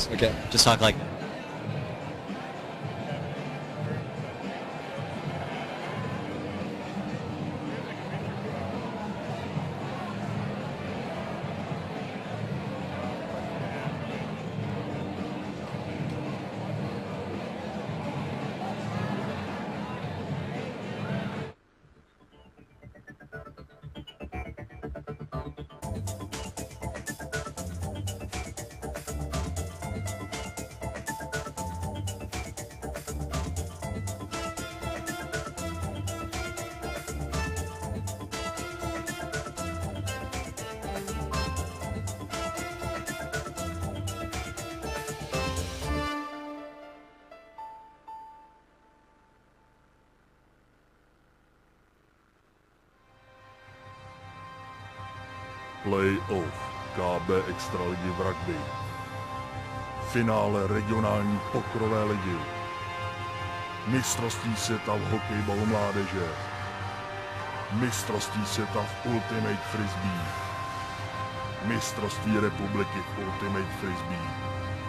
Just Okay. Just talk like that. Play-off KB Extraligy v rugby. Finále regionální pokrové ligy. Mistrovství světa v hokejbalu mládeže. Mistrovství světa v Ultimate Frisbee. Mistrovství republiky v Ultimate Frisbee.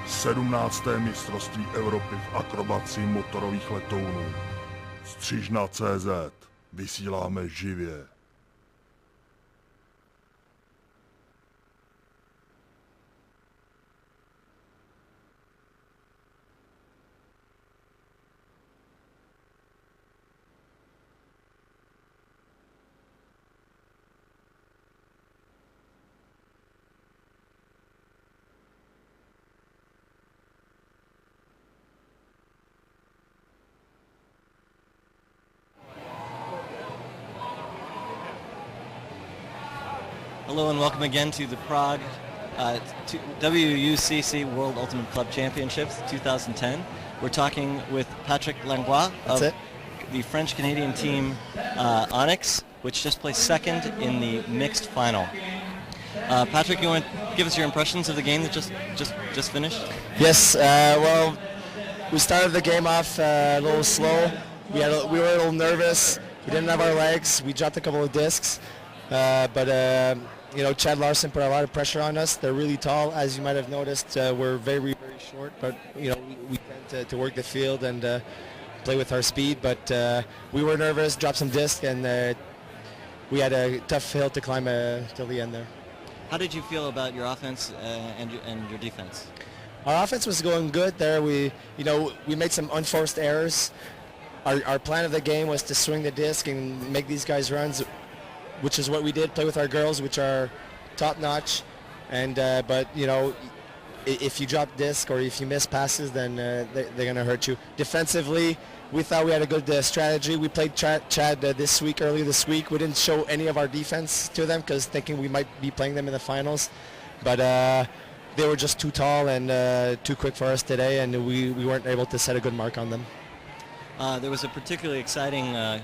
17. mistrovství Evropy v akrobaci motorových letounů. Střižna.cz. Vysíláme živě. Hello and welcome again to the Prague WUCC World Ultimate Club Championships 2010. We're talking with Patrick Langlois of the French-Canadian team Onyx, which just placed second in the mixed final. Patrick, you want to give us your impressions of the game that just finished? Yes. Well, we started the game off a little slow. We were a little nervous. We didn't have our legs. We dropped a couple of discs, but. You know, Chad Larson put a lot of pressure on us. They're really tall, as you might have noticed. We're very, very short, but you know, we tend to work the field and play with our speed. But we were nervous, dropped some discs, and we had a tough hill to climb till the end there. How did you feel about your offense and your defense? Our offense was going good there. We made some unforced errors. Our plan of the game was to swing the disc and make these guys runs, which is what we did, play with our girls, which are top-notch. And but, you know, if you drop disc or if you miss passes, then they're going to hurt you. Defensively, we thought we had a good strategy. We played Chad earlier this week. We didn't show any of our defense to them because thinking we might be playing them in the finals. But they were just too tall and too quick for us today, and we weren't able to set a good mark on them. There was a particularly exciting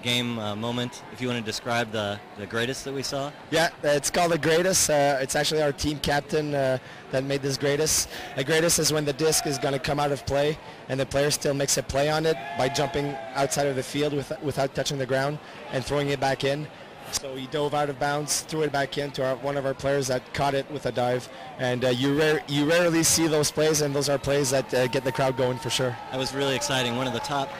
game moment, if you want to describe the greatest that we saw. Yeah, it's called the greatest. It's actually our team captain that made this greatest. The greatest is when the disc is going to come out of play and the player still makes a play on it by jumping outside of the field without touching the ground and throwing it back in. So he dove out of bounds, threw it back in to one of our players that caught it with a dive. And you rarely see those plays, and those are plays that get the crowd going for sure. That was really exciting. One of the top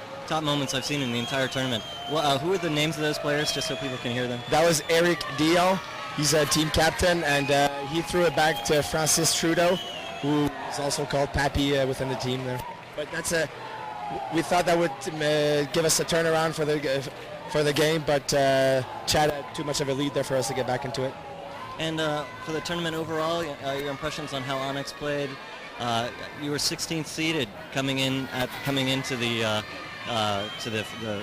moments I've seen in the entire tournament. Well, who are the names of those players, just so people can hear them? That was Eric Dio. He's a team captain, and he threw it back to Francis Trudeau, who is also called Pappy within the team there. But we thought that would give us a turnaround for the game, but Chad had too much of a lead there for us to get back into it. And for the tournament overall, your impressions on how Onyx played? You were 16th seeded coming into the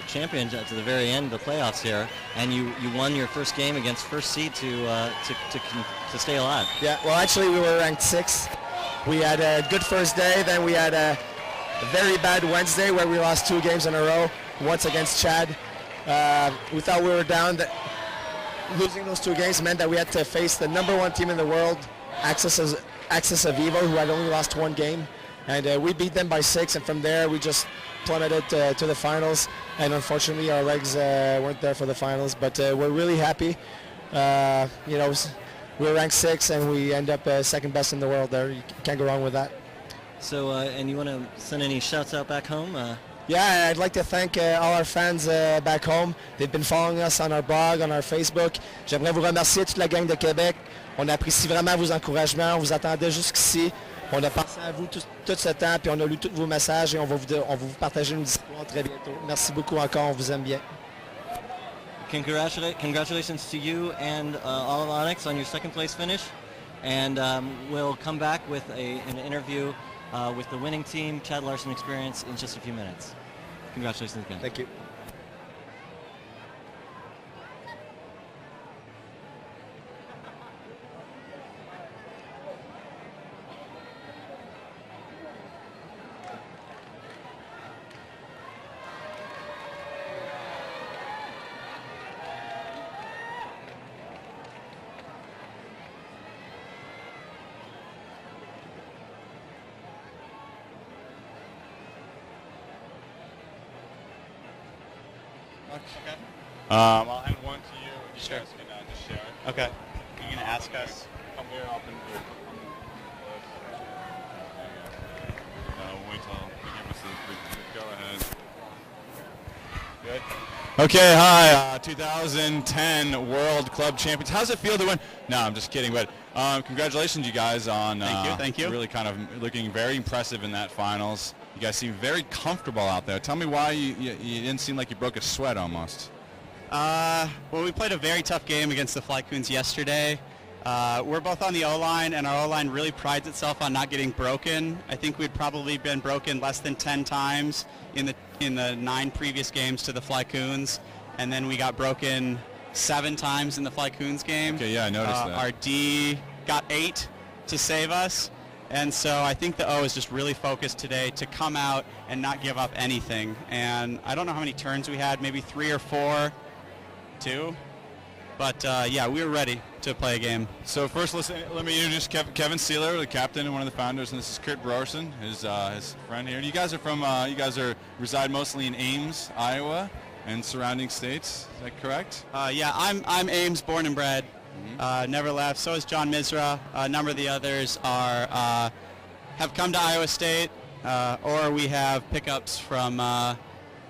champions to the very end of the playoffs here, and you won your first game against first seed to stay alive. Yeah, well, actually we were ranked 6th. We had a good first day, then we had a very bad Wednesday where we lost 2 games in a row, once against Chad. We thought we were down. Losing those 2 games meant that we had to face the #1 team in the world, Axis of Evil, who had only lost 1 game, and we beat them by 6, and from there we just plummeted to the finals, and unfortunately our legs weren't there for the finals, but we're really happy. You know, we're ranked 6th and we end up second best in the world there. You can't go wrong with that. So, and you want to send any shouts out back home? Yeah, I'd like to thank all our fans back home. They've been following us on our blog, on our Facebook. J'aimerais vous remercier toute la gang de Québec. On apprécie vraiment vos encouragements. On vous attendait jusqu'ici. On a pensé à vous tout ce temps, puis on a lu tous vos messages et on va vous partager nos histoires très bientôt. Merci beaucoup encore, on vous aime bien. Congratulations to you and all of Onyx on your second place finish. And we'll come back with an interview with the winning team, Chad Larson Experience, in just a few minutes. Congratulations again. Thank you. Okay. I'll hand one to you. You guys can just share it. Okay. You're going to ask us. Come here up and do it. Wait till you give us the go ahead. Good? Okay, hi, 2010 World Club Champions. How's it feel to win? No, I'm just kidding, but congratulations, you guys, on Thank you. really kind of looking very impressive in that finals. You guys seem very comfortable out there. Tell me why you didn't seem like you broke a sweat almost. Well, we played a very tough game against the Flycoons yesterday. We're both on the O-line, and our O-line really prides itself on not getting broken. I think we'd probably been broken less than 10 times in the 9 previous games to the Flycoons, and then we got broken 7 times in the Flycoons game. Okay, yeah, I noticed that. Our D got 8 to save us. And so I think the O is just really focused today to come out and not give up anything. And I don't know how many turns we had, maybe 3 or 4, 2. But yeah, we were ready to play a game. So first, let me introduce Kevin Sealer, the captain and one of the founders, and this is Kurt Brorson, his friend here. You guys are reside mostly in Ames, Iowa, and surrounding states. Is that correct? Yeah, I'm Ames, born and bred. Never left. So is John Misra. A number of the others have come to Iowa State, or we have pickups from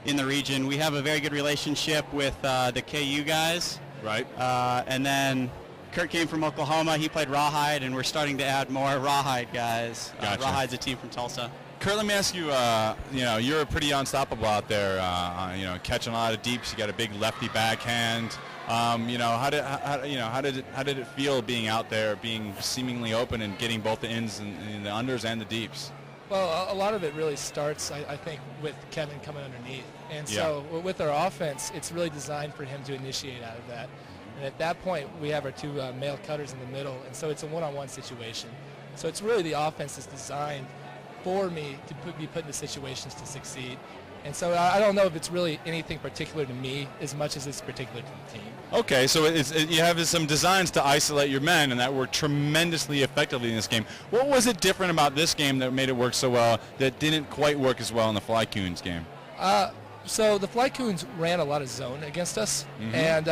in the region. We have a very good relationship with the KU guys. Right. And then Kurt came from Oklahoma. He played Rawhide, and we're starting to add more Rawhide guys. Gotcha. Rawhide's a team from Tulsa. Kurt, let me ask you. You're pretty unstoppable out there. Catching a lot of deeps. You got a big lefty backhand. How did it feel being out there, being seemingly open and getting both the ins and the unders and the deeps? Well, a lot of it really starts, I think, with Kevin coming underneath. And so with our offense, it's really designed for him to initiate out of that. And at that point, we have our 2 male cutters in the middle, and so it's a one-on-one situation. So it's really the offense is designed for me to be put into situations to succeed. And so I don't know if it's really anything particular to me as much as it's particular to the team. Okay, so you have some designs to isolate your men, and that worked tremendously effectively in this game. What was it different about this game that made it work so well that didn't quite work as well in the Flycoons game? So the Flycoons ran a lot of zone against us, and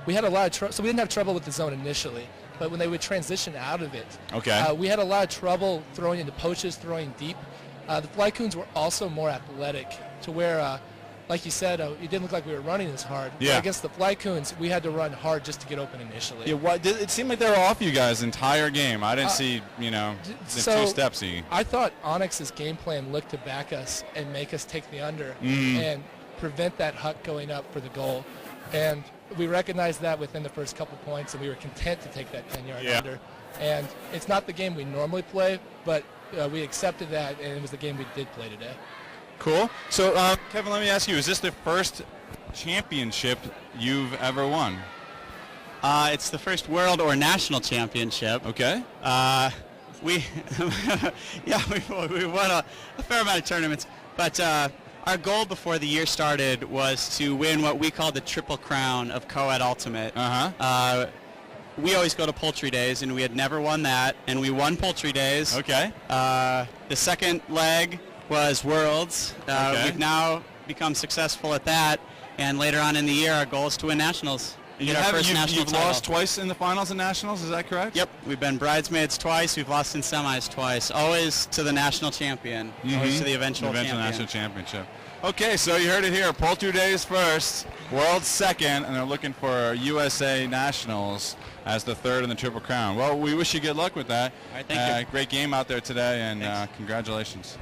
we had a lot of trouble. So we didn't have trouble with the zone initially, but when they would transition out of it, we had a lot of trouble throwing into poaches, throwing deep. The Flycoons were also more athletic to where, like you said, it didn't look like we were running as hard. Yeah. But against the Flycoons, we had to run hard just to get open initially. Yeah, it seemed like they were off you guys the entire game. I didn't see, the 2-stepsy. I thought Onyx's game plan looked to back us and make us take the under and prevent that huck going up for the goal. And we recognized that within the first couple points, and we were content to take that 10-yard under. And it's not the game we normally play, but we accepted that, and it was the game we did play today. Cool. So, Kevin, let me ask you, is this the first championship you've ever won? It's the first world or national championship. Okay. We won a fair amount of tournaments, but our goal before the year started was to win what we call the Triple Crown of Co-Ed Ultimate. We always go to Poultry Days, and we had never won that, and we won Poultry Days. Okay. The second leg was Worlds. We've now become successful at that, and later on in the year, our goal is to win Nationals. get our first national you've title. lost twice in the finals and nationals, is that correct? Yep, we've been bridesmaids twice. We've lost in semis twice. Always to the national champion. Always to the eventual champion. National championship. Okay, so you heard it here. Poultry Days first, World second, and they're looking for USA Nationals as the third in the Triple Crown. Well, we wish you good luck with that. All right, thank you. Great game out there today, and congratulations.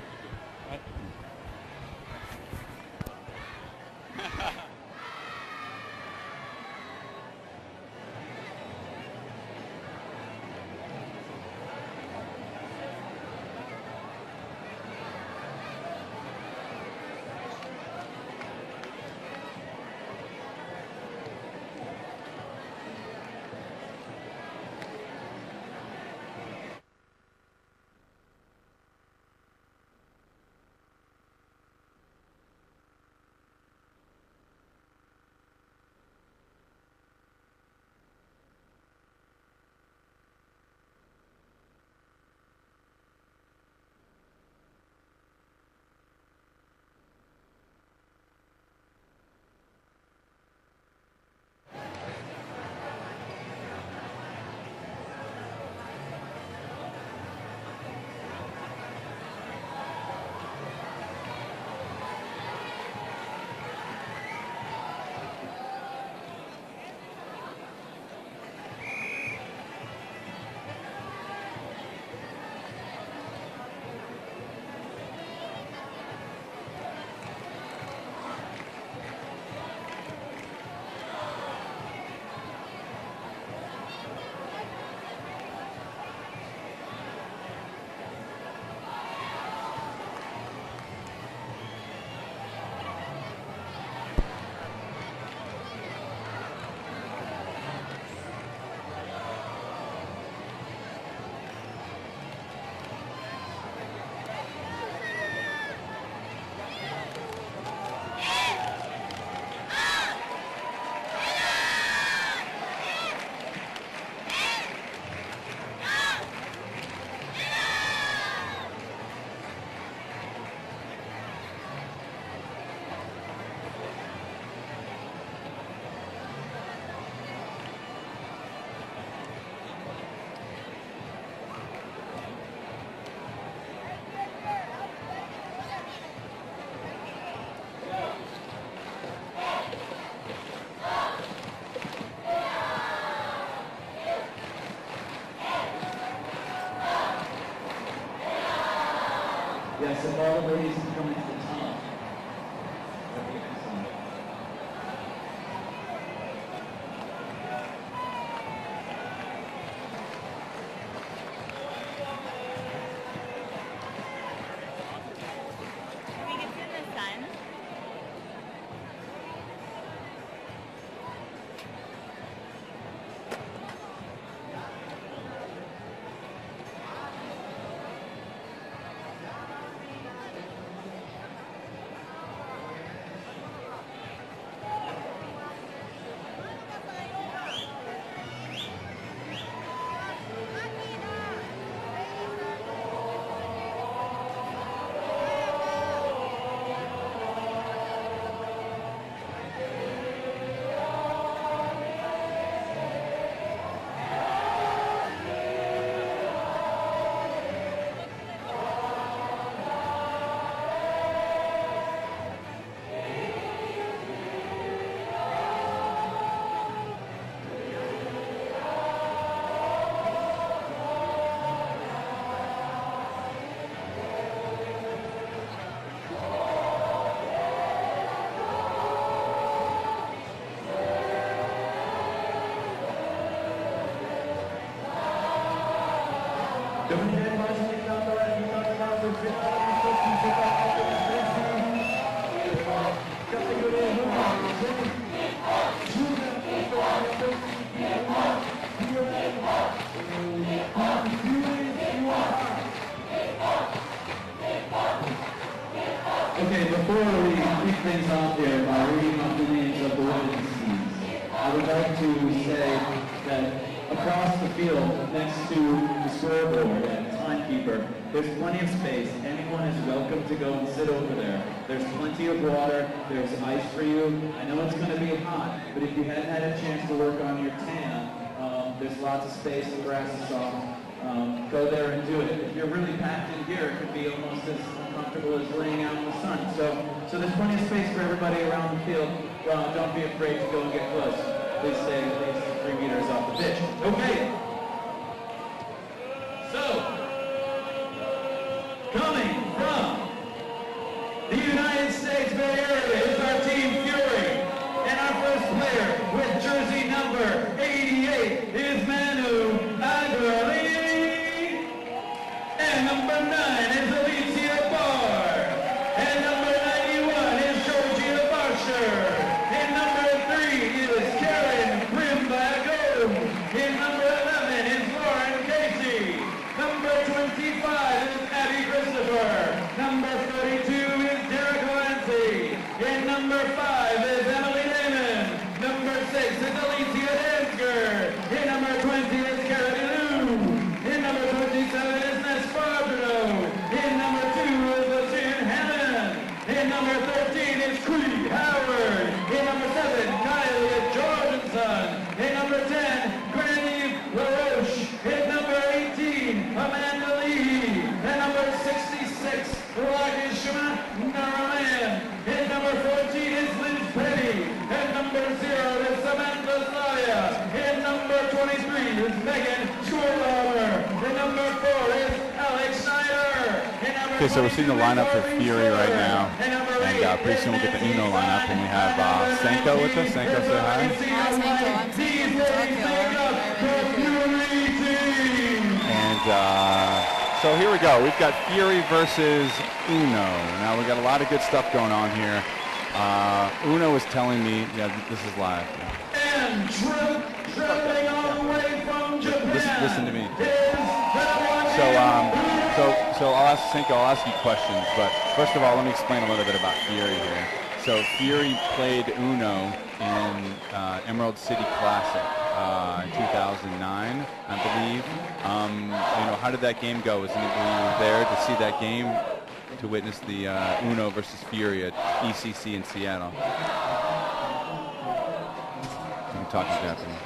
Yes, if all the ladies can come into the top. That'd be excellent. We can see the sun. Okay, before we kick things off here by reading off the names of the women's teams, I would like to say that across the field, next to the scoreboard and timekeeper, there's plenty of space. Anyone is welcome to go and sit over there. There's plenty of water. There's ice for you. I know it's going to be hot, but if you hadn't had a chance to work on your tan, there's lots of space. The grass is soft. Go there and do it. If you're really packed in here, it could be almost as uncomfortable as laying out in the sun. So there's plenty of space for everybody around the field. Don't be afraid to go and get close. Please stay at least 3 meters off the pitch. Okay. So, coming from the United States Bay Area is our team Fury. And our first player with jersey number 88 is Manu Aguilera. And number 9 is Alicia Barr. And number 91 is Georgia Barsher. And number 3 is Karen Brimbago. And number 11 is Lauren Casey. Number 25 is Abby Christopher. Number 42 is Derek Lancy. And number 5 is Emily Damon. Number 6 is Alicia Dansker. And number 20 is Karen Lou. And number 27 is Ness Fabro. And number 2 is Lucien Hammond. And number 13 is Quee Howard. And number 7, Kylie Jorgensen. And number 10, Granny LaRoche. And number 18, Amanda Lee. And number 66, Lakishma Naraman. And number 14 is Liz Petty. And number 0 is Samantha Saya. And number 23 is Megan Schwarber. And number 4 is Alex Schneider. Okay, so we're seeing the lineup for Fury right now, and pretty soon we'll get the Uno lineup, and we have Senko with us. Senko, say hi. And so here we go. We've got Fury versus Uno. Now we've got a lot of good stuff going on here. Uno was telling me, yeah, this is live. And traveling all the way from Japan. Listen to me. So I'll ask Senko, I'll ask you questions, but first of all, let me explain a little bit about Fury here. So Fury played Uno in Emerald City Classic in 2009, I believe. How did that game go? Were you there to see that game, to witness the Uno versus Fury at ECC in Seattle? I'm talking Japanese.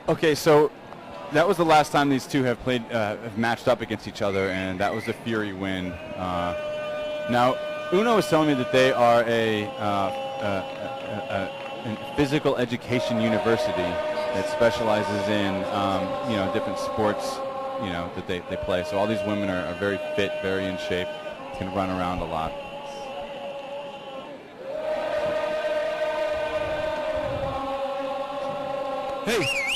Okay, so that was the last time these two have played, have matched up against each other, and that was a Fury win. Now, Uno was telling me that they are a physical education university that specializes in, different sports, that they play. So all these women are very fit, very in shape, can run around a lot. Hey!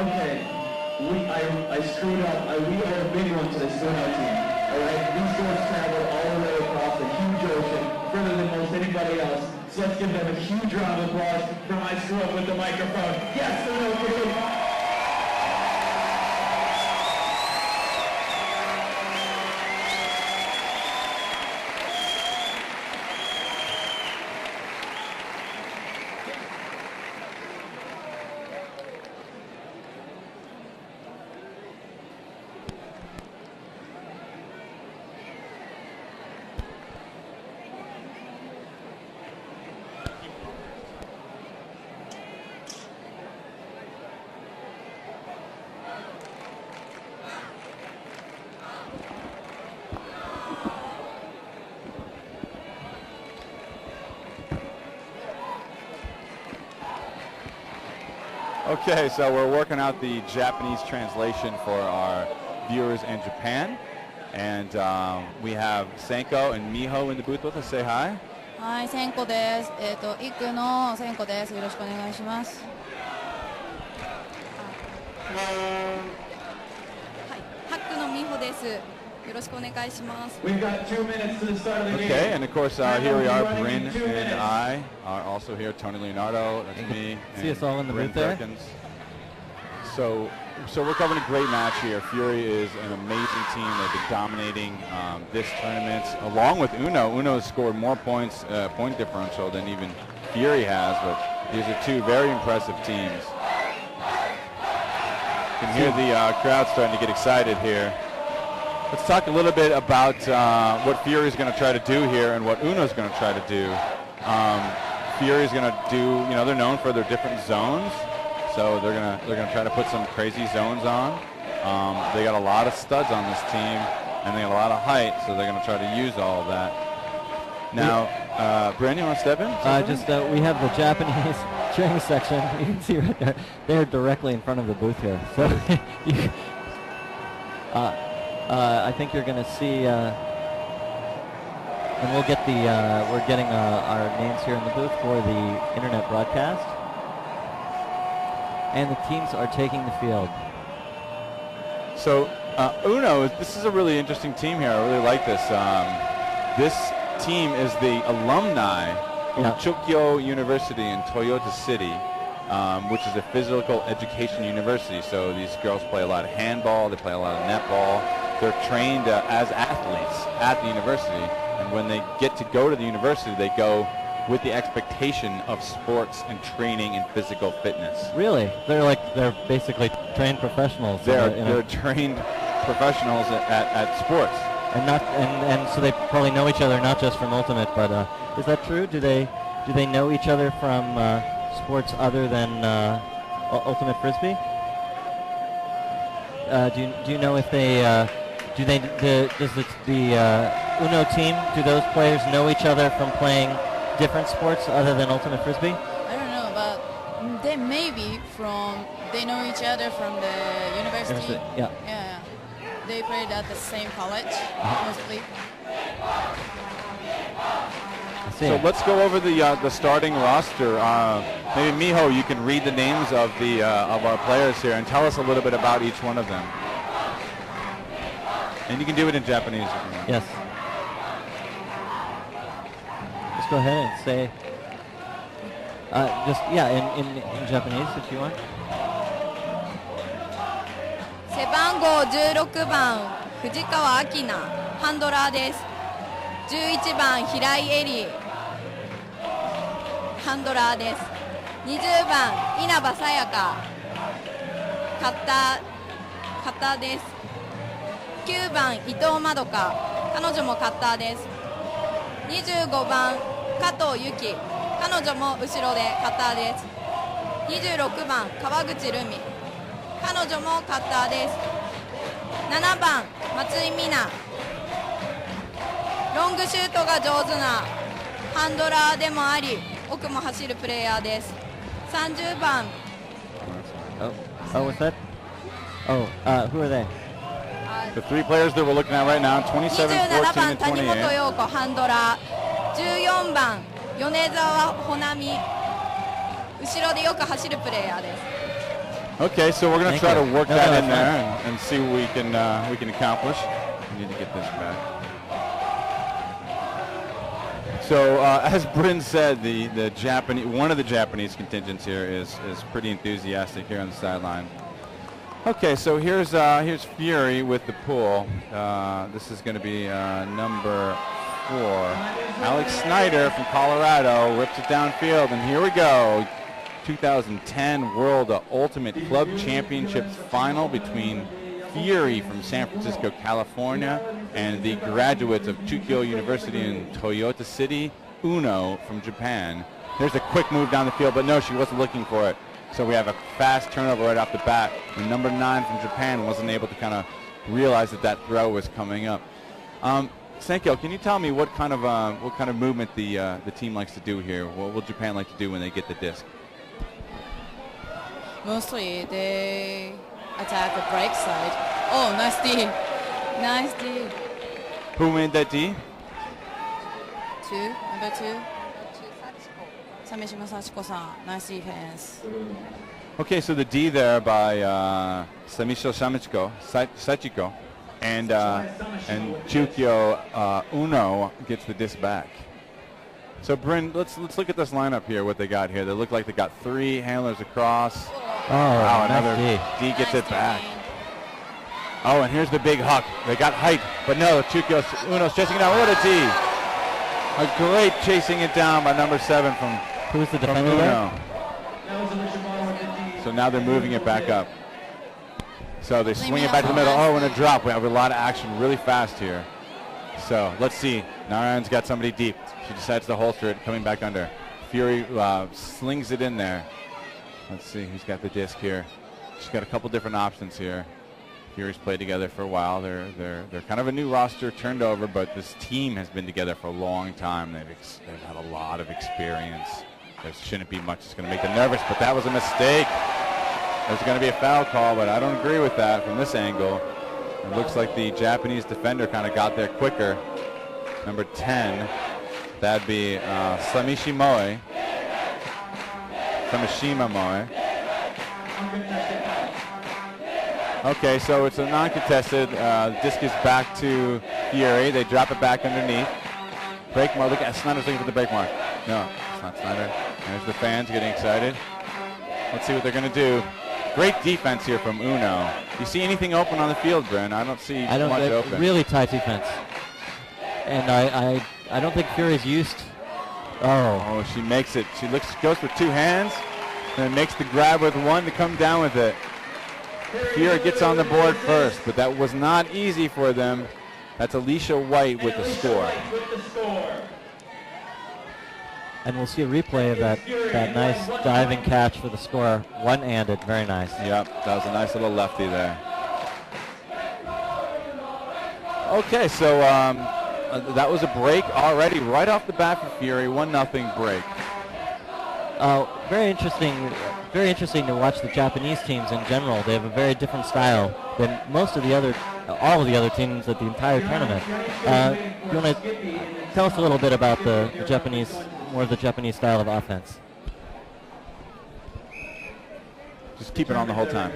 okay, I screwed up. We are a big one to the Suno team. All right, these girls traveled all the way across a huge ocean, further than most anybody else. So let's give them a huge round of applause for my screw up with the microphone. Yes, Suno team. Okay, so we're working out the Japanese translation for our viewers in Japan. And we have Senko and Miho in the booth with us. Say hi. はい、千子です。イクの千子です。よろしくお願いします。はい、ハックの美穂です。よろしくお願いします。 We've got 2 minutes to the start of the game. Okay, and of course here we are. Bryn and I are also here. Tony Leonardo, that's me. See us all in the booth there. So we're covering a great match here. Fury is an amazing team. They've been dominating this tournament, along with Uno. Uno has scored more points, point differential than even Fury has, but these are two very impressive teams. You can hear the crowd starting to get excited here. Let's talk a little bit about what Fury is going to try to do here and what Uno is going to try to do. Fury is going to do, they're known for their different zones. So they're gonna try to put some crazy zones on. They got a lot of studs on this team, and they got a lot of height, so they're gonna try to use all of that. Now, Brandon, you want to step in? We have the Japanese training section. You can see right there. They're directly in front of the booth here. So I think you're gonna see, and we'll get we're getting our names here in the booth for the internet broadcast. And the teams are taking the field. So Uno, this is a really interesting team here. I really like this. This team is the alumni from Chokyo University in Toyota City, which is a physical education university. So these girls play a lot of handball, they play a lot of netball. They're trained as athletes at the university. And when they get to go to the university, they go with the expectation of sports and training and physical fitness. Really? They're basically trained professionals. They're trained professionals at sports. And so they probably know each other not just from Ultimate, but is that true? Do they know each other from sports other than Ultimate Frisbee? Do you know if they does the Uno team, do those players know each other from playing different sports other than Ultimate Frisbee? I don't know, but they maybe they know each other from the university. Yeah. Yeah. They played at the same college, mostly. So let's go over the starting roster. Maybe Miho, you can read the names of our players here and tell us a little bit about each one of them. And you can do it in Japanese if you want. Yes. Go ahead and say, in Japanese if you want. 背番号16番藤川明菜ハンドラーです。11番平井絵里ハンドラーです。20番稲葉さやかカッターです。9番伊藤まどか彼女もカッターです。25番加藤由紀彼女も後ろでカッターです。26番川口留美彼女もカッターです。7番松井美奈ロングシュートが上手なハンドラーでもあり奥も走るプレイヤーです。30番 what's that? Who are they? The three players that we're looking at right now, 27, 27 14, 番 and 谷本 28. 陽子ハンドラー14番米沢穂波後ろでよく走るプレイヤーです。Okay, so we're going to Thank try you. to work No, that no, in that's there and see what we can accomplish. We need to get this back. So as Bryn said, the Japanese, one of the Japanese contingents here is pretty enthusiastic here on the sideline. Okay, so here's Fury with the pull. This is going to be number 4. Alex Snyder from Colorado rips it downfield, and here we go. 2010 World Ultimate Club Championships final between Fury from San Francisco, California, and the graduates of Chukyo University in Toyota City, Uno from Japan. There's a quick move down the field, but no, she wasn't looking for it. So we have a fast turnover right off the bat. The number 9 from Japan wasn't able to kind of realize that throw was coming up. Senkyo, can you tell me what kind of movement the team likes to do here? What will Japan like to do when they get the disc? Mostly they attack the break side. Oh, nice D. Nice D. Who made that D? Number 2. Samishima Sachiko-san. Nice defense. Okay, so the D there by Samisho Sachiko, and Chukyo Uno gets the disc back. So Bryn, let's look at this lineup here. What they got here? They look like they got 3 handlers across. Oh, wow, another nice D gets it back. Oh, and here's the big huck. They got height, but no, Chukyo Uno's chasing it down. What a D! A great chasing it down by number 7 from Who's the defender there? So now they're moving it back up. So they swing it back to the middle. Oh, and a drop. We have a lot of action really fast here. So let's see. Narayan's got somebody deep. She decides to holster it, coming back under. Fury slings it in there. Let's see who's got the disc here. She's got a couple different options here. Fury's played together for a while. They're kind of a new roster turned over, but this team has been together for a long time. They've had a lot of experience. There shouldn't be much that's going to make them nervous, but that was a mistake. There's going to be a foul call, but I don't agree with that from this angle. It looks like the Japanese defender kind of got there quicker. Number 10, that'd be Samishima Moe. Okay, so it's a non-contested. Disc is back to Fury. They drop it back underneath. Break mark. Look at Snyder's looking for the break mark. No, it's not Snyder. There's the fans getting excited. Let's see what they're going to do. Great defense here from Uno. You see anything open on the field, Bryn? I don't see much open. Really tight defense. And I don't think Fury's used. Oh, she makes it. She goes with 2 hands, and makes the grab with 1 to come down with it. Fury gets on the board first, but that was not easy for them. That's Alicia White with the score. And we'll see a replay of that nice diving catch for the score. One-handed, very nice. Yep, that was a nice little lefty there. Okay, so that was a break already right off the bat for Fury. 1-0 break. Very interesting to watch the Japanese teams in general. They have a very different style than all of the other teams at the entire tournament. You want to tell us a little bit about the Japanese, more of the Japanese style of offense? Just keep it on the whole time.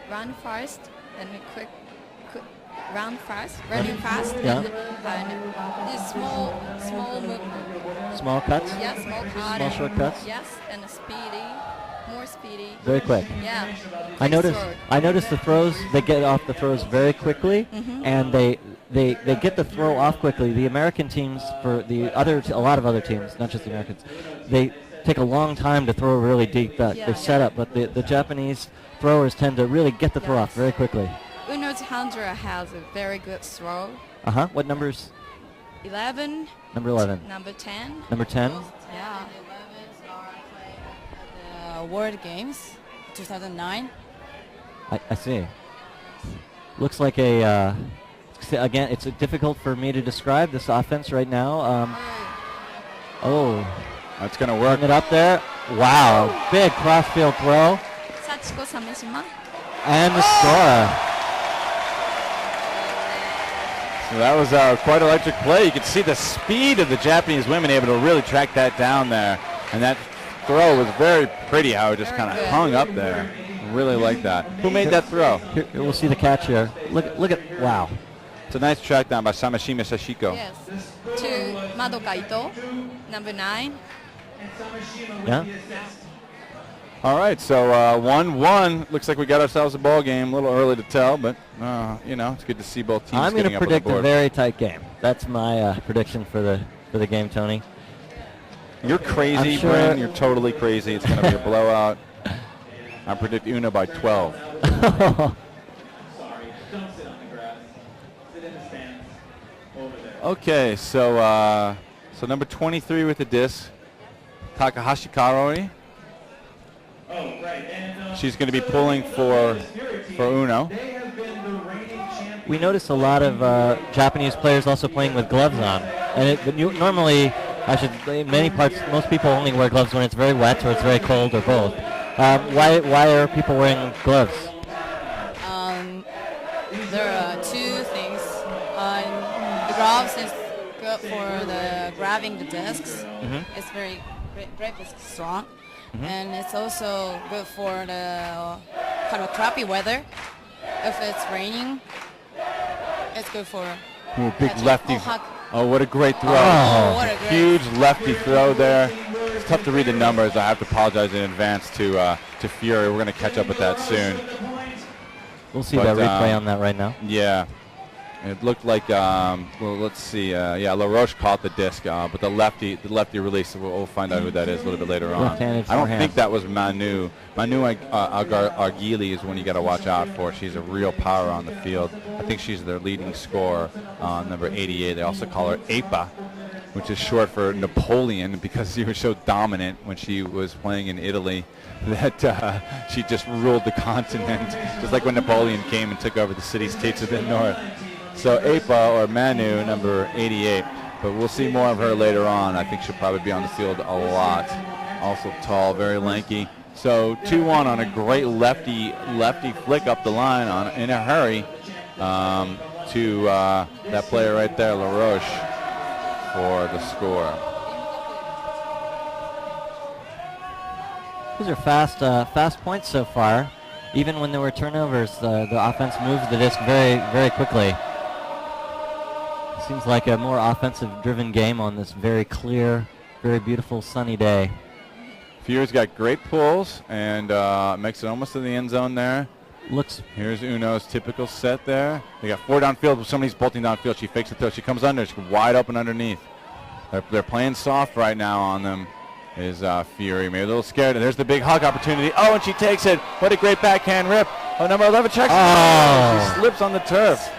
Run fast and quick run fast, running fast, yeah. and this small movement. Small cuts? Yeah, small cut. Small short cuts? Yes, and more speedy. Very quick. Yeah. I noticed the throws, they get off the throws very quickly, and they get the throw off quickly. The American teams, a lot of other teams, not just the Americans, they take a long time to throw really deep back. They're set up, but the Japanese throwers tend to really get the throw off very quickly. Uno's handler has a very good throw. What numbers? 11. Number 11. Number 10. Number 10? Yeah. The World Games, 2009. I see. Looks like again, it's difficult for me to describe this offense right now. That's going to work. Bring it up there. Wow. Big cross-field throw. Sachiko Samishima. And the score. So that was quite an electric play. You could see the speed of the Japanese women able to really track that down there. And that throw was very pretty, how it just kind of good. hung up there. Really like that. Who made that throw? Here, we'll see the catch here. Look at, wow. It's a nice track down by Samashima Sashiko. Yes. To Madoka Ito, number 9. Yeah. All right, so 1-1. Looks like we got ourselves a ball game. A little early to tell, but you know, it's good to see both teams. I'm going getting to up on the predict a board. very tight game. That's my prediction for the game, Tony. You're crazy, I'm sure- Bryn. You're totally crazy. It's going to be a blowout. I predict Una by 12. Okay, so number 23 with the disc, Takahashi Karori. She's going to be pulling for Uno. We noticed a lot of Japanese players also playing with gloves on, and normally, most people only wear gloves when it's very wet or it's very cold or both. Why are people wearing gloves? There are two things. The gloves is good for the grabbing the discs. It's very grip is strong, and it's also good for the kind of crappy weather. If it's raining, it's good for Ooh, big catching. lefty. Oh, what a great throw. Oh, what a great- Huge lefty throw there. It's tough to read the numbers. I have to apologize in advance to Fury. We're going to catch up with that soon. We'll see But, that replay on that right now. Yeah. It looked like, well, let's see. Yeah, LaRoche caught the disc, but the lefty release, we'll find out who that is a little bit later on. Left-handed I don't forehand. think that was Manu. Manu Argili is one you got to watch out for. She's a real power on the field. I think she's their leading scorer, number 88. They also call her APA, which is short for Napoleon, because she was so dominant when she was playing in Italy that she just ruled the continent, just like when Napoleon came and took over the city-states of the north. So APA, or Manu, number 88, but we'll see more of her later on. I think she'll probably be on the field a lot. Also tall, very lanky. So 2-1 on a great lefty flick up the line in a hurry to that player right there, LaRoche, for the score. These are fast points so far. Even when there were turnovers, the offense moved the disc very, very quickly. Seems like a more offensive-driven game on this very clear, very beautiful, sunny day. Fury's got great pulls and makes it almost to the end zone there. Here's Uno's typical set there. They got 4 downfield. Somebody's bolting downfield. She fakes the throw. She comes under. She's wide open underneath. They're playing soft right now on them. Is Fury. Maybe a little scared. And there's the big hug opportunity. Oh, and she takes it. What a great backhand rip. Oh, number 11 checks. Oh. She slips on the turf.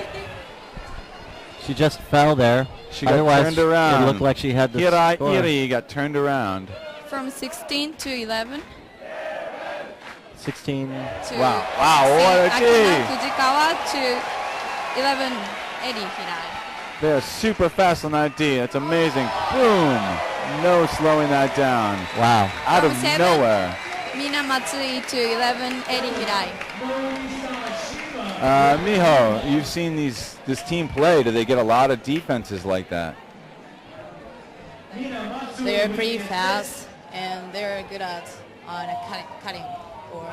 She just fell there. She got Otherwise, turned around. it looked like she had the score. Iri got turned around. From 16 to 11. 16. To Wow, what a Akina G. Fujikawa to 11 Eddie Hirai. They're super fast on that D. That's amazing. Boom. No slowing that down. Wow. Out of From 7, nowhere. Mina Matsui to 11 Eddie Hirai. Miho, you've seen this team play. Do they get a lot of defenses like that? They're pretty fast and they're good at cutting or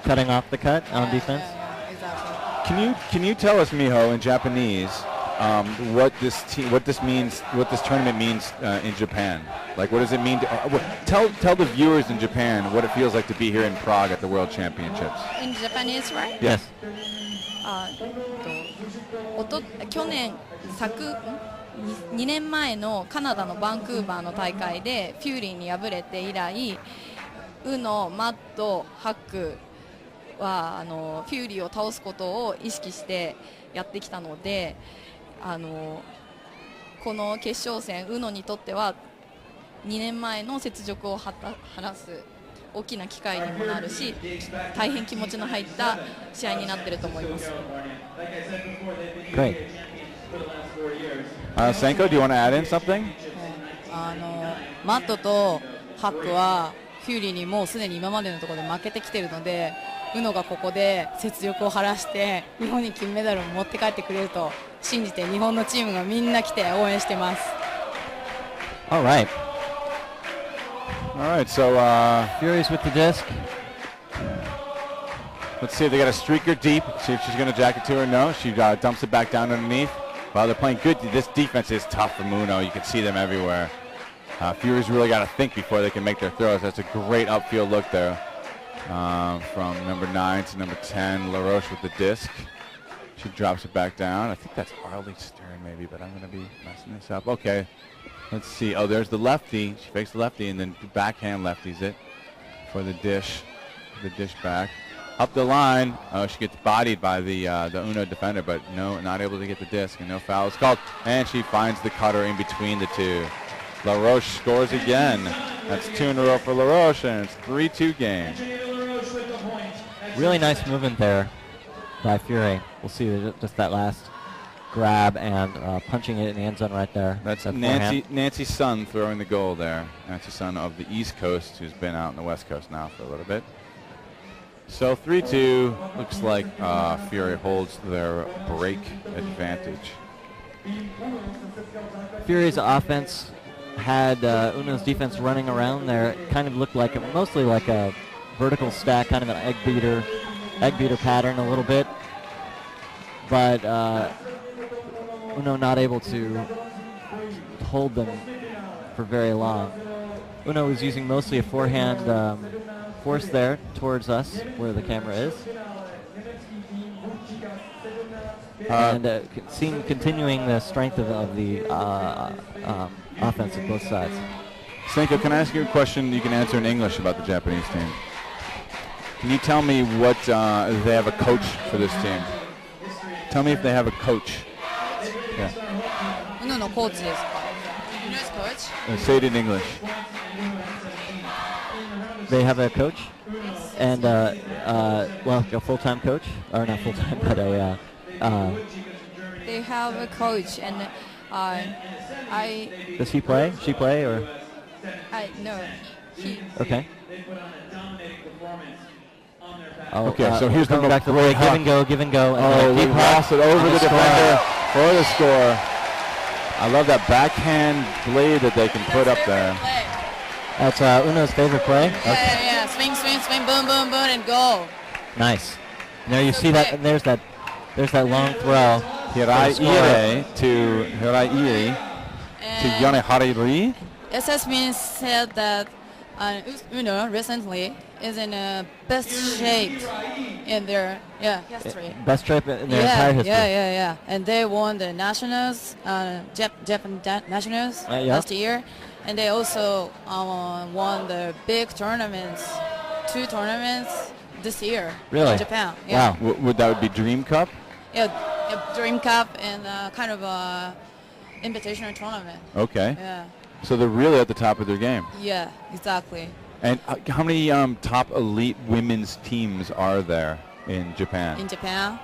Cutting off the cut on defense. Yeah, exactly. Can you tell us, Miho, in Japanese, what this tournament means in Japan? Like, what does it mean? Tell the viewers in Japan what it feels like to be here in Prague at the World Championships. In Japanese, right? Yes. 去年2年前のカナダのバンクーバーの大会でフューリーに敗れて以来ウノ、マット、ハックはフューリーを倒すことを意識してやってきたのでこの決勝戦ウノにとっては2年前の雪辱を晴らす大きな機会にもなるし大変気持ちの入った試合になっていると思います。 Great. Senko, do you want to add in something? マットとハックはフューリーにもうすでに今までのところで負けてきているのでウノがここで雪辱を晴らして日本に金メダルを持って帰ってくれると信じて日本のチームがみんな来て応援してます。 All right. All right, so Fury's with the disc. let's see if they got a streaker deep. See if she's going to jack it to her. No, she dumps it back down underneath. Well, they're playing good. This defense is tough for Uno. You can see them everywhere. Fury's really got to think before they can make their throws. That's a great upfield look there from number 9 to number 10, LaRoche with the disc. She drops it back down. I think that's Arlie Stern maybe, but I'm going to be messing this up. Okay, let's see. Oh, there's the lefty. She fakes the lefty and then backhand lefties it for the dish back. Up the line. Oh, she gets bodied by the Uno defender, but no, not able to get the disc, and no foul is called. And she finds the cutter in between the two. LaRoche scores again. That's 2 in a row for LaRoche, and it's 3-2 game. Really nice movement there by Fury. We'll see just that last grab and punching it in the end zone right there. That's Nancy Sun throwing the goal there. Nancy Sun of the East Coast, who's been out on the West Coast now for a little bit. So 3-2, looks like Fury holds their break advantage. Fury's offense had Uno's defense running around there. It kind of looked like mostly like a vertical stack, kind of an egg beater pattern a little bit. But Uno not able to hold them for very long. Uno was using mostly a forehand force there towards us where the camera is. And continuing the strength of the offense of both sides. Senko, can I ask you a question you can answer in English about the Japanese team? Can you tell me what they have a coach for this team? Tell me if they have a coach. Uno no coach ですか? Uno's coach? Say it in English. They have a coach, and well, a full-time coach, or not full-time, but a. They have a coach, and Does he play? She play, or? No, he. Okay. Okay, so here's coming back to the play. Give and go. And he passed it over the defender for the score. I love that backhand blade that they can put up there. That's Uno's favorite play. Yeah. Swing, boom, boom, boom, and go. Nice. There you see that. And there's that long throw. Hirai to Yone Hariri. It has been said that Uno recently is in best shape in their history. Best shape in their entire history. Yeah. And they won the nationals, Japan nationals last year, and they also won the big tournaments, 2 tournaments this year really? In Japan. Yeah. Wow. Would that be Dream Cup? Yeah, Dream Cup and kind of a invitational tournament. Okay. Yeah. So they're really at the top of their game. Yeah, exactly. And how many top elite women's teams are there in Japan? In Japan?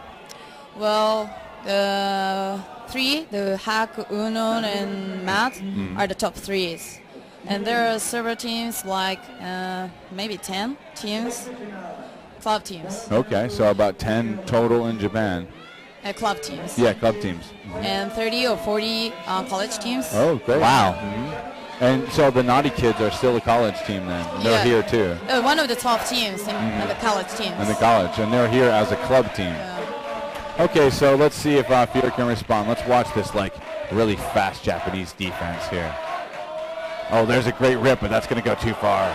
Well, the 3, the Hack, Uno, and Matt are the top 3s. And there are several teams like maybe 10 teams, club teams. Okay, so about 10 total in Japan. Club teams. Yeah, club teams. And 30 or 40 college teams. Oh, great. Wow. Mm-hmm. And so the Naughty Kids are still a college team then? They're here too? One of the top teams in the college teams. In the college, and they're here as a club team. Okay, so let's see if Fury can respond. Let's watch this really fast Japanese defense here. Oh, there's a great rip, but that's going to go too far.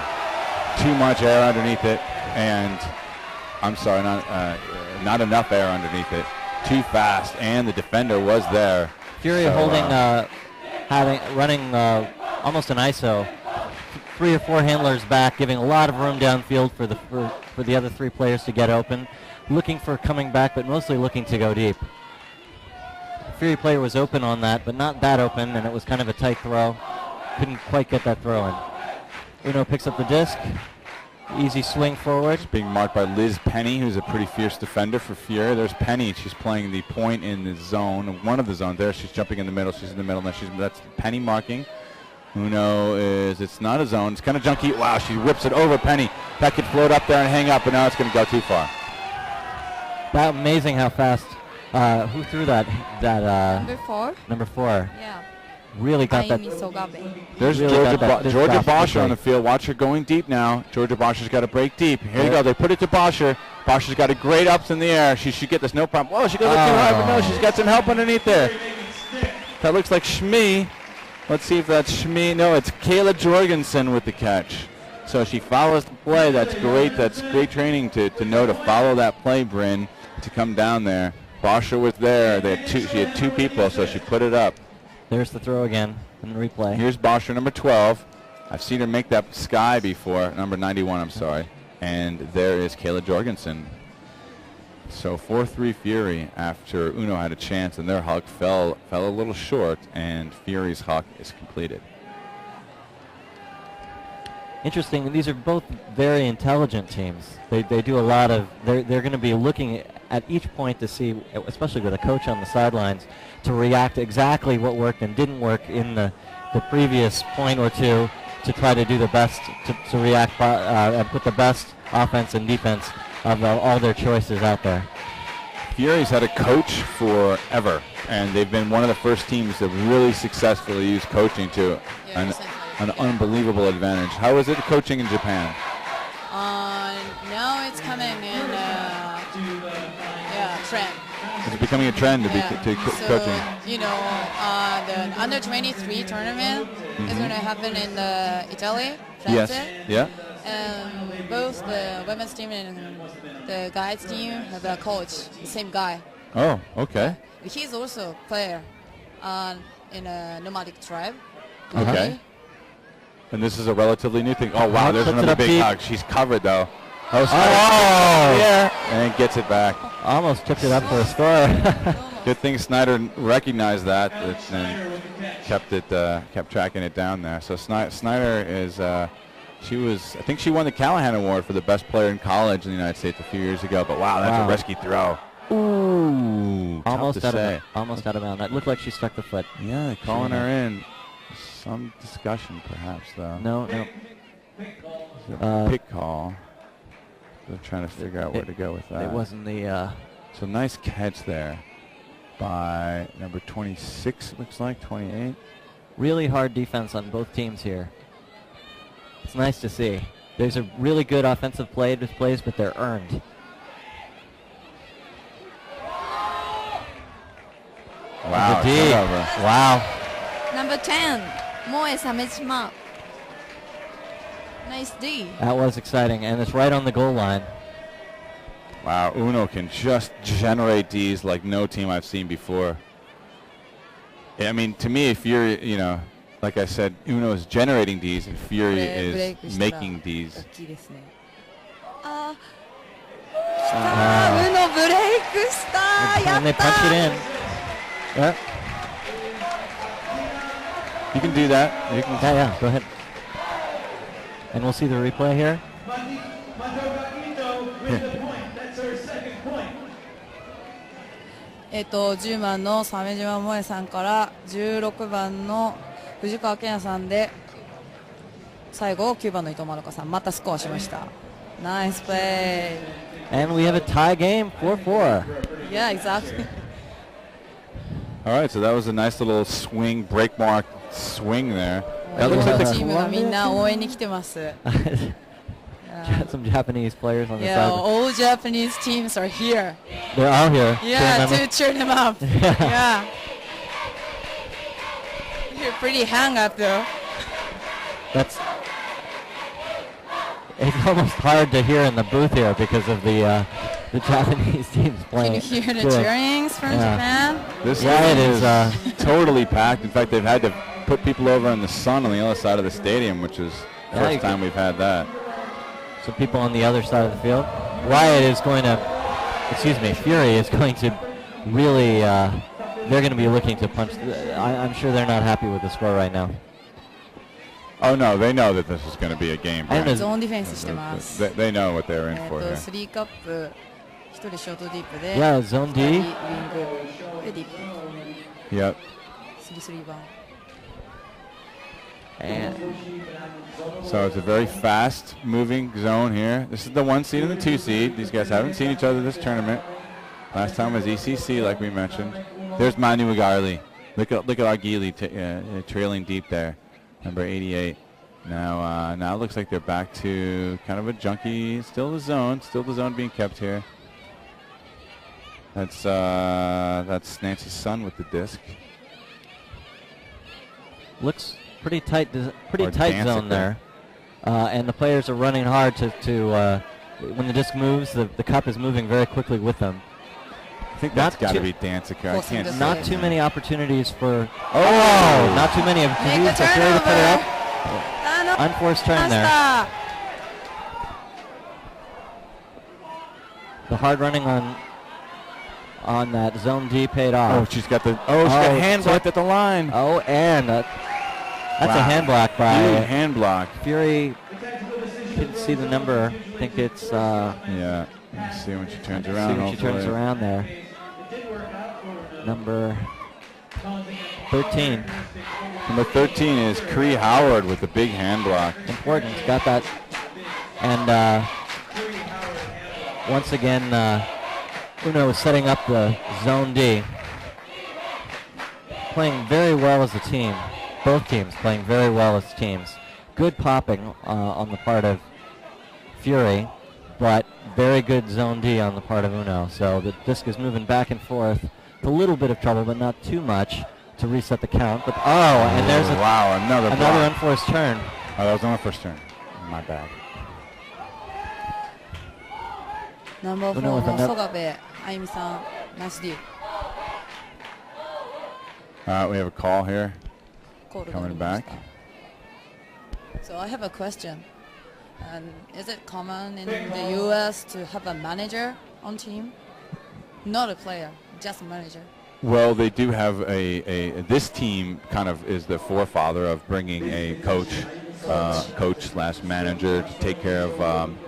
Too much air underneath it, and I'm sorry, not enough air underneath it. Too fast, and the defender was there. Fury holding, running almost an ISO. 3 or 4 handlers back, giving a lot of room downfield for the other 3 players to get open. Looking for coming back, but mostly looking to go deep. The Fury player was open on that, but not that open, and it was kind of a tight throw. Couldn't quite get that throw in. Uno picks up the disc. Easy swing forward. It's being marked by Liz Penny, who's a pretty fierce defender for Fury. There's Penny. She's playing the point in the zone, one of the zones there. She's jumping in the middle. She's in the middle. That's Penny marking. Uno it's not a zone. It's kind of junky. Wow, she whips it over Penny. That could float up there and hang up, but now it's going to go too far. Amazing how fast. Who threw that? Number 4. Number 4. Yeah. really got that. There's Really Georgia, got that- Georgia that Bosher on play. the field. Watch her going deep now. Georgia Bosher's got to break deep. Here you go. They put it to Bosher. Bosher's got a great ups in the air. She should get this, no problem. Whoa, she goes up too high, but no, she's got some help underneath there. That looks like Shmee. Let's see if that's Shmee. No, it's Kayla Jorgensen with the catch. So she follows the play. That's great. That's great training to know to follow that play, Bryn, to come down there. Bosher was there. She had two people, so she put it up. There's the throw again in the replay. Here's Bosher, number 12. I've seen her make that sky before, number 91, I'm sorry. And there is Kayla Jorgensen. So 4-3 Fury after Uno had a chance, and their huck fell a little short, and Fury's huck is completed. Interesting. These are both very intelligent teams. They do a lot of. They're going to be looking at each point to see, especially with a coach on the sidelines, to react exactly what worked and didn't work in the previous point or two, to try to do the best to react and put the best offense and defense of all their choices out there. Fury's had a coach forever, and they've been one of the first teams that really successfully used coaching to an unbelievable advantage. How is it coaching in Japan? Now it's coming in trend. It's becoming a trend to be So, coaching. The under 23 tournament is going to happen in Italy, Yes. France. Yeah. And both the women's team and the guys team have a coach, the same guy. Oh, okay. He's also a player in a nomadic tribe. Okay. And this is a relatively new thing. Oh, wow, there's Puts it another up big deep. hug. She's covered, though. Oh! Yeah. And gets it back. Almost tipped it up for a score. Good thing Snyder recognized that and kept tracking it down there. So Snyder is, I think she won the Callahan Award for the best player in college in the United States a few years ago. But wow, that's a risky throw. Ooh, Almost tough to out say. almost out of bounds. That looked like she struck the foot. Yeah, they're calling her in. Some discussion, perhaps, though. No. Pick call. They're trying to figure out where to go with that. It wasn't the. So nice catch there by number 26, looks like, 28. Really hard defense on both teams here. It's nice to see. There's a really good offensive plays, but they're earned. Wow, D. turnover. Wow. Number 10, Moe Samejima. Nice D. That was exciting, and it's right on the goal line. Wow, Uno can just generate Ds like no team I've seen before. I mean, to me, Fury, like I said, Uno is generating Ds, and Fury is making Ds. Uno ブレイクした。や And they った punch it in. Yep. You can do that. You can. Yeah, go ahead. And we'll see the replay here. 10番の鮫島萌さんから16番の藤川健也さんで最後9番の伊藤まどかさんまたスコアしました。ナイスプレー。 And we have a tie game, 4-4. Yeah, exactly. All right, so that was a nice little swing, break mark swing there. That looks like チームがみんな応援に来てます。Some Japanese players on the Yeah, side. all Japanese teams are here. They're all here. Yeah, cheering them to cheer them up. Yeah. You're pretty hung up though. It's almost hard to hear in the booth here because of the Japanese teams Can playing. you hear the Good. cheerings from Yeah. Japan? This Yeah, it is is, totally packed. In fact, they've had to put people over in the sun on the other side of the stadium, which is the Yeah, first time we've had that. Some people on the other side of the field. Riot is going to, Fury is going to really, they're going to be looking to punch. I'm sure they're not happy with the score right now. Oh, no, they know that this is going to be a game. And Brad. ゾーンディフェンスしてます。 They know what they're in for here. 3カップ、1人ショートディープで、 Yeah, zone D. 2人ウィングでディープ。 Yep. 3-3番。 And So it's a very fast moving zone here. This is the 1 seed and the 2 seed. These guys haven't seen each other this tournament. Last time was ECC, like we mentioned. There's Manu Igarli. Look at Arguili trailing deep there, number 88. Now it looks like they're back to kind of a junky, still the zone being kept here. That's Nancy's son with the disc. Looks pretty tight zone there, and the players are running hard to when the disc moves, the cup is moving very quickly with them. I think that's got to be Danziger. Not too many opportunities for. Oh, not too many opportunities. To put it up. Unforced turn there. The hard running on that zone D paid off. Oh, she's got hand blocked at the line. Oh, and that's a hand block by hand block. Fury. Couldn't see the number. I think it's yeah. Let's see when she turns around. See when she turns around there. Number 13. Number 13 is Cree Howard with the big hand block. Important. Got that. And once again, Uno is setting up the zone D. Playing very well as a team. Both teams playing very well as teams. Good popping on the part of Fury, but very good zone D on the part of Uno. So the disc is moving back and forth. With a little bit of trouble, but not too much to reset the count. But and there's another unforced turn. Oh, that was an unforced turn. My bad. Number 4 の曽我部あゆみさん、ナイスディー。We have a call here. Coming back. So I have a question. Is it common in the U.S. to have a manager on team? Not a player, just a manager. Well, they do have this team kind of is the forefather of bringing a coach/manager to take care of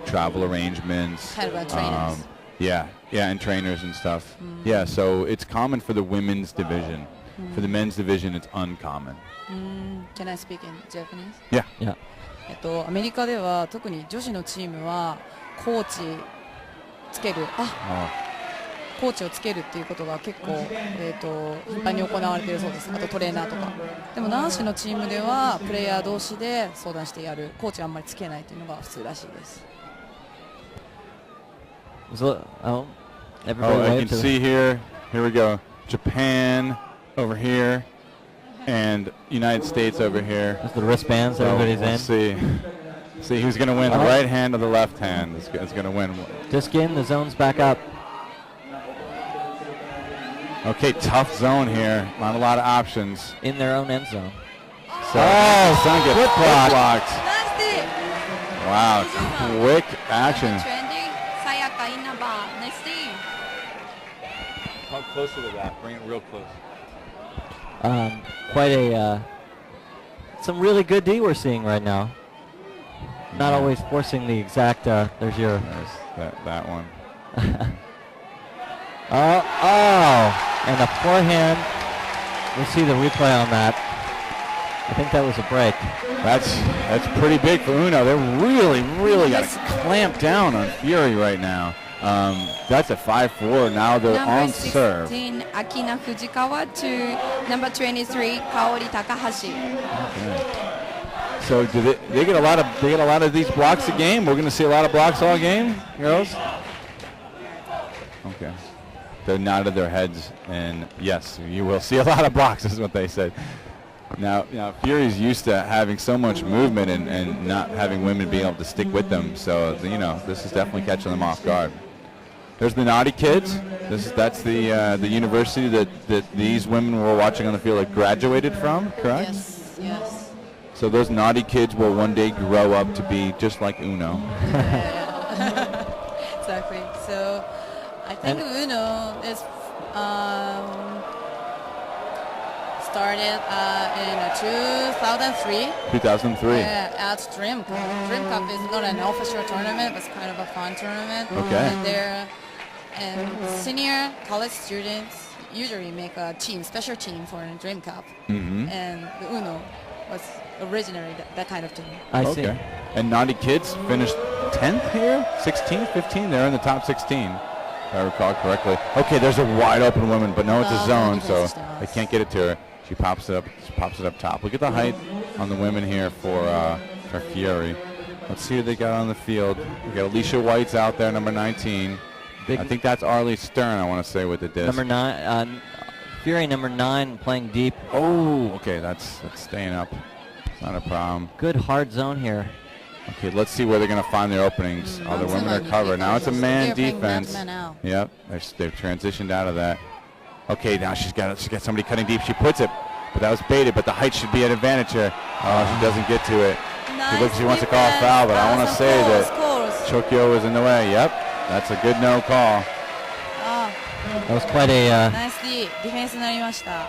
travel arrangements. Kind of trainers. Yeah, and trainers and stuff. Yeah, so it's common for the women's division. For the men's division, it's uncommon. Can I speak in Japanese? Yeah. アメリカでは特に女子のチームはコーチつけるコーチをつけるっていうことが結構頻繁に行われているそうです。あとトレーナーとか。でも男子のチームではプレイヤー同士で相談してやる。コーチはあんまりつけないというのが普通らしいです。I can see here. Here we go. Japan over here. And United States over here. That's the wristbands everybody's in. See who's going to win. The right hand or the left hand is going to win. Disc in, the zone's back up. Okay, tough zone here. Not a lot of options. In their own end zone. So Son gets foot blocked. Wow, quick action. Come closer to that. Bring it real close. Quite some really good D we're seeing right now. Not always forcing the exact. There's that one. And a forehand. We'll see the replay on that. I think that was a break. That's pretty big for Uno. They're really got to clamp down on Fury right now. That's a 5-4. Now they're on serve. Number 16, Akina Fujikawa to number 23, Kaori Takahashi. Okay. So do they get a lot of these blocks a game? We're going to see a lot of blocks all game, girls. Okay. They nodded their heads, and yes, you will see a lot of blocks. Is what they said. Now Fury's used to having so much movement and not having women being able to stick with them. So this is definitely catching them off guard. There's the Naughty Kids. That's the university that these women were watching on the field graduated from, correct? Yes. So those Naughty Kids will one day grow up to be just like Uno. Exactly. So I think Uno is started in 2003. 2003. At Dream Cup. Dream Cup is not an official tournament, but it's kind of a fun tournament. Okay. And senior college students usually make a special team for a Dream Cup. Mm-hmm. And the Uno was originally that kind of team. I see. And Naughty Kids finished 10th here? 16th, 15th? They're in the top 16. If I recall correctly. Okay, there's a wide open woman, but no, it's a zone, so they can't get it to her. She pops it up top. Look at the height on the women here for Fury. Let's see who they got on the field. We got Alicia White's out there, number 19. I think that's Arlie Stern, I want to say, with the disc. Number 9, Fury number 9 playing deep. Oh, okay, that's staying up. It's not a problem. Good hard zone here. Okay, let's see where they're going to find their openings. Oh, the women are covered. Now it's a man defense. Yep, they've transitioned out of that. Okay, now she's got somebody cutting deep. She puts it, but that was baited. But the height should be an advantage here. Oh, she doesn't get to it. She looks like she wants to call a foul, but I want to say that Chokyo was in the way. Yep, that's a good no call. That was quite a... ナイスディフェンスになりました。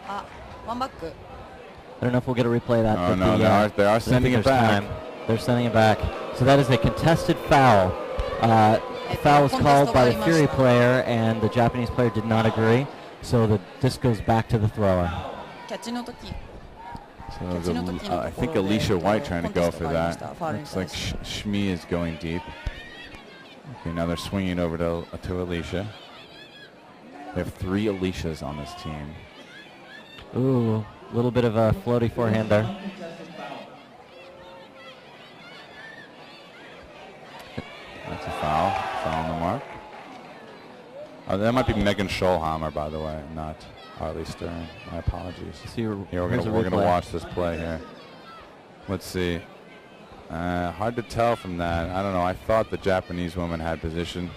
あ、ワンバック。 I don't know if we'll get a replay of that. Oh, no, they are sending it back. They're sending it back. So that is a contested foul. Foul was called by the Fury player, and the Japanese player did not agree. So the disc goes back to the thrower. So I think Alicia White trying to go for that. Looks like Shmi is going deep. Okay, now they're swinging over to Alicia. They have 3 Alicias on this team. Ooh, a little bit of a floaty forehand there. That's a foul. Foul on the mark. Oh, that might be Megan Scholhammer, by the way, not Arlie Stern. My apologies. Here, we're gonna watch this play here. Let's see. Hard to tell from that. I don't know. I thought the Japanese woman had position,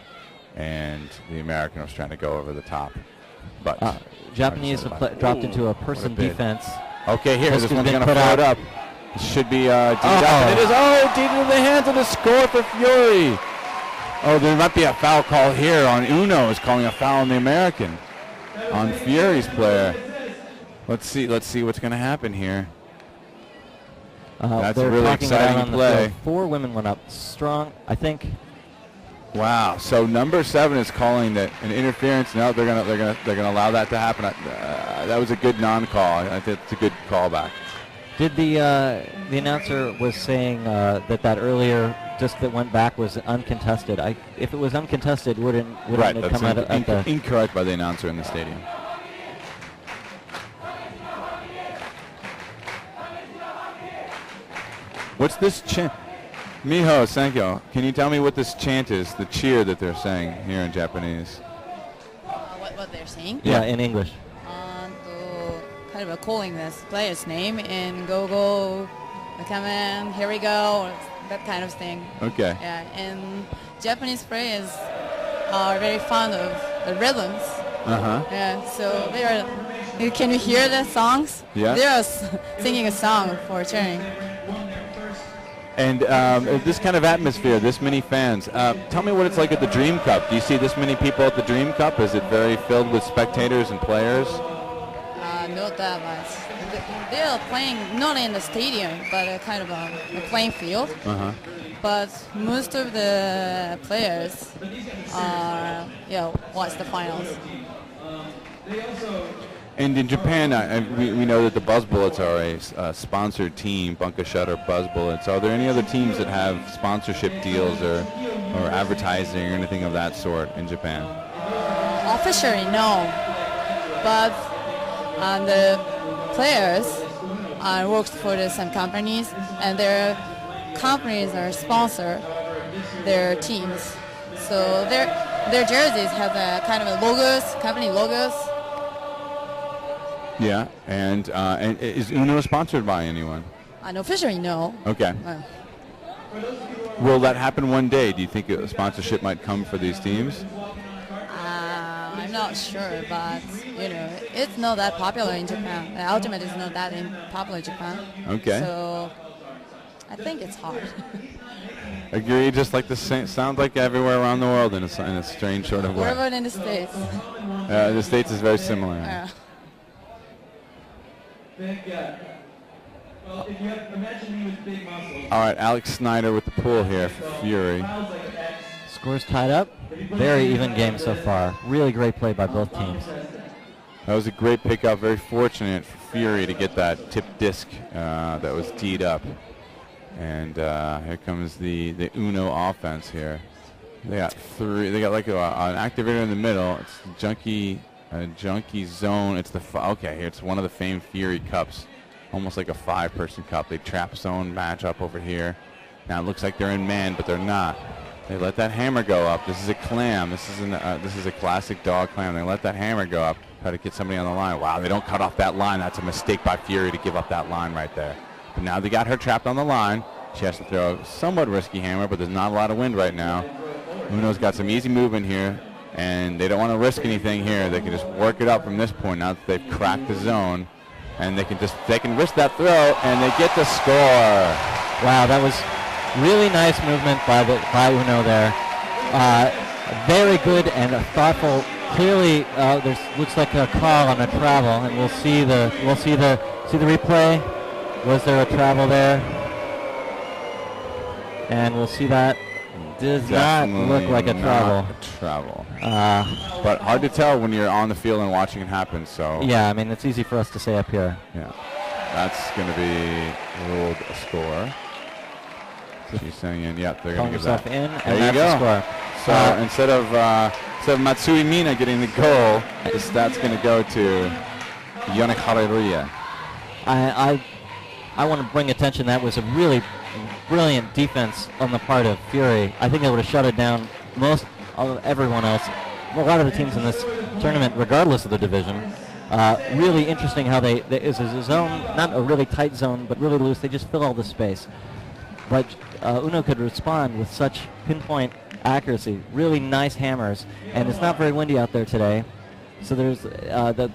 and the American was trying to go over the top. But Japanese have dropped into a person defense. Okay, here, this one's gonna float up. It should be deep up, and it is deep into the hands of the score for Fury. Oh, there might be a foul call here on Uno. Is calling a foul on the American, on Fury's player. Let's see what's going to happen here. That's a really exciting play. 4 women went up strong, I think. Wow. So number 7 is calling that an interference. No, they're gonna allow that to happen. That was a good non-call. I think it's a good callback. Did the announcer was saying that earlier disc that went back was uncontested? If it was uncontested, wouldn't it come out at the... Incorrect by the announcer in the stadium. What's this chant? Miho Senko, can you tell me what this chant is, the cheer that they're saying here in Japanese? What they're saying? Yeah, in English. Kind of calling this player's name and go, come in, here we go, that kind of thing. Okay. Yeah, and Japanese players are very fond of the rhythms. Yeah, so they are. Can you hear the songs? Yeah. They are singing a song for cheering. And this kind of atmosphere, this many fans. Tell me what it's like at the Dream Cup. Do you see this many people at the Dream Cup? Is it very filled with spectators and players? Not that much. They are playing not in the stadium, but kind of a playing field. But most of the players watch the finals. And in Japan, we know that the Buzz Bullets are a sponsored team, Bunka Shutter Buzz Bullets. Are there any other teams that have sponsorship deals or advertising or anything of that sort in Japan? Officially, no. But the players work for some companies, and their companies are sponsor their teams. So their jerseys have the kind of logos, company logos. Yeah, and is Uno sponsored by anyone? Officially, no. Okay. Will that happen one day? Do you think a sponsorship might come for these teams? I'm not sure, but it's not that popular in Japan. The Ultimate is not that popular in Japan. Okay. So I think it's hard. Agree. Just like sounds like everywhere around the world in a strange sort of way. What about in the States? The States is very similar. Yeah. All right, Alex Snyder with the pull here for Fury. Scores tied up. Very even game so far. Really great play by both teams. That was a great pickup. Very fortunate for Fury to get that tip disc that was teed up. And here comes the Uno offense here. They got 3. They got like an activator in the middle. It's Junkie A junkie zone. It's the okay. It's one of the famed Fury Cups, almost like a 5-person cup. They trap zone match up over here. Now it looks like they're in man, but they're not. They let that hammer go up. This is a clam. This is a classic dog clam. They let that hammer go up. Try to get somebody on the line. Wow, they don't cut off that line. That's a mistake by Fury to give up that line right there. But now they got her trapped on the line. She has to throw a somewhat risky hammer, but there's not a lot of wind right now. Uno's got some easy movement here, and they don't want to risk anything here. They can just work it up from this point now that they've cracked the zone, and they can risk that throw, and they get the score. Wow, that was really nice movement by Uno there. Very good and thoughtful. Clearly, there looks like a call on a travel, and we'll see the replay. Was there a travel there? And we'll see that. Does not look like a travel. But hard to tell when you're on the field and watching it happen. So yeah, I mean it's easy for us to say up here. Yeah, that's going to be ruled a score. She's saying in. Yep, they're going to give that. In, there and you that's the score. So instead of Matsui Mina getting the goal, that's going to go to Yonek Hareruya. I want to bring attention. That was a really brilliant defense on the part of Fury. I think they would have shut it down everyone else. A lot of the teams in this tournament, regardless of the division. Really interesting how it's a zone, not a really tight zone, but really loose. They just fill all the space. But Uno could respond with such pinpoint accuracy. Really nice hammers, and it's not very windy out there today. So there's the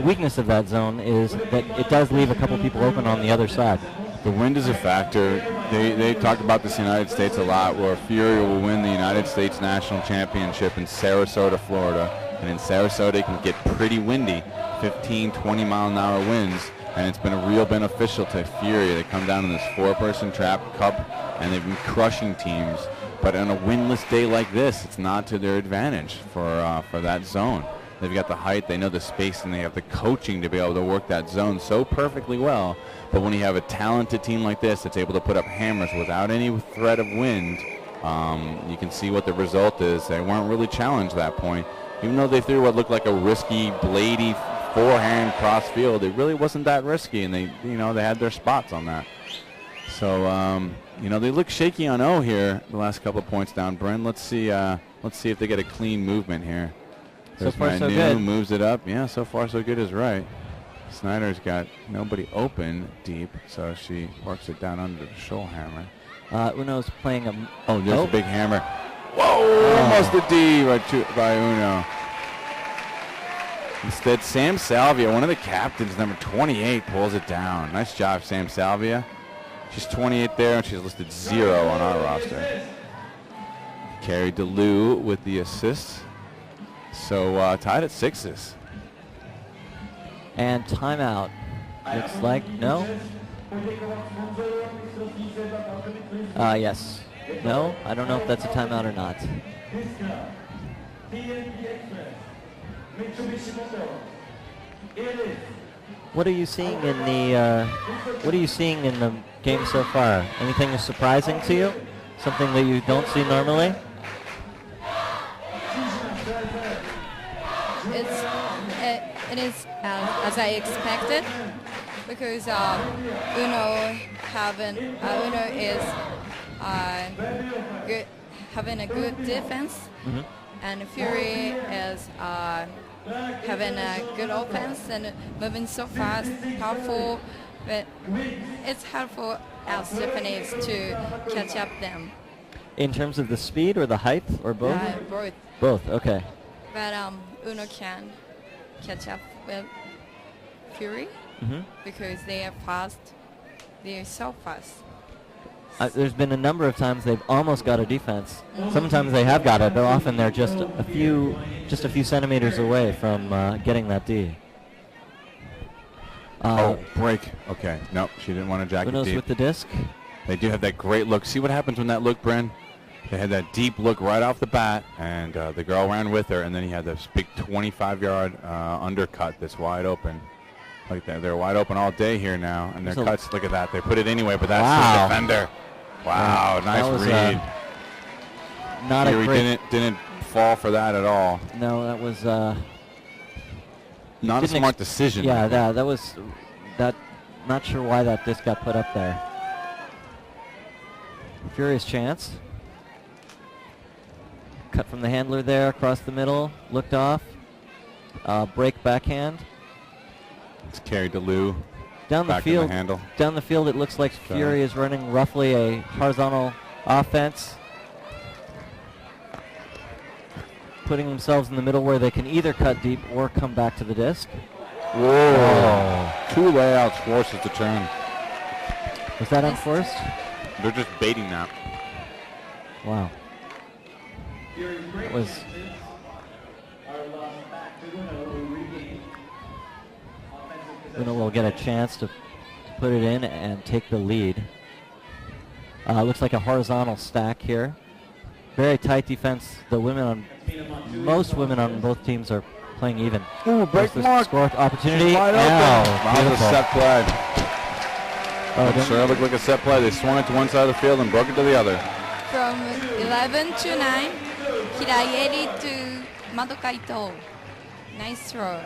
weakness of that zone is that it does leave a couple people open on the other side. The wind is a factor. They talk about this in the United States a lot, where Fury will win the United States National Championship in Sarasota, Florida. And in Sarasota, it can get pretty windy, 15, 20-mile-an-hour winds. And it's been a real beneficial to Fury. They come down in this 4-person trap cup, and they've been crushing teams. But on a windless day like this, it's not to their advantage for that zone. They've got the height, they know the space, and they have the coaching to be able to work that zone so perfectly well. But when you have a talented team like this that's able to put up hammers without any threat of wind, you can see what the result is. They weren't really challenged at that point. Even though they threw what looked like a risky, blady forehand cross field, it really wasn't that risky, and they had their spots on that. So, they look shaky on O here the last couple of points down. Bryn, let's see if they get a clean movement here. So far, so good. Moves it up. Yeah, so far, so good is right. Snyder's got nobody open deep, so she works it down under the shoal hammer. Uno's playing a... Oh, there's a big hammer. Whoa! Almost a D by Uno. Instead, Sam Salvia, one of the captains, number 28, pulls it down. Nice job, Sam Salvia. She's 28 there, and she's listed 0 on our roster. Carrie DeLu with the assist. So tied at 6s. And timeout. Looks like no. Yes. No. I don't know if that's a timeout or not. What are you seeing in the game so far? Anything surprising to you? Something that you don't see normally? It is as I expected, because Uno is having a good defense, and Fury is having a good offense and moving so fast, powerful. But it's hard for us Japanese to catch up them. In terms of the speed or the height or both? Both. Both. Okay. But Uno can catch up with Fury because they are fast. They are so fast. There's been a number of times they've almost got a defense. Sometimes they have got it, but often they're just a few centimeters away from getting that D. Break. Okay. Nope, she didn't want to jack it Uno's deep. with the disc. They do have that great look. See what happens when that look, Bren? They had that deep look right off the bat, and the girl ran with her, and then he had this big 25-yard undercut that's wide open. Like that. They're wide open all day here now, and their cuts, look at that. They put it anyway, but that's the defender. Wow, nice read. Not Fury a great... didn't fall for that at all. No, that was Not a smart decision. Yeah, that was that. Not sure why that disc got put up there. Furious chance. Cut from the handler there across the middle. Looked off. Break backhand. It's carried to Lou. Down the field. Handle. Down the field, it looks like Fury is running roughly a horizontal offense, putting themselves in the middle where they can either cut deep or come back to the disc. Whoa! 2 layouts forces the turn. Was that unforced? They're just baiting that. Wow. That was. Uno will get a chance to put it in and take the lead. Looks like a horizontal stack here. Very tight defense. The women most women on both teams are playing even. Ooh, break mark. Score opportunity. Wide open. That was a set play. Oh, sure looked like a set play. They swung it to one side of the field and broke it to the other. From 11 to 9, Hirayeri to Madoka Ito. Nice throw.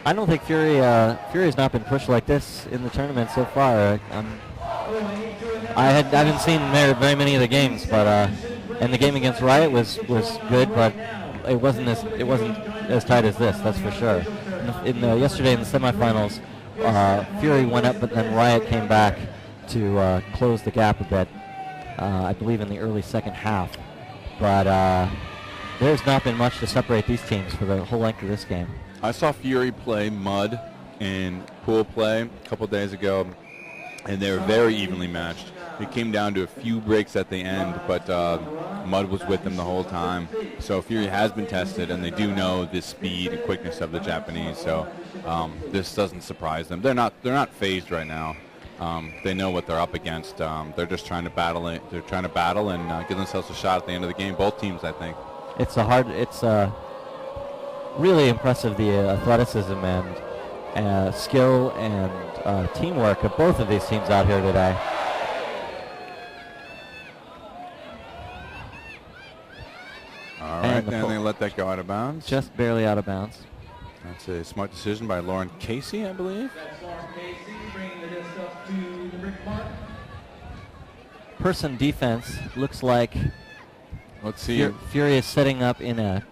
I don't think Fury has not been pushed like this in the tournament so far. I haven't seen very many of the games, but and the game against Riot was good, but it wasn't as tight as this. That's for sure. Yesterday in the semifinals, Fury went up, but then Riot came back to close the gap a bit. I believe in the early second half, but there's not been much to separate these teams for the whole length of this game. I saw Fury play Mud in pool play a couple days ago, and they were very evenly matched. It came down to a few breaks at the end, but Mud was with them the whole time. So Fury has been tested, and they do know the speed and quickness of the Japanese. So this doesn't surprise them. They're not phased right now. They know what they're up against. They're just trying to battle it. They're trying to battle and give themselves a shot at the end of the game. Both teams, I think. It's really impressive, the athleticism and skill and teamwork of both of these teams out here today. All right, and they let that go out of bounds. Just barely out of bounds. That's a smart decision by Lauren Casey, I believe. That's Lauren Casey bringing the disc up to the brick mark. Person defense looks like Let's see. Fury is setting up in a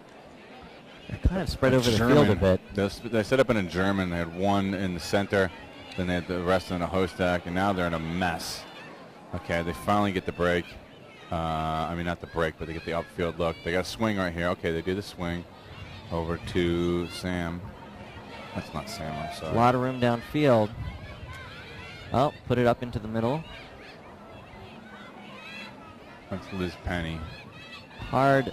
kind of spread over the field a bit. They set up in a German. They had one in the center, then they had the rest in a host stack, and now they're in a mess. Okay, they finally get the break. I mean, not the break, but they get the upfield look. They got a swing right here. Okay, they do the swing over to Sam. That's not Sam, I'm sorry. A lot of room downfield. Oh, put it up into the middle. That's Liz Penny. Hard,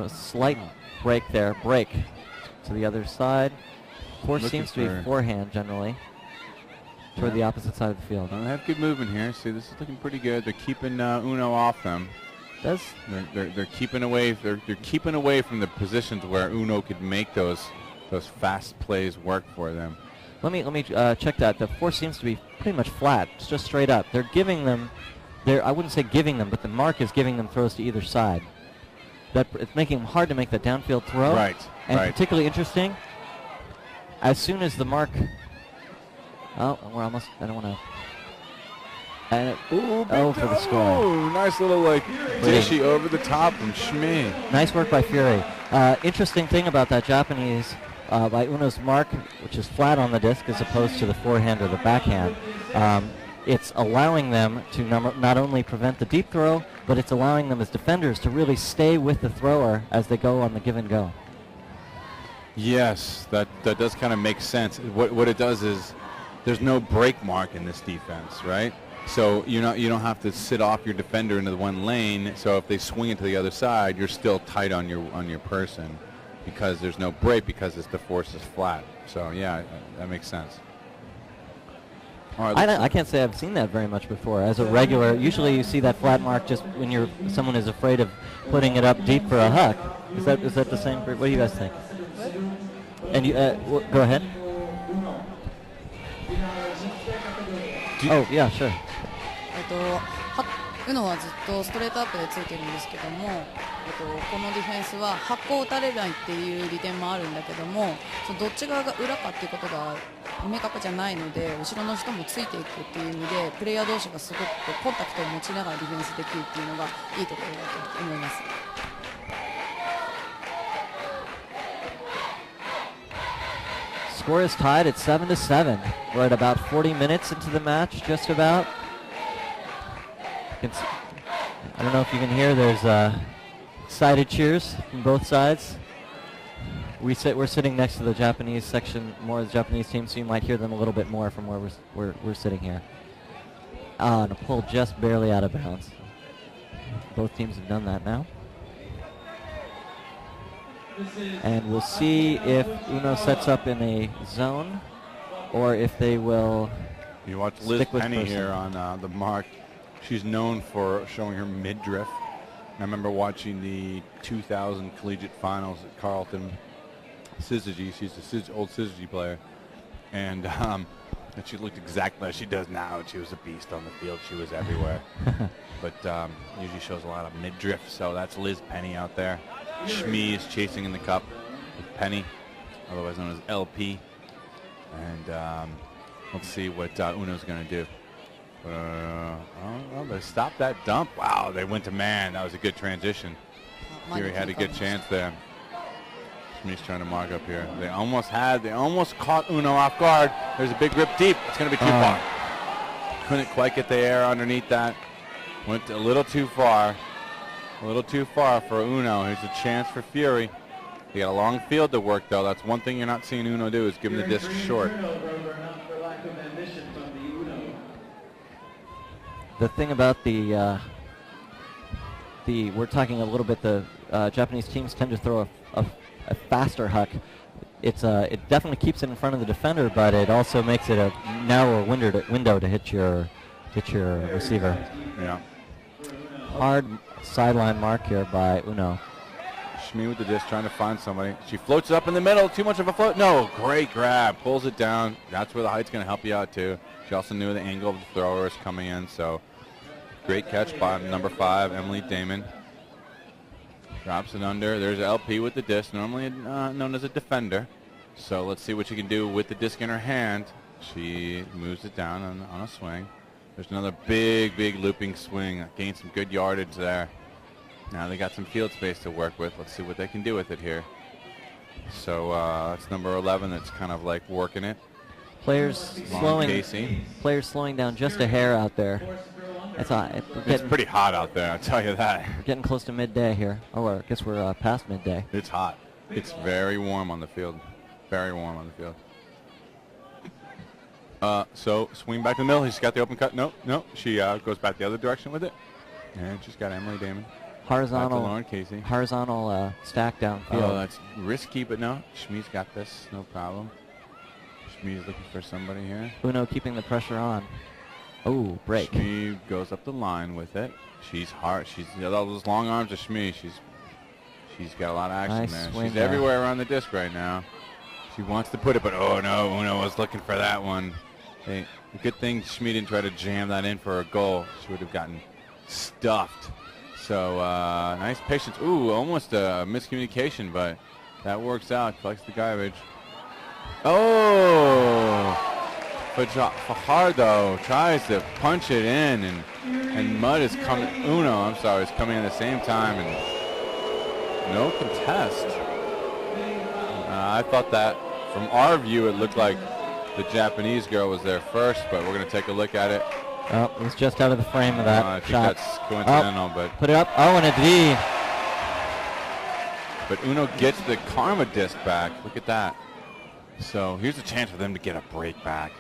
slight break there. Break to the other side. Force seems to be forehand generally toward the opposite side of the field. Well, they have good movement here. See, this is looking pretty good. They're keeping Uno off them. They're keeping away. They're keeping away from the positions where Uno could make those fast plays work for them. Let me check that. The force seems to be pretty much flat. It's just straight up. They're giving them. I wouldn't say giving them, but the mark is giving them throws to either side. It's making them hard to make that downfield throw. Right. And particularly interesting, as soon as the mark. Oh, we're almost. I don't want to. For the score. Oh, nice little dishy over the top from Shmi. Nice work by Fury. Interesting thing about that Japanese by Uno's mark, which is flat on the disc as opposed to the forehand or the backhand. It's allowing them to not only prevent the deep throw, but it's allowing them as defenders to really stay with the thrower as they go on the give and go. Yes, that does kind of make sense. What it does is there's no break mark in this defense, right? So you don't have to sit off your defender into the one lane. So if they swing it to the other side, you're still tight on your person because there's no break because the force is flat. So yeah, that makes sense. All right, I can't say I've seen that very much before. As a regular, usually you see that flat mark just when someone is afraid of putting it up deep for a huck. Is that the same? What do you guys think? And you go ahead. Oh yeah, sure. ウノはずっとストレートアップでついてるんですけども、このディフェンスは発行を打たれないっていう利点もあるんだけども、そのどっち側が裏かっていうことが明確じゃないので、後ろの人もついていくっていう意味でプレイヤー同士がすごくコンタクトを持ちながらディフェンスできるっていうのがいいところだと思います。Score is tied at 7-7. We're at about 40 minutes into the match, just about. I don't know if you can hear, there's excited cheers from both sides. We're sitting next to the Japanese section, more of the Japanese team, so you might hear them a little bit more from where we're sitting here. And a pull just barely out of bounds. Both teams have done that now. And we'll see if Uno sets up in a zone or if they will. You watch Liz Penny person. here on the mark. She's known for showing her midriff. I remember watching the 2000 collegiate finals at Carleton. Syzygy, she's an old Syzygy player. And she looked exactly as she does now. She was a beast on the field. She was everywhere. But usually shows a lot of midriff. So that's Liz Penny out there. Shmi is chasing in the cup with Penny, otherwise known as LP. And let's see what Uno's going to do. Oh, they stopped that dump. Wow, they went to man. That was a good transition. Fury had a good chance there. Shmi's trying to mark up here. They almost caught Uno off guard. There's a big rip deep. It's going to be too far. Couldn't quite get the air underneath that. Went a little too far. A little too far for Uno. Here's a chance for Fury. They got a long field to work, though. That's one thing you're not seeing Uno do, is give him the disc short. The thing about we're talking a little bit, the Japanese teams tend to throw a faster huck. It definitely keeps it in front of the defender, but it also makes it a narrower window to hit your receiver. Yeah. Hard sideline mark here by Uno. Shmi with the disc, trying to find somebody. She floats it up in the middle. Too much of a float. No, great grab. Pulls it down. That's where the height's going to help you out, too. She also knew the angle of the thrower is coming in, so great catch by number 5, Emily Damon. Drops it under. There's LP with the disc, normally known as a defender. So let's see what she can do with the disc in her hand. She moves it down on a swing. There's another big looping swing. Gained some good yardage there. Now they got some field space to work with. Let's see what they can do with it here. So that's number 11 that's kind of like working it. Players slowing down just a hair out there. It's pretty hot out there, I'll tell you that. We're getting close to midday here. Oh, I guess we're past midday. It's hot. It's very warm on the field. Very warm on the field. So swing back to the middle. He's got the open cut. No. She goes back the other direction with it. And she's got Emily Damon. Horizontal. Lauren Casey. Horizontal stack downfield. Oh, that's risky, but no. Shmi's got this. No problem. Shmi's looking for somebody here. Uno keeping the pressure on. Oh, break. Shmi goes up the line with it. She's hard. She's all those long arms of Shmi. She's got a lot of action there. She's everywhere around the disc right now. She wants to put it, but oh no, Uno was looking for that one. Hey, good thing Shmi didn't try to jam that in for a goal. She would have gotten stuffed. So nice patience. Ooh, almost a miscommunication, but that works out. Collects the garbage. Oh! But Fajardo tries to punch it in, and Mudd is coming. Uno, I'm sorry, is coming in at the same time, and no contest. I thought that from our view it looked like the Japanese girl was there first, but we're going to take a look at it. Oh, it was just out of the frame of that I think shot. that's coincidental, but put it up. Oh, and a D. But Uno gets the karma disc back. Look at that. So here's a chance for them to get a break back.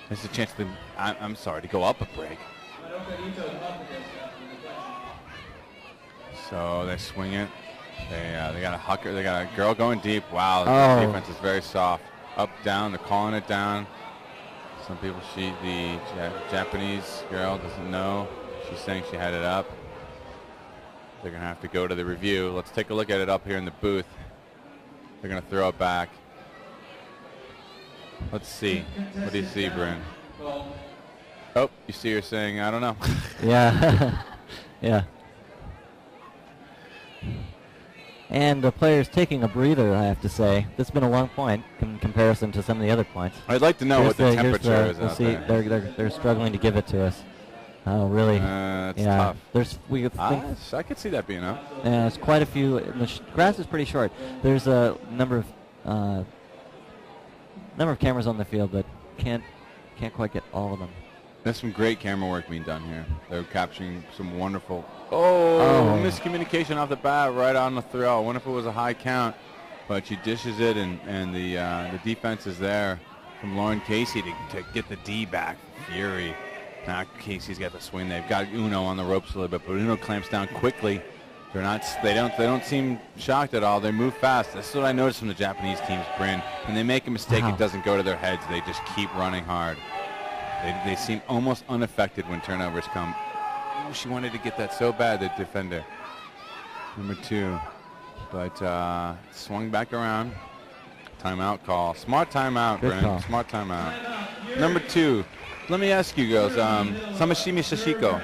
There's a chance for them, I'm sorry, to go up a break. So they swing it. They got a hucker. They got a girl going deep. Wow, the defense is very soft. Up, down. They're calling it down. Some people, the Japanese girl doesn't know. She's saying she had it up. They're going to have to go to the review. Let's take a look at it up here in the booth. They're going to throw it back. Let's see. What do you see, Bryn? Oh, you see her saying, I don't know. Yeah. Yeah. And the player's taking a breather, I have to say. That's been a long point in comparison to some of the other points. I'd like to know what the temperature is we'll out see. there. They're struggling to give it to us. Oh, really? That's yeah. tough. I could see that being up. Yeah, there's quite a few. The grass is pretty short. There's a number of cameras on the field, but can't quite get all of them. There's some great camera work being done here. They're capturing some wonderful. Miscommunication off the bat, right on the throw. I wonder if it was a high count, but she dishes it, and the defense is there from Lauren Casey to get the D back. Fury. Now Casey's got the swing. They've got Uno on the ropes a little bit, but Uno clamps down quickly. They don't seem shocked at all. They move fast. This is what I noticed from the Japanese teams, Bryn. When they make a mistake, it doesn't go to their heads. They just keep running hard. They seem almost unaffected when turnovers come. Ooh, she wanted to get that so bad, the defender. Number 2. But swung back around. Timeout call. Smart timeout, Bryn. Smart timeout. Number 2. Let me ask you girls, Samashimi Sashiko.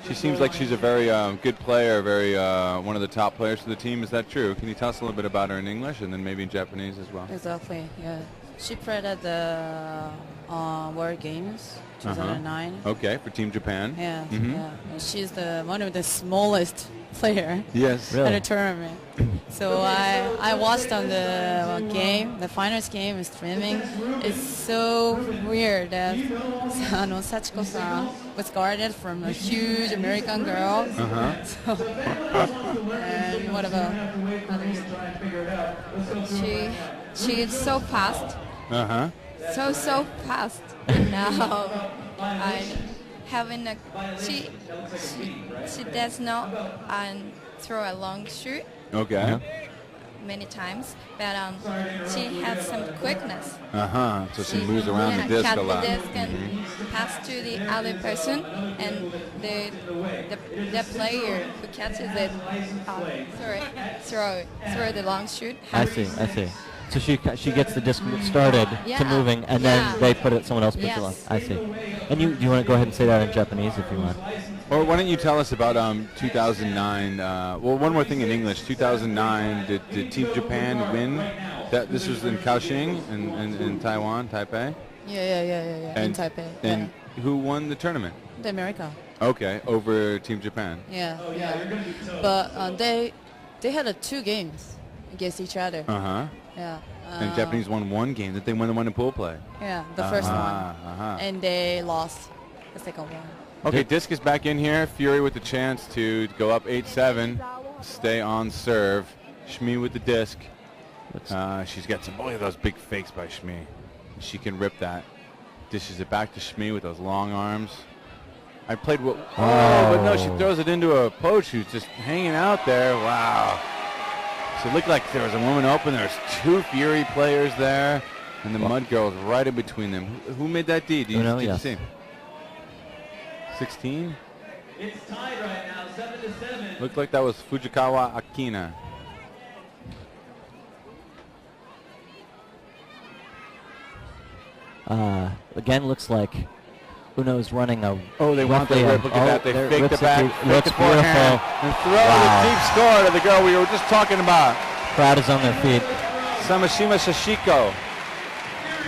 She seems like she's a very good player, one of the top players for the team. Is that true? Can you tell us a little bit about her in English and then maybe in Japanese as well? Exactly, yeah. She played at the World Games 2009. Okay, for Team Japan. Yeah, yeah. And she's one of the smallest player yes. at a tournament. So I watched on the game, the finals game streaming. It's so weird that Sachiko-san was guarded from a huge American girl. So, and what about others? She is so fast. So fast. Now I'm having she does not throw a long shoot. Okay. Many times, but she has some quickness. So she moves around the disc a lot. The disc and pass to the other person, and the player who catches it, throw the long shoot. I see. So she gets the disc started to moving, and then they put it. Someone else puts it on. I see. And you want to go ahead and say that in Japanese if you want. Or why don't you tell us about 2009? Well, one more thing in English. 2009, did Team Japan win? This was in Kaohsiung in Taiwan, Taipei. Yeah. In Taipei. And who won the tournament? The America. Okay, over Team Japan. Yeah. But they had 2 games against each other. Yeah. And Japanese won 1 game. Did they win the one in pool play? Yeah, the first one. And they lost the second one. Okay, disc is back in here. Fury with the chance to go up 8-7, stay on serve. Shmi with the disc. She's got some, look at those big fakes by Shmi. She can rip that. Dishes it back to Shmi with those long arms. I played but no, she throws it into a poach who's just hanging out there. Wow. So it looked like there was a woman open. There's 2 Fury players there, and the Mud Girl's right in between them. Who made that D? Did you see? 16? It's tied right now, 7-7. Looked like that was Fujikawa Akina. Again, looks like Uno's running a. They want the rip. Look at that. They fake the back. Looks beautiful. And throw the deep score to the girl we were just talking about. Crowd is on their feet. Samashima Sashiko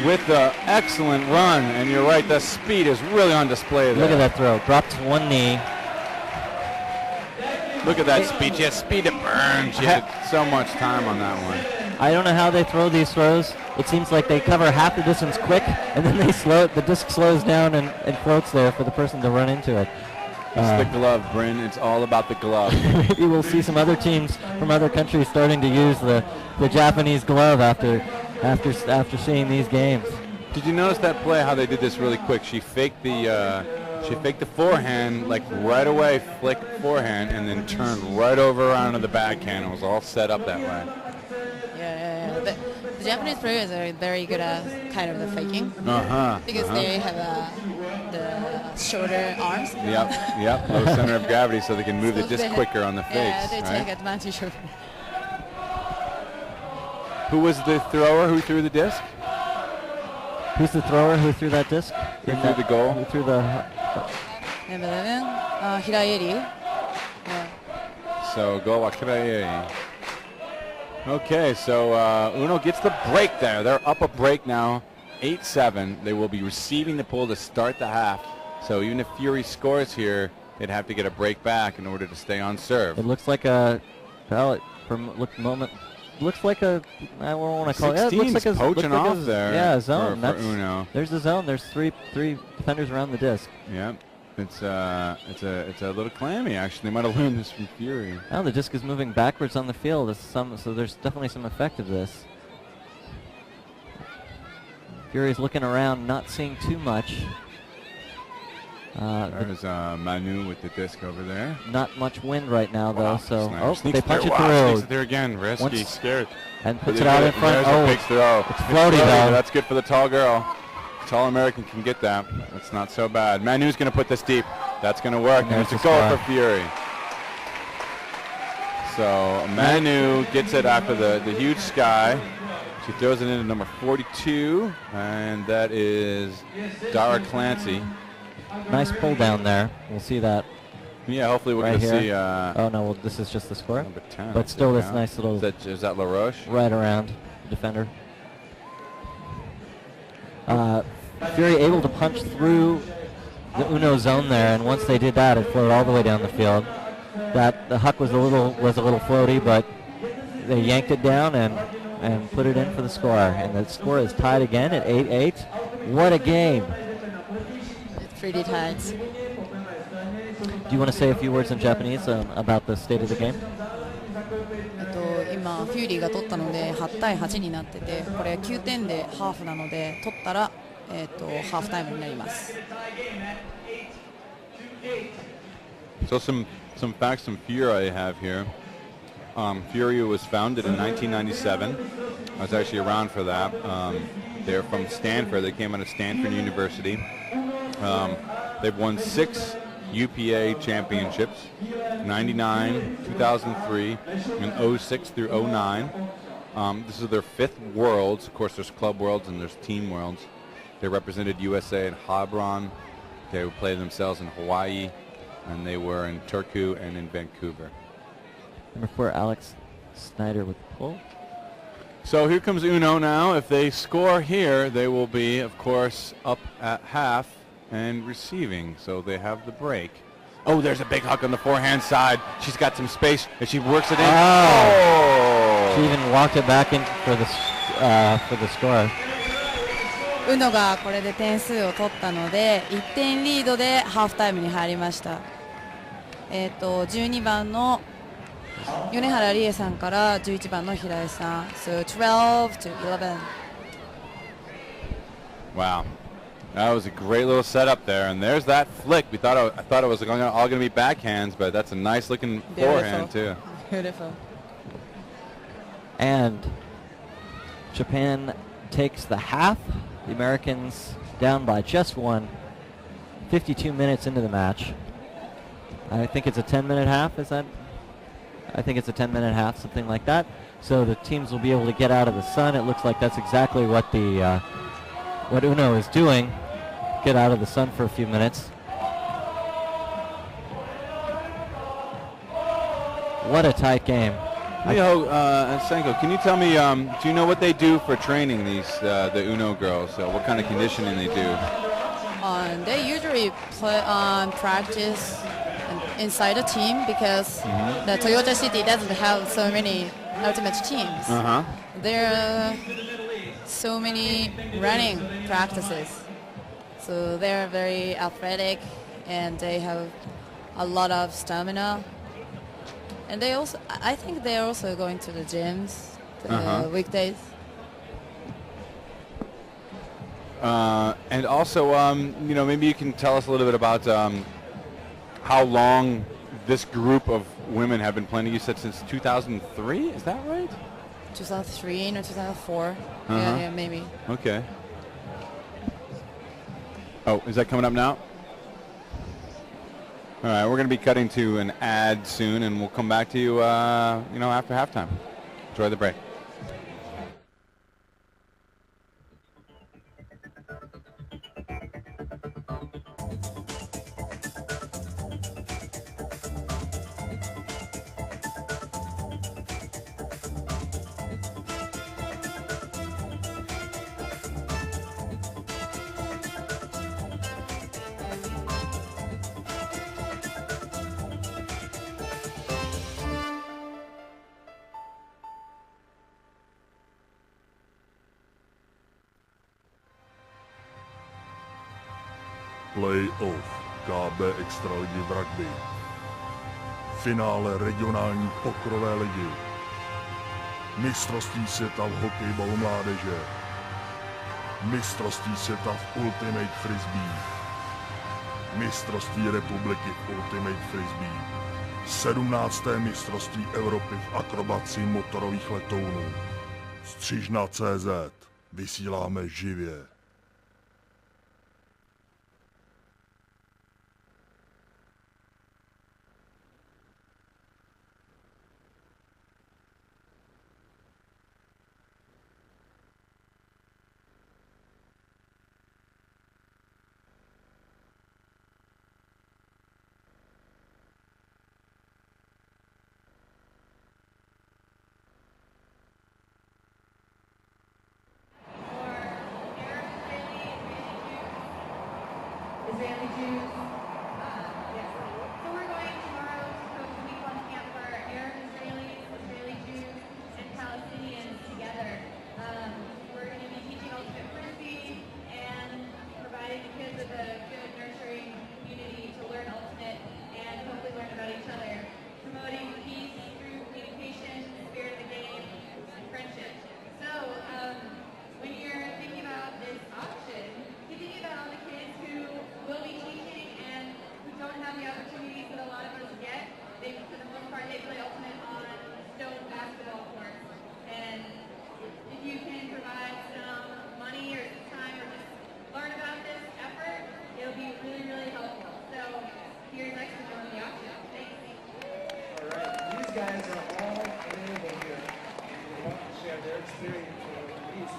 with the excellent run, and you're right, the speed is really on display there. Look at that throw. Dropped to one knee. Look at that speed. She has speed to burn. She had so much time on that one. I don't know how they throw these throws. It seems like they cover half the distance quick, and then the disc slows down and floats there for the person to run into it. It's the glove, Bryn. It's all about the glove. Maybe we'll see some other teams from other countries starting to use the Japanese glove after seeing these games. Did you notice that play, how they did this really quick? She faked the forehand, like right away, flick forehand, and then turned right over around to the backhand. It was all set up that way. Yeah. The Japanese players are very good at kind of the faking. Because they have the shorter arms. Yep. Low center of gravity, so they can move the disc quicker on the fakes. Yeah, they take advantage of it. Who was the thrower who threw the disc? Who's the thrower who threw that disc? Who threw the goal? Who threw the... Number 11, Hiraeri. Yeah. So, goal wa Hiraeri. Okay, so Uno gets the break there. They're up a break now, 8-7. They will be receiving the pull to start the half. So even if Fury scores here, they'd have to get a break back in order to stay on serve. It looks like a, well, looks like a, I don't want to call it. It looks like a poaching off there. Yeah, a zone. For Uno. There's the zone. There's three defenders around the disc. Yeah, it's a little clammy actually. They might have learned this from Fury. Now the disc is moving backwards on the field. So there's definitely some effect of this. Fury's looking around, not seeing too much. There's Manu with the disc over there. Not much wind right now, though. So they punch it through. through. It there again. Risky, scared. And puts it out in front. There's a big throw. It's floaty, though. That's good for the tall girl. Tall American can get that. That's not so bad. Manu's going to put this deep. That's going to work. And it's a goal for Fury. So Manu gets it after the huge sky. She throws it into number 42, and that is Dara Clancy. Nice pull down there. We'll see that. Yeah, hopefully we're right going to see. Oh no, well, this is just the score. Number 10. But still, this nice little. Is that LaRoche? Right around the defender. Fury able to punch through the Uno zone there, and once they did that, it flowed all the way down the field. That the Huck was a little floaty, but they yanked it down and put it in for the score. And the score is tied again at 8-8. What a game! It's pretty tight. Do you want to say a few words in Japanese about the state of the game? 今フューリーが取ったので8対8になってて、これ9点でハーフなので取ったらハーフタイムになります。So some facts from Fury I have here. Fury was founded in 1997. I was actually around for that. They're from Stanford. They came out of Stanford University. They've won 6 UPA championships, 99, 2003, and 06 through 09. This is their 5th Worlds. Of course, there's Club Worlds and there's Team Worlds. They represented USA in Hebron. They played themselves in Hawaii, and they were in Turku and in Vancouver. Number 4, Alex Snyder with the pull. So here comes Uno now. If they score here, they will be, of course, up at half and receiving. So they have the break. Oh, there's a big hook on the forehand side. She's got some space, and she works it in. Oh! She even walked it back in for the score. ウノがこれで点数を取ったので1点リードでハーフタイムに入りました。12番の米原理恵さんから11番の平井さん。So 12 to 11. Wow. That was a great little setup there, and there's that flick. I thought it was all going to be backhands, but that's a nice looking forehand too. Beautiful. And Japan takes the half. The Americans down by just 1. 52 minutes into the match. I think it's a 10-minute half. Is that? I think it's a 10-minute half, something like that. So the teams will be able to get out of the sun. It looks like that's exactly what what Uno is doing. Get out of the sun for a few minutes. What a tight game. Leo Senko, can you tell me, do you know what they do for training, the Uno girls? What kind of conditioning they do? They usually practice inside a team because the Toyota City doesn't have so many ultimate teams. There are so many running practices. So they're very athletic and they have a lot of stamina. And I think they're also going to the gyms weekdays. And also, maybe you can tell us a little bit about how long this group of women have been playing. You said since 2003, is that right? 2003 or 2004. Yeah, maybe. Okay. Oh, is that coming up now? All right, we're going to be cutting to an ad soon, and we'll come back to you, after halftime. Enjoy the break. Play-off KB Extraligy v rugby. Finále regionální pokrové ligy. Mistrovství světa v hokejbalu mládeže. Mistrovství světa v Ultimate Frisbee. Mistrovství republiky v Ultimate Frisbee. 17. mistrovství Evropy v akrobaci motorových letounů. Střižna.cz. Vysíláme živě. Israeli Jews. Yes. So we're going tomorrow to go to week-long camp for Arab Israelis, Israeli Jews, and Palestinians together. We're going to be teaching ultimate frisbee and providing the kids with a good nurturing community to learn ultimate and hopefully learn about each other, promoting peace through communication, spirit of the game, and friendship. So when you're thinking about this option, you think about all the kids who will be teaching and who don't have the opportunities that a lot of us get. They, for the most part, they play ultimate on stone basketball courts. And if you can provide some money or some time or just learn about this effort, it'll be really, really helpful. So here's extra on the option. Thanks. All right, these guys are all available here. They want to share their experience with these.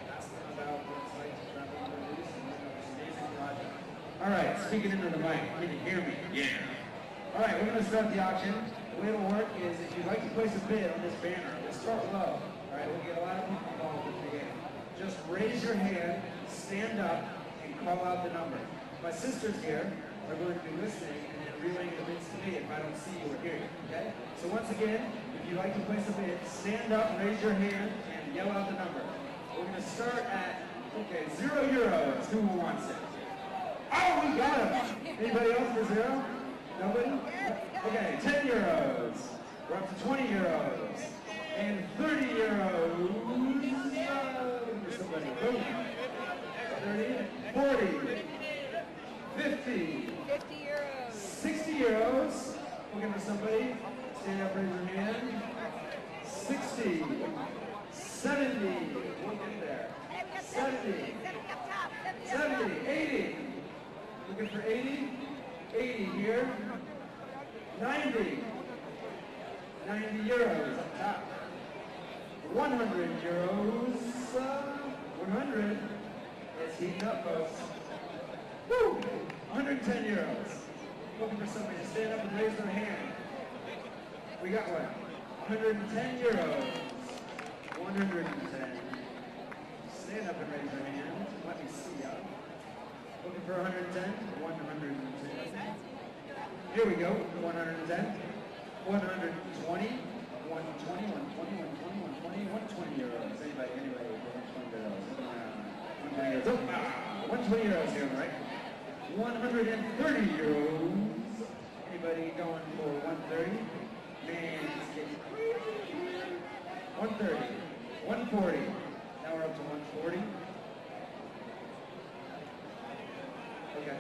Ask them about what it's like to travel with these. Amazing project. All right, speaking into the mic. Can you hear me? Yeah. All right, we're going to start the auction. The way it'll work is if you'd like to place a bid on this banner, let's start low. All right, we'll get a lot of people involved with the game. Just raise your hand, stand up, and call out the number. My sisters here are going to be listening and relaying the bids to me if I don't see you or hear you, okay? So once again, if you'd like to place a bid, stand up, raise your hand, and yell out the number. We're going to start at, okay, €0. Who wants it? Oh, we got him! Anybody else for zero? Nobody? Okay, €10. We're up to €20. And €30. Somebody, boom. 30, 40, 50, €60. Looking for somebody. Stand up, raise your hand. 60, 70. We'll get there. 70, 70, 80. Looking for 80. 80 here. 90. €90 up top. €100. 100 is heating up, folks. Woo! €110. Looking for somebody to stand up and raise their hand. We got one. €110. 110. Stand up and raise your hand. Let me see ya. Looking for 110. 110. Here we go. 110. 120. 120. 120. 120. 120 euros. Anybody? Anybody? 120 euros. Oh, 120 euros here, right? 130 euros. Anybody going for 130? Man, it's getting crazy here. 130. 140. Now we're up to 140. Okay.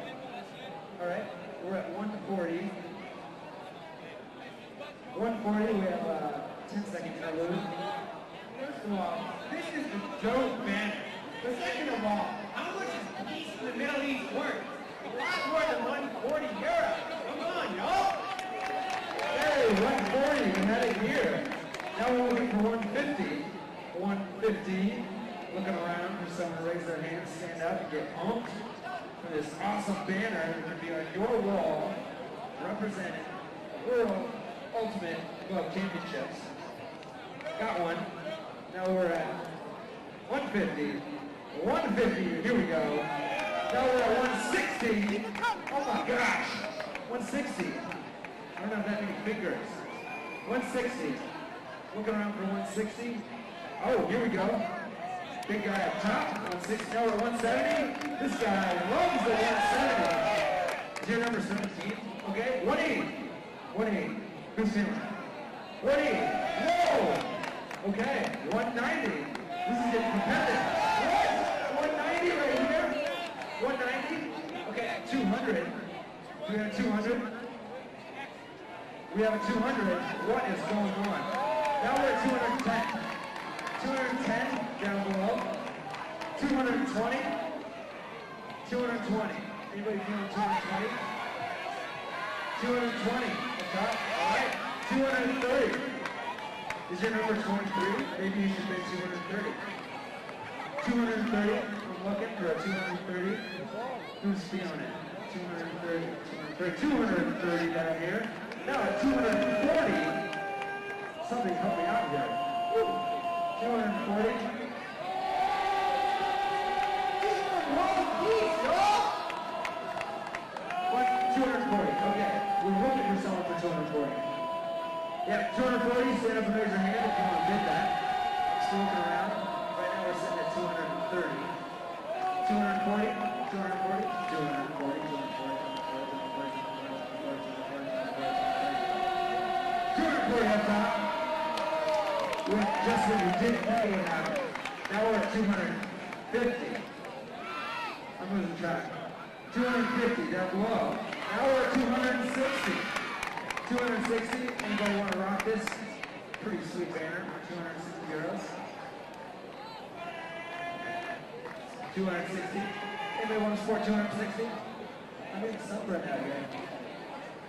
All right. We're at 140. 140. We have 10-second interlude. First of all, this is a dope banner. But second of all, how much is peace in the Middle East worth? A lot more than 140 euros. Come on, y'all. Hey, 140, we had it here. Now we're looking for 150. 150. Looking around for someone to raise their hand, stand up, and get pumped for this awesome banner that can be on your wall representing the World Ultimate Glove Championships. Got one. Now we're at 150. 150. Here we go. Now we're at 160. Oh my gosh. 160. I don't have that many fingers. 160. Looking around for 160. Oh, here we go. Big guy up top, 160, no, 170. This guy loves the 170. Is your number 17? Okay, 180. 180. Who's feeling? 180. Whoa! Okay, 190. This is getting competitive. What? 190 right here? 190? Okay, 200. We have 200. We have a 200. What is going on? Now we're at 210. 210 down below. 220. 220. Anybody feeling 220? 220. Okay. All right. 230. Is your number 23? Maybe you should make 230. 230. I'm looking for a 230. Who's feeling it? 230. 230 down here. Now at 240. Somebody help me out here. Woo. 240. What? 240. Okay. We're looking for someone for 240. Yeah, 240. Stand up and raise your hand if you want to bid that. Still looking around. Right now we're sitting at 230. 240. 240. 240. 240 up top. Just when you didn't think it happened. Now we're at 250. I'm losing track. 250 down below. Now we're at 260. 260. Anybody want to rock this? Pretty sweet banner for 260 euros. 260. Anybody want to support 260? I'm getting sunburned out here.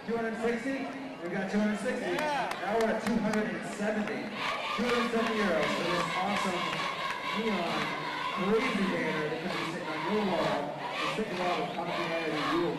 260. We got 260. Now we're at 270. 270 euros for this awesome neon crazy banner that could be sitting on your wall. It's sitting on the popularity rule.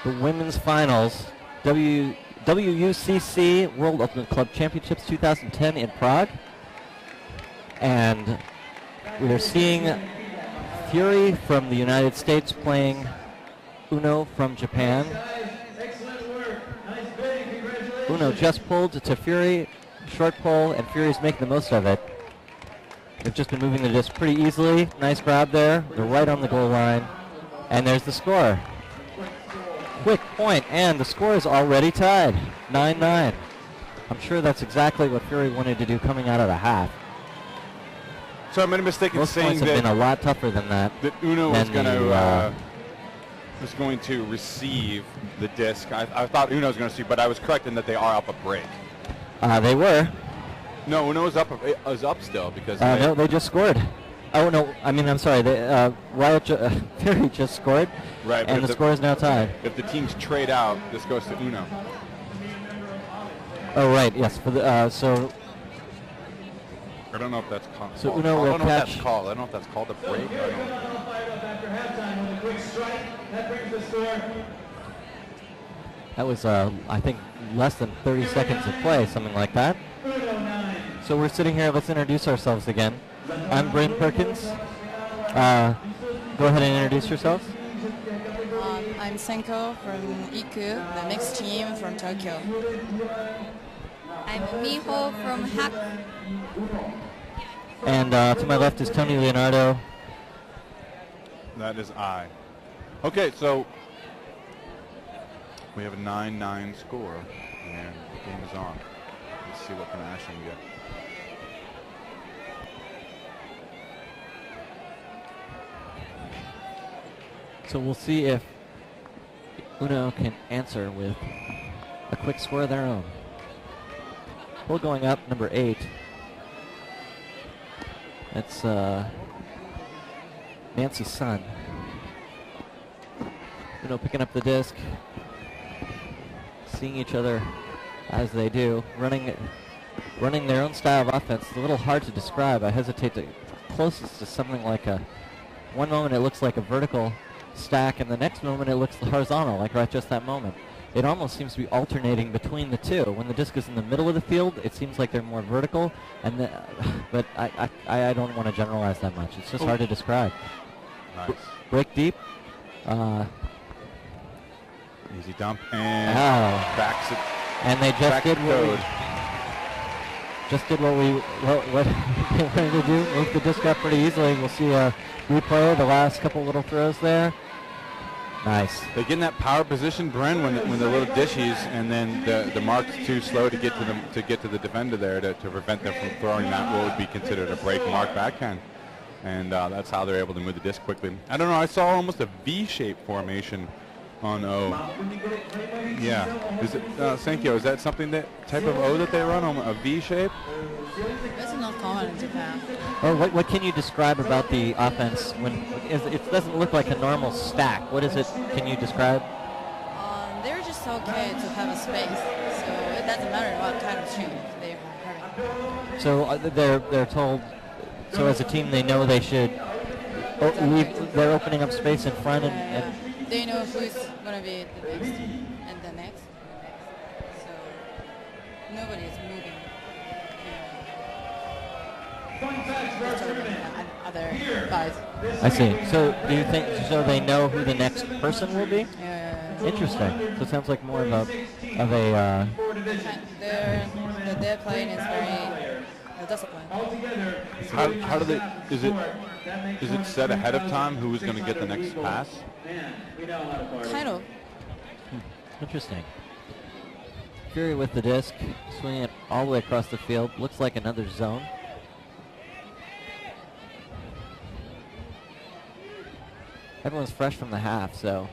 The women's finals, WUCC World Ultimate Club Championships 2010 in Prague. And we are seeing Fury from the United States playing Uno from Japan. Uno just pulled to Fury, short pull, and Fury's making the most of it. They've just been moving the disc pretty easily. Nice grab there. They're right on the goal line. And there's the score. Quick point, and the score is already tied, 9-9. I'm sure that's exactly what Fury wanted to do coming out of the half. So I made a mistake in Most saying points that have been a lot tougher than that. That Uno was going to receive the disc. I thought Uno was going to receive, but I was correct in that they are up a break. They were. No, Uno is up still because no, they just scored. Oh no, I mean I'm sorry. Fury just scored, right? And the score is now tied. If the teams trade out, this goes to Uno. Oh right, yes. For the so. I don't know if that's called. So Uno will catch. I don't know if that's called a break. That was I think less than 30 seconds of play, something like that. So we're sitting here. Let's introduce ourselves again. I'm Bryn Perkins. Go ahead and introduce yourselves. I'm Senko from IKU, the mixed team from Tokyo. I'm Miho from Hack. And to my left is Tony Leonardo. That is I. Okay, so we have a 9-9 score, and Game is on. Let's see what kind of action we get. So we'll see if Uno can answer with a quick score of their own. Pull going up, number 8. That's Nancy's son. Uno picking up the disc, seeing each other as they do, running their own style of offense. It's a little hard to describe. I hesitate to closest to something like one moment it looks like a vertical stack, and the next moment it looks horizontal, like right just that moment. It almost seems to be alternating between the two. When the disc is in the middle of the field, it seems like they're more vertical, but I don't want to generalize that much. It's just hard to describe. Nice. Break deep. Easy dump and backs it. And they just did what we wanted to do. Move the disc up pretty easily. We'll see a replay of the last couple little throws there. Nice. They get in that power position, Bren, when the little dishes, and then the mark's too slow to get to the defender there to prevent them from throwing that what would be considered a break mark backhand. And that's how they're able to move the disc quickly. I don't know. I saw almost a V-shaped formation on O. Yeah. Is it Senkyo? Is that something type of O that they run on a V shape? That's not common in Japan. Well, what can you describe about the offense when it doesn't look like a normal stack? What is it? Can you describe? They're just okay to have a space, so it doesn't matter what kind of shape they're having. So they're told. So as a team, they know they should leave. They're opening up space in front and they know who's going to be the next and the next. So nobody is moving. Other guys. I see. So do you think they know who the next person will be? Yeah. Interesting. So it sounds like more of a their playing is very disciplined. How do they? Is it set ahead of time who is going to get the next pass? Kind of. Interesting. Fury with the disc, swinging it all the way across the field. Looks like another zone. Everyone's fresh from the half, so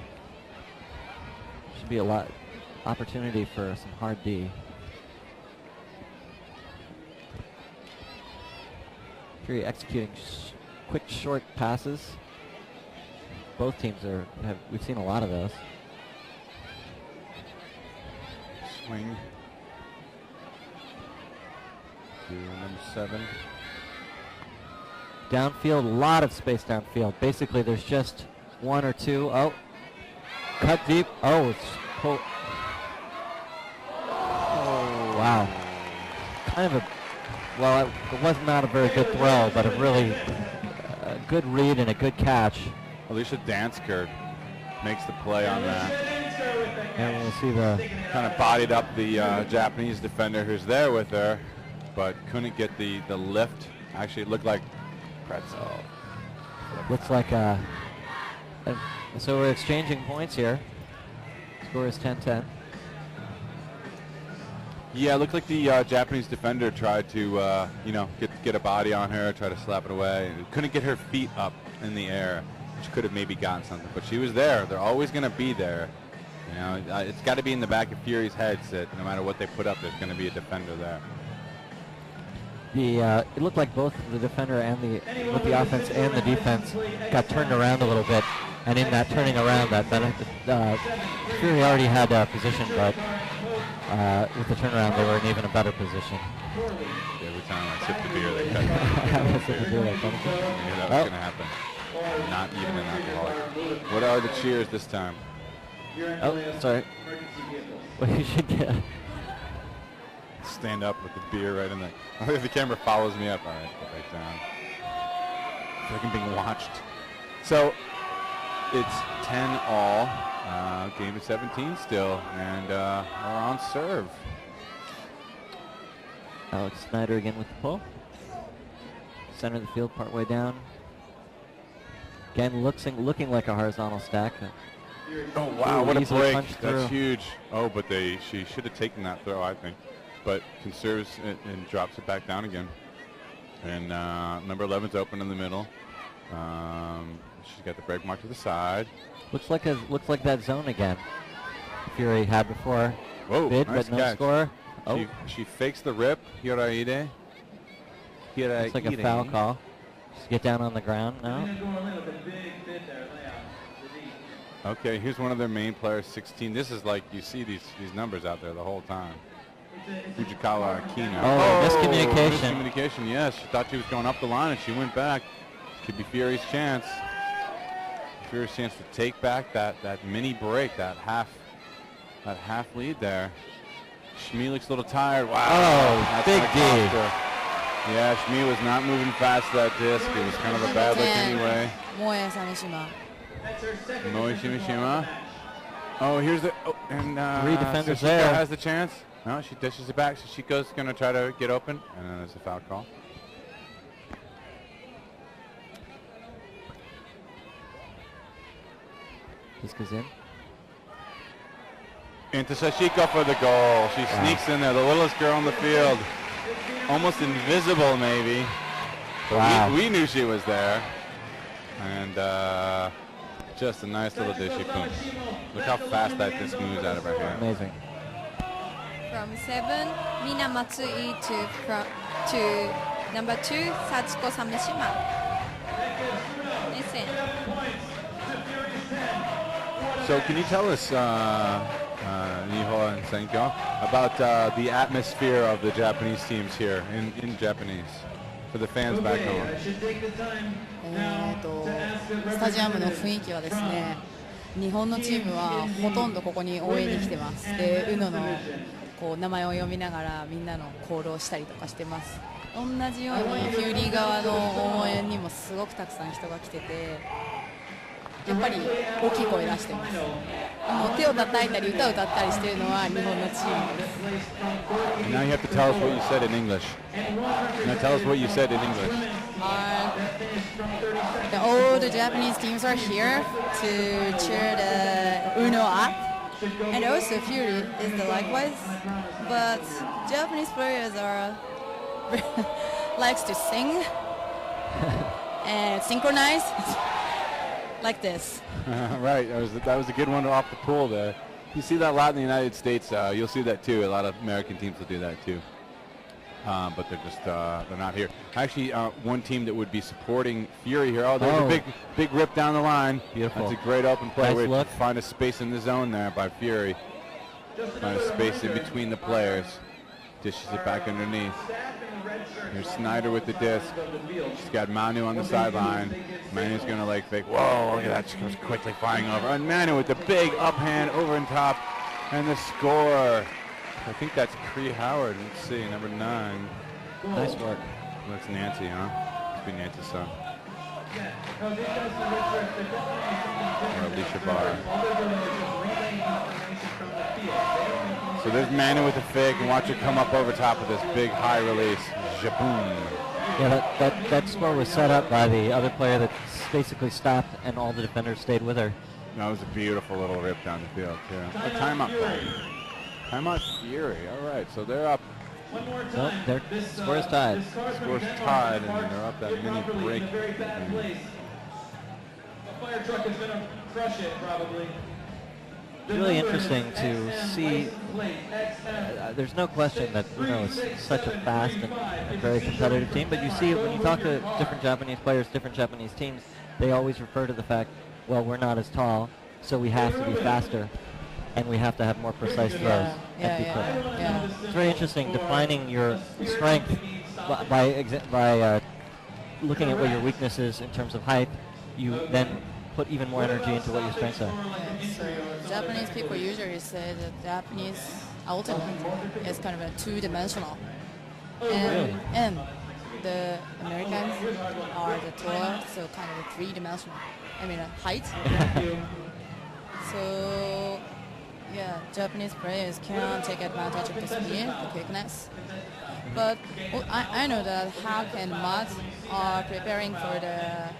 should be a lot opportunity for some hard D. Fury executing quick, short passes. Both teams we've seen a lot of those. Swing to number 7. Downfield, a lot of space downfield. Basically, there's just one or two. Oh, cut deep. Oh, it's pull. Oh, wow. Kind of it was not a very good throw, but a really good read and a good catch. Alicia Dansker makes the play on that. And we'll see the kind of bodied up the Japanese defender who's there with her, but couldn't get the lift. Actually, it looked like pretzel. Looks like so we're exchanging points here. Score is 10-10. Yeah, it looked like the Japanese defender tried to, get a body on her, try to slap it away. Couldn't get her feet up in the air, which could have maybe gotten something. But she was there. They're always going to be there. You know, it's got to be in the back of Fury's heads that no matter what they put up, there's going to be a defender there. It looked like both the defender and the offense and the defense got turned around a little bit, and in that turning around, Fury already had position, but with the turnaround, they were in even a better position. Every time I sip the beer, they cut the beer. I knew that was going to happen. Not even an alcoholic. What are the cheers this time? Oh, sorry. Well, you should get. Stand up with the beer right in there. If the camera follows me up, all right, put right down. I feel like I'm being watched. So it's 10-all, game of 17 still, and we're on serve. Alex Snyder again with the pull. Center of the field, partway down. Again, looking like a horizontal stack. Oh wow, what a easily break! punched That's through. huge. Oh, but she should have taken that throw, I think, but conserves it and drops it back down again. And number 11's open in the middle. She's got the break mark to the side. Looks like that zone again. Fury had before. Whoa, Bid, nice but no catch. score. Oh, She fakes the rip. Hiraide. looks like a foul call. Just get down on the ground now. Okay, here's one of their main players, 16. This is like you see these numbers out there the whole time. Fujikawa Akina. Oh, miscommunication. Miscommunication, yes. She thought she was going up the line and she went back. Could be Fury's chance. Fury's chance to take back that mini break, that half lead there. Shmi looks a little tired. Wow. Oh, that's big gonna D. cost her. Yeah, Shmi was not moving fast to that disc. It was kind of a bad look anyway. Moe Samishima. Moe Shimishima. Oh, here's the and Three defenders Sashiko there. has the chance. No, she dishes it back. Sashiko's going to try to get open, and then there's a foul call. This goes in. Into Sashiko for the goal. She sneaks in there, the littlest girl on the field. Almost invisible, maybe. But Wow. we knew she was there. And just a nice little dishy punch. Look how fast that disc moves out of her hand. Amazing. From 7, Mina Matsui to number 2, Sachiko Samishima. Listen. So can you tell us, Niho and Senkyo, about the atmosphere of the Japanese teams here in Japanese for the fans back home? スタジアムの雰囲気はですね、日本のチームはほとんどここに応援に来てます。で、UNO のこう名前を読みながらみんなのコールをしたりとかしてます。同じようにフューリー側の応援にもすごくたくさん人が来てて、やっぱり大きい声出してます。手を叩いたり歌を歌ったりしているのは日本のチームです。Now you have to tell us what you said in English. Now tell us what you said in English. All the Japanese teams are here to cheer the UNO up, and also Fury is the likewise. But Japanese players are likes to sing and synchronize like this. Right, that was a good one off the pool there. You see that a lot in the United States. You'll see that too. A lot of American teams will do that too. But they're just they're not here. Actually, one team that would be supporting Fury here. Oh, there's a big rip down the line. Beautiful. That's a great open play. Nice look. Find a space in the zone there by Fury. Find a space in between the players. Dishes it back underneath. Here's Snyder with the disc. She's got Manu on the sideline. Manu's going to leg fake. Whoa, look at that. She comes quickly flying over. And Manu with the big uphand over and top. And the score. I think that's Cree Howard. Let's see, number 9. Nice work. That's Nancy, huh? Must be Nancy's son. Or Alicia Barr. So there's Manu with the fake, and watch her come up over top of this big high release. Jaboom. Yeah, that score was set up by the other player that basically stopped, and all the defenders stayed with her. That was a beautiful little rip down the field, too. A timeout play. Timeout Fury. All right, so they're up. Nope, their score is tied. Score's tied, and they're up that mini break. A fire truck is going to crush it, probably. It's really interesting to see. There's no question that UNO is such a fast and very competitive team, but you see when you talk to different Japanese players, different Japanese teams, they always refer to the fact, well, we're not as tall, so we have to be faster, and we have to have more precise throws and be quicker. It's very interesting defining your strength by looking at what your weakness is in terms of height. You then put even more energy into what your strengths are. So Japanese people usually say that Japanese ultimate is kind of a two-dimensional, and the Americans are the taller, so kind of a three-dimensional. I mean, height. So yeah, Japanese players can take advantage of the speed, the quickness, But I know that Hawk and Matt are preparing for the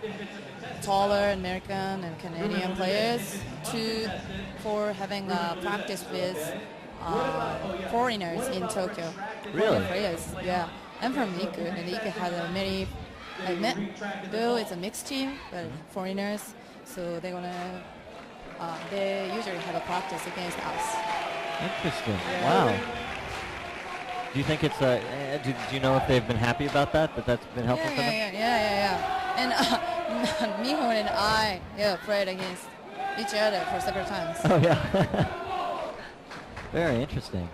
taller American and Canadian players for having a practice with foreigners in Tokyo. Really? Foreign players, yeah. I'm from Iku, and Iku has a many, though it's a mixed team, but foreigners, so they usually have a practice against us. Interesting. Yeah. Wow. Do you think it's do you know if they've been happy about that? That's been helpful for them? Yeah. And Miho and I played against each other for several times. Oh yeah. Very interesting.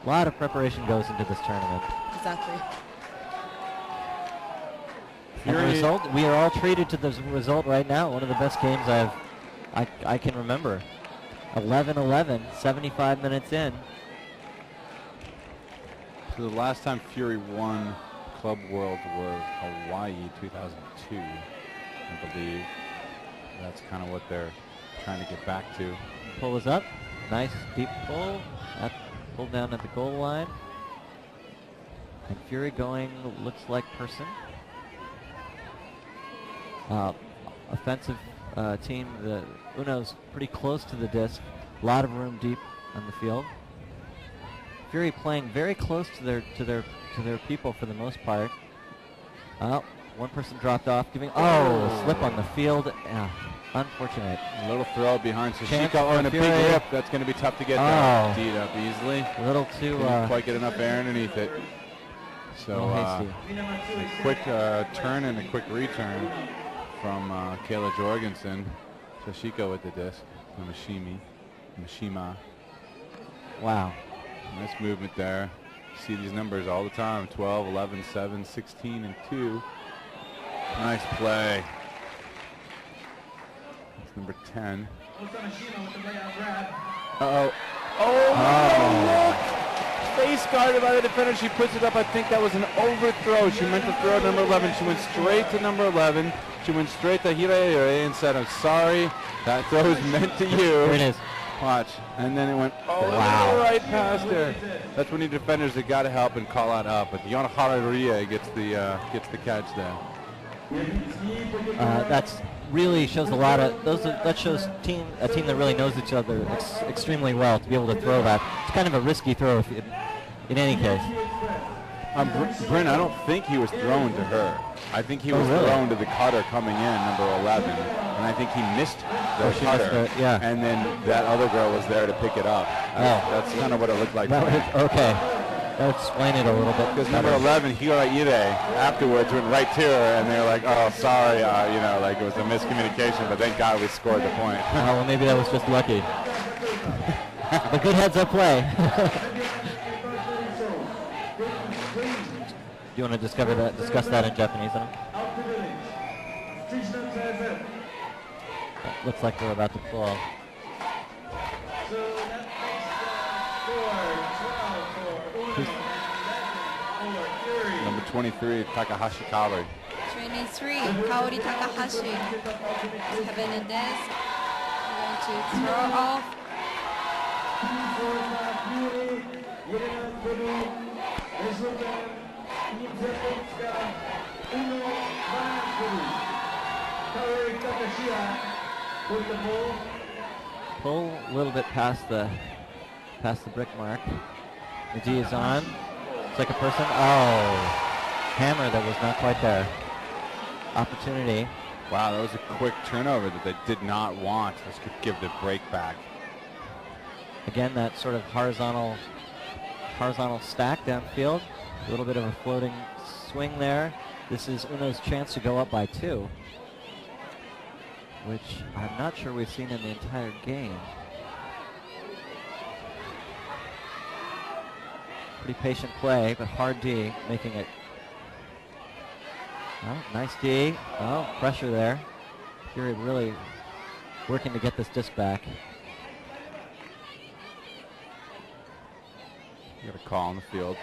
A lot of preparation goes into this tournament. Exactly. And the result, we are all treated to the result right now. One of the best games I can remember. 11-11, 75 minutes in. So the last time Fury won Club World was Hawaii 2002, I believe. That's kind of what they're trying to get back to. Pull is up. Nice deep pull. Pulled down at the goal line. And Fury going, looks like person. Offensive team. The Uno's pretty close to the disc. A lot of room deep on the field. Fury playing very close to their people for the most part. Oh, one person dropped off, giving slip on the field. Unfortunate. A little throw behind Chance Sashiko and a big Fury. rip. That's going to be tough to get down. Teed up easily. A little too. Didn't quite get enough air underneath it. So a quick turn and a quick return from Kayla Jorgensen. Sashiko with the disc. Mishima. Wow. Nice movement there. You see these numbers all the time. 12, 11, 7, 16, and 2. Nice play. That's number 10. Uh-oh. Oh! Face guarded by the defender. She puts it up. I think that was an overthrow. She meant to throw number 11. She went straight to number 11. She went straight to Hirae and said, I'm sorry. That throw is meant to you. Here it is. Watch. And then it went right past her. That's when the defenders have got to help and call out up. But Yona Hararia gets the catch there. That's really shows a lot of that shows a team that really knows each other extremely well to be able to throw that. It's kind of a risky throw in any case. Bryn, I don't think he was thrown to her. I think he was thrown to the cutter coming in, number 11, and I think he missed the cutter. And then that other girl was there to pick it up. That's kind of what it looked like. Okay. That would explain it a little bit. Because number 11, Hiraire, afterwards went right to her, and they were like, oh, sorry, like it was a miscommunication, but thank God we scored the point. Well, maybe that was just lucky. But good heads-up play. Do you want to discuss that in Japanese? Looks like we're about to pull. Number 23, Takahashi Kaori. 23, Kaori Takahashi is having a disc. Going to throw off. Pull a little bit past the brick mark. The D is on. It's like a person. Oh, hammer that was not quite there. Opportunity. Wow, that was a quick turnover that they did not want. This could give the break back. Again, that sort of horizontal stack downfield. A little bit of a floating swing there. This is Uno's chance to go up by 2, which I'm not sure we've seen in the entire game. Pretty patient play, but hard D, making it. Oh, nice D. Oh, pressure there. Fury really working to get this disc back. You got a call on the field.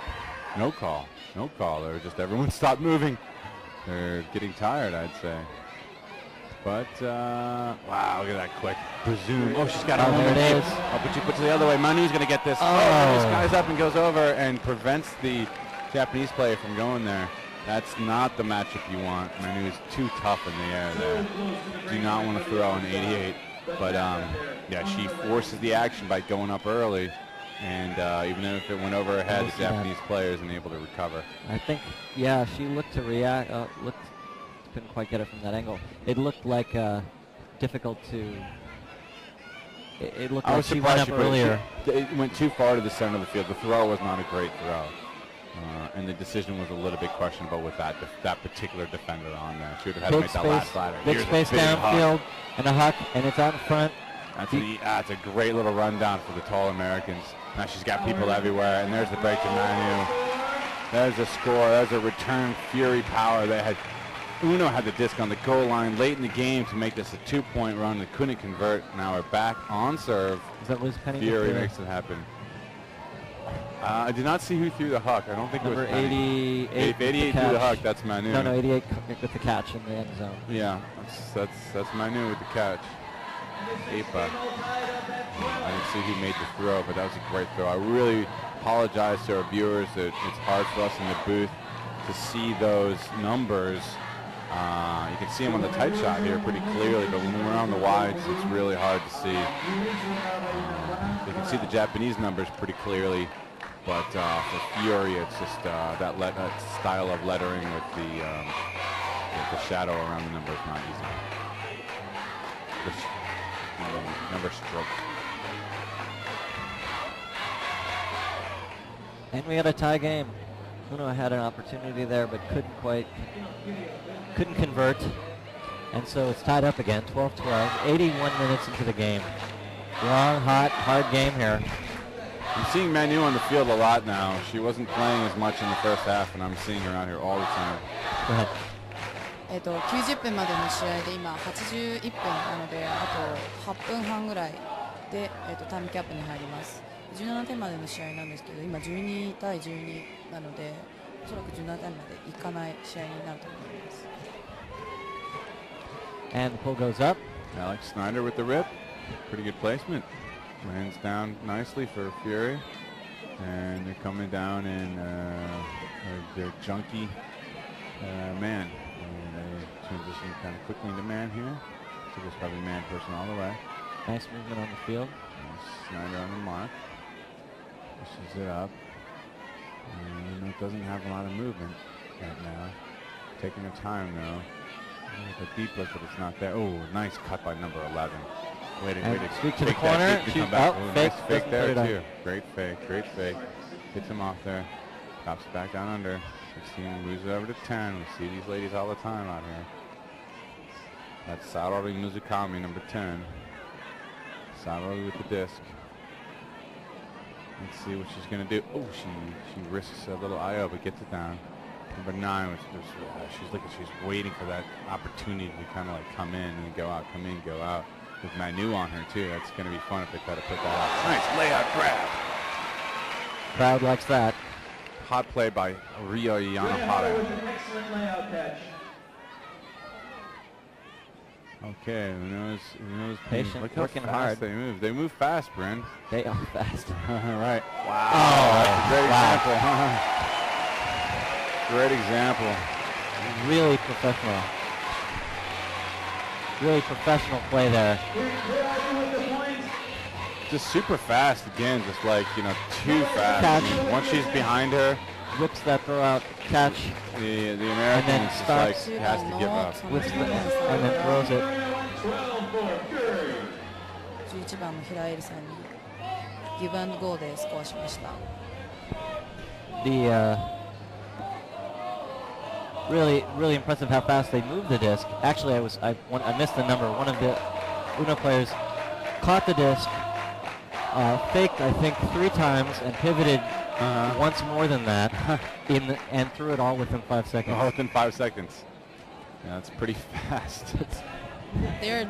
No call. No call. They were just everyone stopped moving. They're getting tired, I'd say. But, wow, look at that quick presume. Oh, she's got it. There it is. Oh, but she puts it the other way. Manu's going to get this. Oh, this guy's up and goes over and prevents the Japanese player from going there. That's not the matchup you want. Manu is too tough in the air there. Do not want to throw an 88. But yeah, she forces the action by going up early. And even if it went over her head, the Japanese player isn't able to recover. I think, yeah, she looked to react, couldn't quite get it from that angle. It looked like difficult to, it looked like she went up earlier. It went too far to the center of the field. The throw was not a great throw. And the decision was a little bit questionable with that particular defender on there. She would have had to make that last slider. Big space downfield and a huck, and it's out in front. That's a great little rundown for the tall Americans. Now she's got people everywhere, and there's the break to Manu. There's a score. There's a return fury power. Uno had the disc on the goal line late in the game to make this a 2-point run. They couldn't convert. Now we're back on serve. Is that Liz Penny? Fury makes it happen. I did not see who threw the huck. I don't think Number it was Penny. 88. 88 threw the huck. That's Manu. No, 88 with the catch in the end zone. Yeah, that's Manu with the catch. Apa. I didn't see who made the throw, but that was a great throw. I really apologize to our viewers that it's hard for us in the booth to see those numbers. You can see them on the tight shot here pretty clearly, but when we're on the wides, it's really hard to see. You can see the Japanese numbers pretty clearly, but for Fury, it's just that style of lettering with the shadow around the number is not easy. Number stroke. And we had a tie game. Uno had an opportunity there, but couldn't convert. And so it's tied up again, 12-12, 81 minutes into the game. Long, hot, hard game here. I'm seeing Manu on the field a lot now. She wasn't playing as much in the first half, and I'm seeing her out here all the time. Go ahead. 90分までの試合で今81分なので、あと8分半ぐらいで、タイムキャップに入ります。17点までの試合なんですけど、今12対12なので、おそらく17点までいかない試合になると思います。And the pull goes up. Alex Snyder with the rip. Pretty good placement. Lands down nicely for Fury. And they're coming down in their junky man. And they transition kind of quickly into man here. So there's probably man person all the way. Nice movement on the field. Snyder on the mark. Pushes it up. And it doesn't have a lot of movement right now. Taking their time though. A deep look, but it's not there. Oh, nice cut by number 11. Way to speak to the corner. To come back. Oh, nice fake there too. Great fake. Hits him off there. Drops it back down under. 16 moves it over to 10. We see these ladies all the time out here. That's Sarori Muzukami, number 10. Sarori with the disc. Let's see what she's going to do. Oh, she risks a little IO, but gets it down. Number 9, she's waiting for that opportunity to kind of like come in and go out, come in, go out. With Manu on her too. That's going to be fun if they try to put that out. Nice layout grab. Crowd likes that. Hot play by Rio Yanahara. Excellent layout catch. Okay, Uno's patient, look how working fast hard. They move. They move fast, Bryn. They are fast. Right. Wow. Oh, that's a great example. Great example. Really professional. Really professional play there. Just super fast again, just like, too fast. Catch. Once she's behind her, whips that throw out, catch. The American is just like has to give up. And then throws it. 11番の平エルさんにギブアンドゴーでスコアしました。 Really impressive how fast they moved the disc. Actually, I missed the number. One of the Uno players caught the disc, faked I think 3 times, and pivoted once more than that, and threw it all within 5 seconds. All within 5 seconds. Yeah, that's pretty fast. They're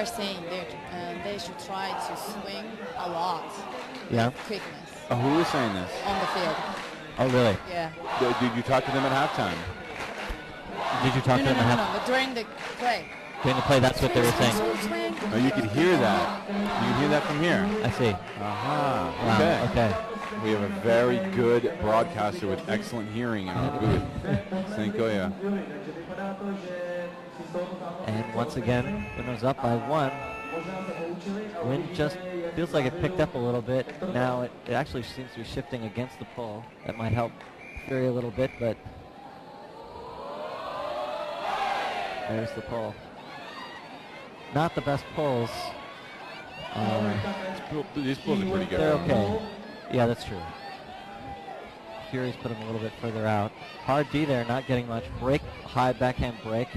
saying they should try to swing a lot. Yeah. With quickness. Oh, who was saying this? On the field. Oh, really? Yeah. Did you talk to them at halftime? Did you talk to them at halftime? No, but during the play. During the play, that's what they were saying. Oh, you could hear that. You can hear that from here. I see. Aha. Wow. Okay. Okay. We have a very good broadcaster with excellent hearing in our booth. Thank you. And once again, Uno's up by 1. Wind just feels like it picked up a little bit. Now it actually seems to be shifting against the pole. That might help Fury a little bit, but there's the pole. Not the best poles. These pulls are pretty good. They're okay. Yeah, that's true. Fury's put him a little bit further out. Hard D there, not getting much. Break, high backhand break.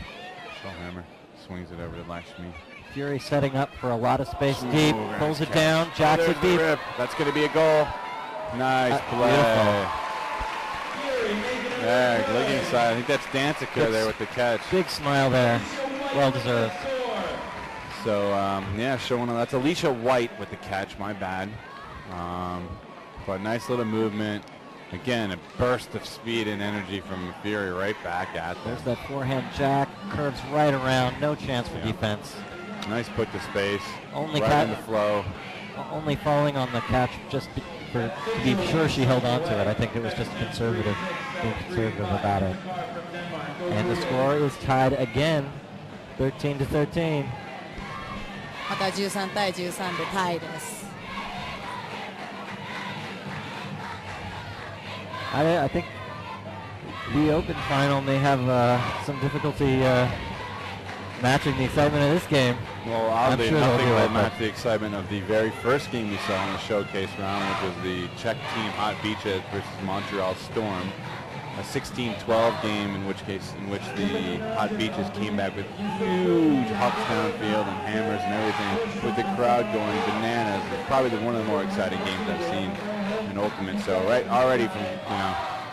Hammer swings it over to Lakshmi. Fury setting up for a lot of space deep. Pulls it down, jacks it deep. That's going to be a goal. Nice play. There, legging side. I think that's Dancica there with the catch. Big smile there. Well deserved. So, yeah, showing that's Alicia White with the catch. My bad. But nice little movement. Again, a burst of speed and energy from Fury right back at them. There's that forehand jack. Curves right around. No chance for defense. Nice put to space. Only right in the flow. Only falling on the catch just to be sure she held on to it. I think it was just being conservative about it. And the score is tied again, 13-13. また13対13でタイです。I think the Open final may have some difficulty matching the excitement of this game. Well, oddly nothing will match the excitement of the very first game we saw in the showcase round, which was the Czech team Hot Beaches versus Montreal Storm. A 16-12 game in which the Hot Beaches came back with huge hucks downfield and hammers and everything, with the crowd going bananas. It's probably one of the more exciting games I've seen in Ultimate. So already from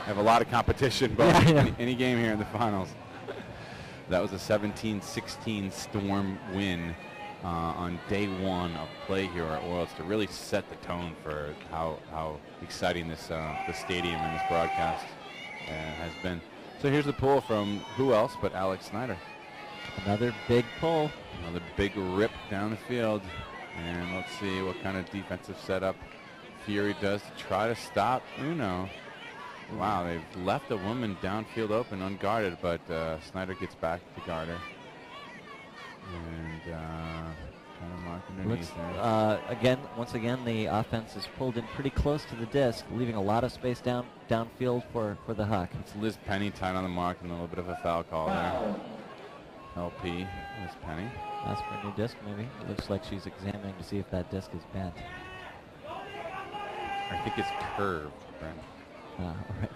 have a lot of competition, but any game here in the finals. That was a 17-16 Storm win on day 1 of play here at Orioles to really set the tone for how exciting this the stadium and this broadcast has been. So here's the pull from who else but Alex Snyder. Another big pull. Another big rip down the field. And let's see what kind of defensive setup Fury does to try to stop Uno. Wow, they've left the woman downfield open, unguarded, but Snyder gets back to guard her. And kind of mark underneath there. Once again, the offense is pulled in pretty close to the disc, leaving a lot of space downfield for the Huck. It's Liz Penny tied on the mark and a little bit of a foul call there. LP, Liz Penny. Ask for a new disc, maybe. It looks like she's examining to see if that disc is bent. I think it's curved, Brent. All right.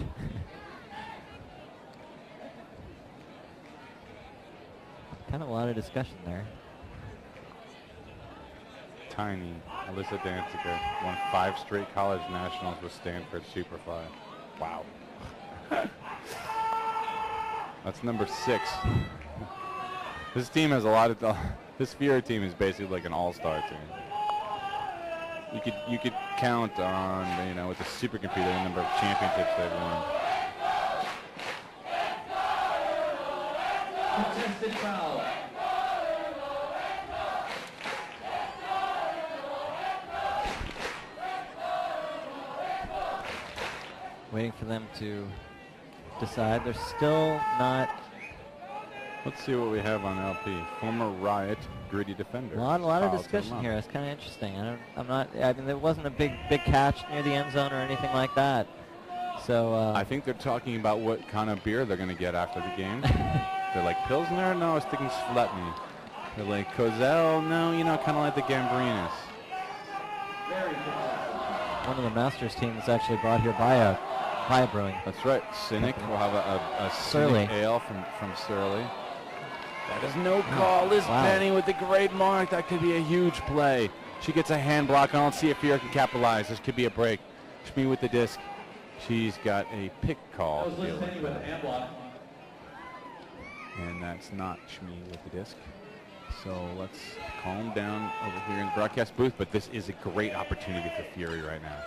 Kind of a lot of discussion there. Tiny Alyssa Dancica won 5 straight college nationals with Stanford Superfly. Wow. That's number 6. This team has a lot of. This Fury team is basically like an all-star team. You could count on with the supercomputer the number of championships they've won. Contested foul. Waiting for them to decide. They're still not. Let's see what we have on LP. Former Riot gritty defender. A lot of discussion here. It's kind of interesting. I mean, there wasn't a big catch near the end zone or anything like that. So I think they're talking about what kind of beer they're going to get after the game. They're like Pilsner, no, I was thinking Sletny. They're like Cozell, no, kind of like the Gambrinus. One of the Masters teams is actually brought here by a brewing. That's right. Cynic will have a Cynic ale from Surly. That is no call. Liz Penny with the great mark. That could be a huge play. She gets a hand block. I don't see if Fury can capitalize. This could be a break. Shmi with the disc. She's got a pick call. That was Liz Penny with a hand block. And that's not Shmi with the disc. So let's calm down over here in the broadcast booth. But this is a great opportunity for Fury right now.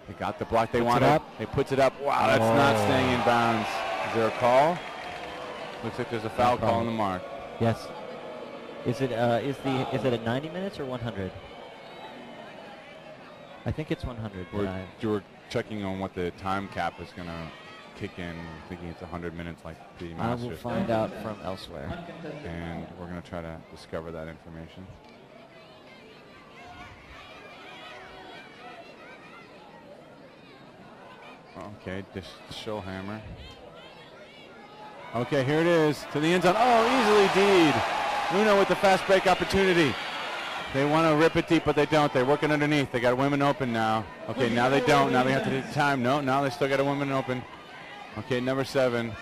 They got the block they wanted. They puts it up. Wow, that's not staying in bounds. Is there a call? Looks like there's a foul call on the mark. Yes. Is it at 90 minutes or 100? I think it's 100. We're checking on what the time cap is going to kick in. I'm thinking it's 100 minutes like the Masters. I will find out from elsewhere. And we're going to try to discover that information. Okay, show hammer. Okay, here it is to the end zone. Oh, easily D'd. Uno with the fast break opportunity. They want to rip it deep, but they don't. They're working underneath. They got women open now. Okay, now they don't. Now they have to take time. No, now they still got a women open. Okay, number 7.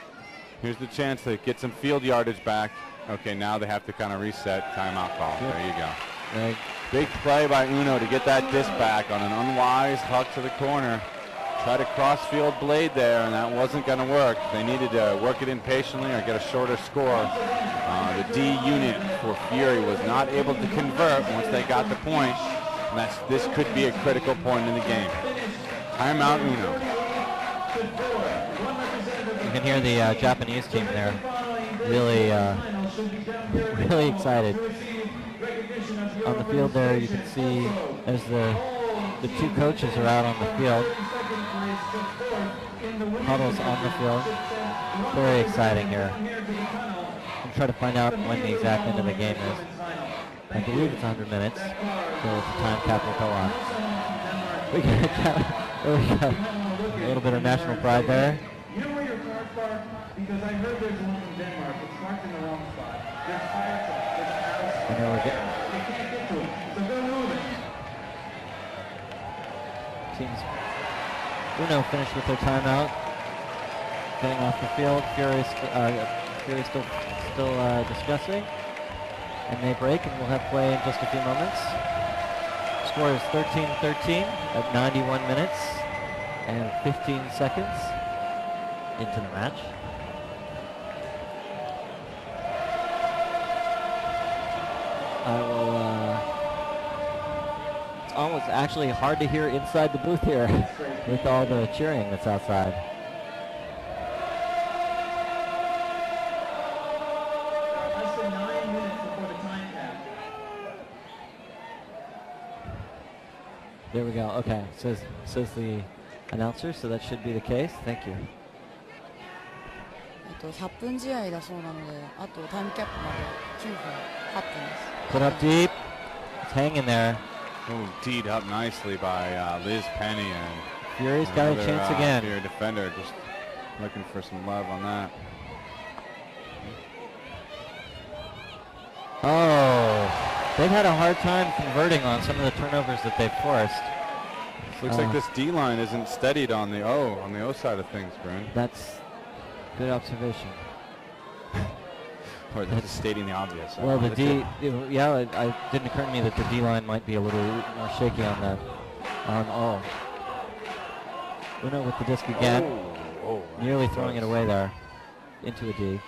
Here's the chance to get some field yardage back. Okay, now they have to kind of reset. Timeout call. There you go. Right. Big play by Uno to get that disc back on an unwise huck to the corner. Tried to cross-field blade there, and that wasn't going to work. They needed to work it in patiently or get a shorter score. The D unit for Fury was not able to convert once they got the point. And this could be a critical point in the game. Timeout Uno. You can hear the Japanese team there really, really excited. On the field there, you can see as the 2 coaches are out on the field. Huddles on the field. Very exciting here. I'm trying to find out when the exact end of the game is. I believe it's 100 minutes, so the time cap will go on. We got a little bit of national pride there. You know where your car's parked? Because I heard there's one from Denmark. It's parked in the wrong spot. There's fire trucks. There's a house. I know we're getting. They can't get to it. So go move it. Teams Uno finished with their timeout. Getting off the field. Fury still discussing. And they break, and we'll have play in just a few moments. Score is 13-13 at 91 minutes and 15 seconds into the match. It's almost actually hard to hear inside the booth here with all the cheering that's outside. Less than 9 minutes before the time cap. There we go. Okay, says the announcer, so that should be the case. Thank you. 100分試合だそうなので、あとタイムキャップまで9分、8分です。 Put up deep. It's hanging there. Oh, teed up nicely by Liz Penny, and Fury's got a chance again. Fury defender just looking for some love on that. Oh, they've had a hard time converting on some of the turnovers that they've forced. Looks like this D line isn't steadied on the O side of things, Bryn. That's good observation. Or that's stating the obvious. Well, the D, yeah, it didn't occur to me that the D line might be a little more shaky on that. Uno with the disc again, nearly throwing it away there into a D.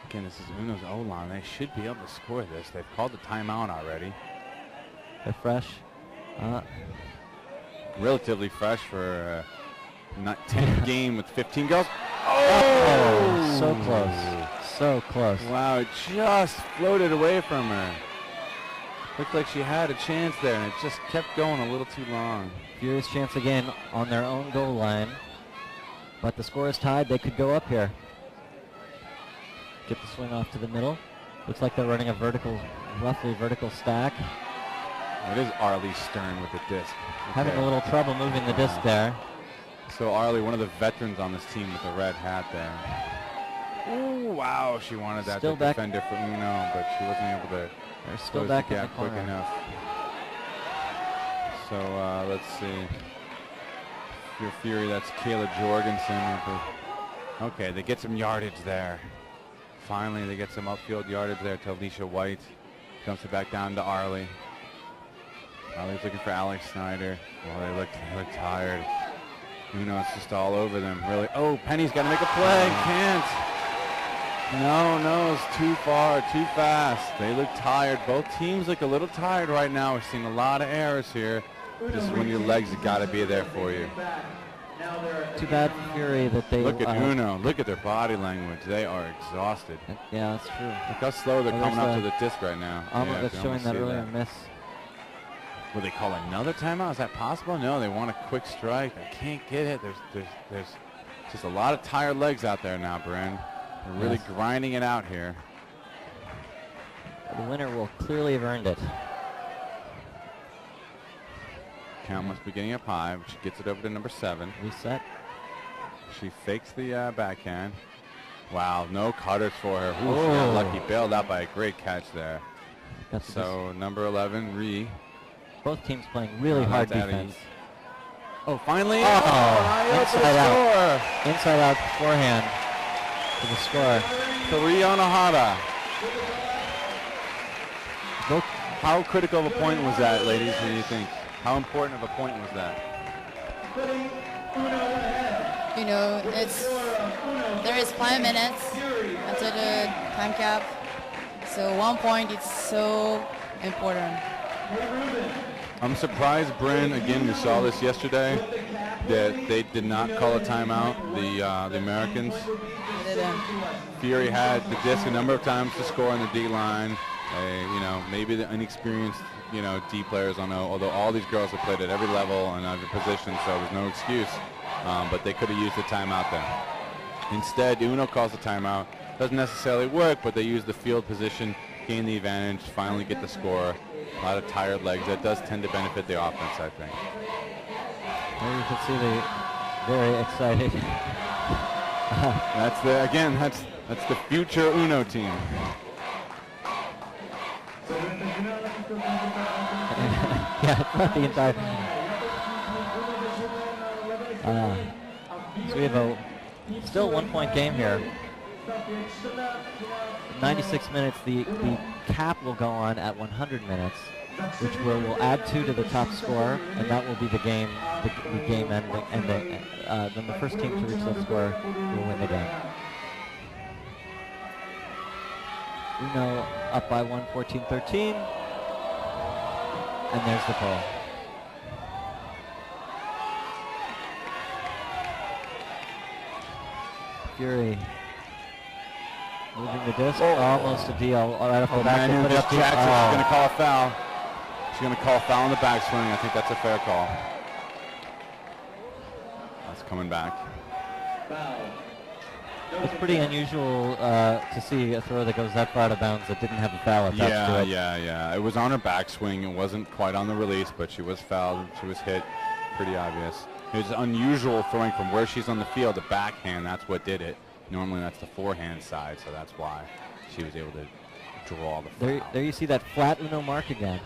Again, this is Uno's O line. They should be able to score this. They've called the timeout already. They're fresh. Relatively fresh for a 10th game with 15 goals. Oh, so close. So close. Wow, it just floated away from her. Looked like she had a chance there, and it just kept going a little too long. Furious chance again on their own goal line. But the score is tied. They could go up here. Get the swing off to the middle. Looks like they're running a roughly vertical stack. It is Arlie Stern with the disc. Having a little trouble moving the disc there. So Arlie, one of the veterans on this team with the red hat there. Oh, wow, she wanted that Still to defend it for Uno, but she wasn't able to They're still close back the in the gap quick corner. enough. So let's see. Your Fury, that's Kayla Jorgensen. Okay, they get some yardage there. Finally, they get some upfield yardage there to Alicia White. Dumps it back down to Arlie. Arlie's looking for Alex Snyder. Well, they look tired. Uno, it's just all over them, really. Oh, Penny's got to make a play. Can't. No, it's too far, too fast. They look tired. Both teams look a little tired right now. We're seeing a lot of errors here. Just when your legs have got to be there for you. Too bad for Fury that they... Look at Uno. Look at their body language. They are exhausted. Yeah, that's true. Look how slow they're coming up to the disc right now. That's showing that earlier miss. Will they call another timeout? Is that possible? No, they want a quick strike. They can't get it. There's just a lot of tired legs out there now, Bryn. They're really grinding it out here. The winner will clearly have earned it. Count must be getting up high, but she gets it over to number 7. Reset. She fakes the backhand. Wow, no cutters for her. Ooh, she got lucky. Bailed out by a great catch there. So number 11, Ree. Both teams playing really hard defense. Oh, finally. Inside out. Inside out forehand for the score. 3 on Ohara. How critical of a point was that, ladies? What do you think? How important of a point was that? You know, there is 5 minutes until the time cap. So 1 point is so important. I'm surprised, Bryn, again, we saw this yesterday, that they did not call a timeout, the Americans. Fury had the disc a number of times to score on the D line. You know, maybe the inexperienced, you know, D players don't know, although all these girls have played at every level and every position, so there's no excuse. But they could have used the timeout then. Instead, Uno calls the timeout. Doesn't necessarily work, but they use the field position, gain the advantage, finally get the score. A lot of tired legs. That does tend to benefit the offense, I think. There you can see the very excited. That's the future Uno team. Yeah, not the entire. So we have still 1 point game here. 96 minutes. The cap will go on at 100 minutes, which will add 2 to the top score, and that will be the game ending. Then the first team to reach that score will win the game. Uno up by 1, 14-13. And there's the call. Fury moving the disc. Almost a deal. Right off the back. She's going to call a foul. She's going to call a foul on the backswing. I think that's a fair call. That's coming back. It's pretty unusual to see a throw that goes that far out of bounds that didn't have a foul attached to it. Yeah. It was on her backswing. It wasn't quite on the release, but she was fouled. She was hit. Pretty obvious. It was unusual throwing from where she's on the field. The backhand, that's what did it. Normally that's the forehand side, so that's why she was able to draw the foul. There you see that flat Uno mark again.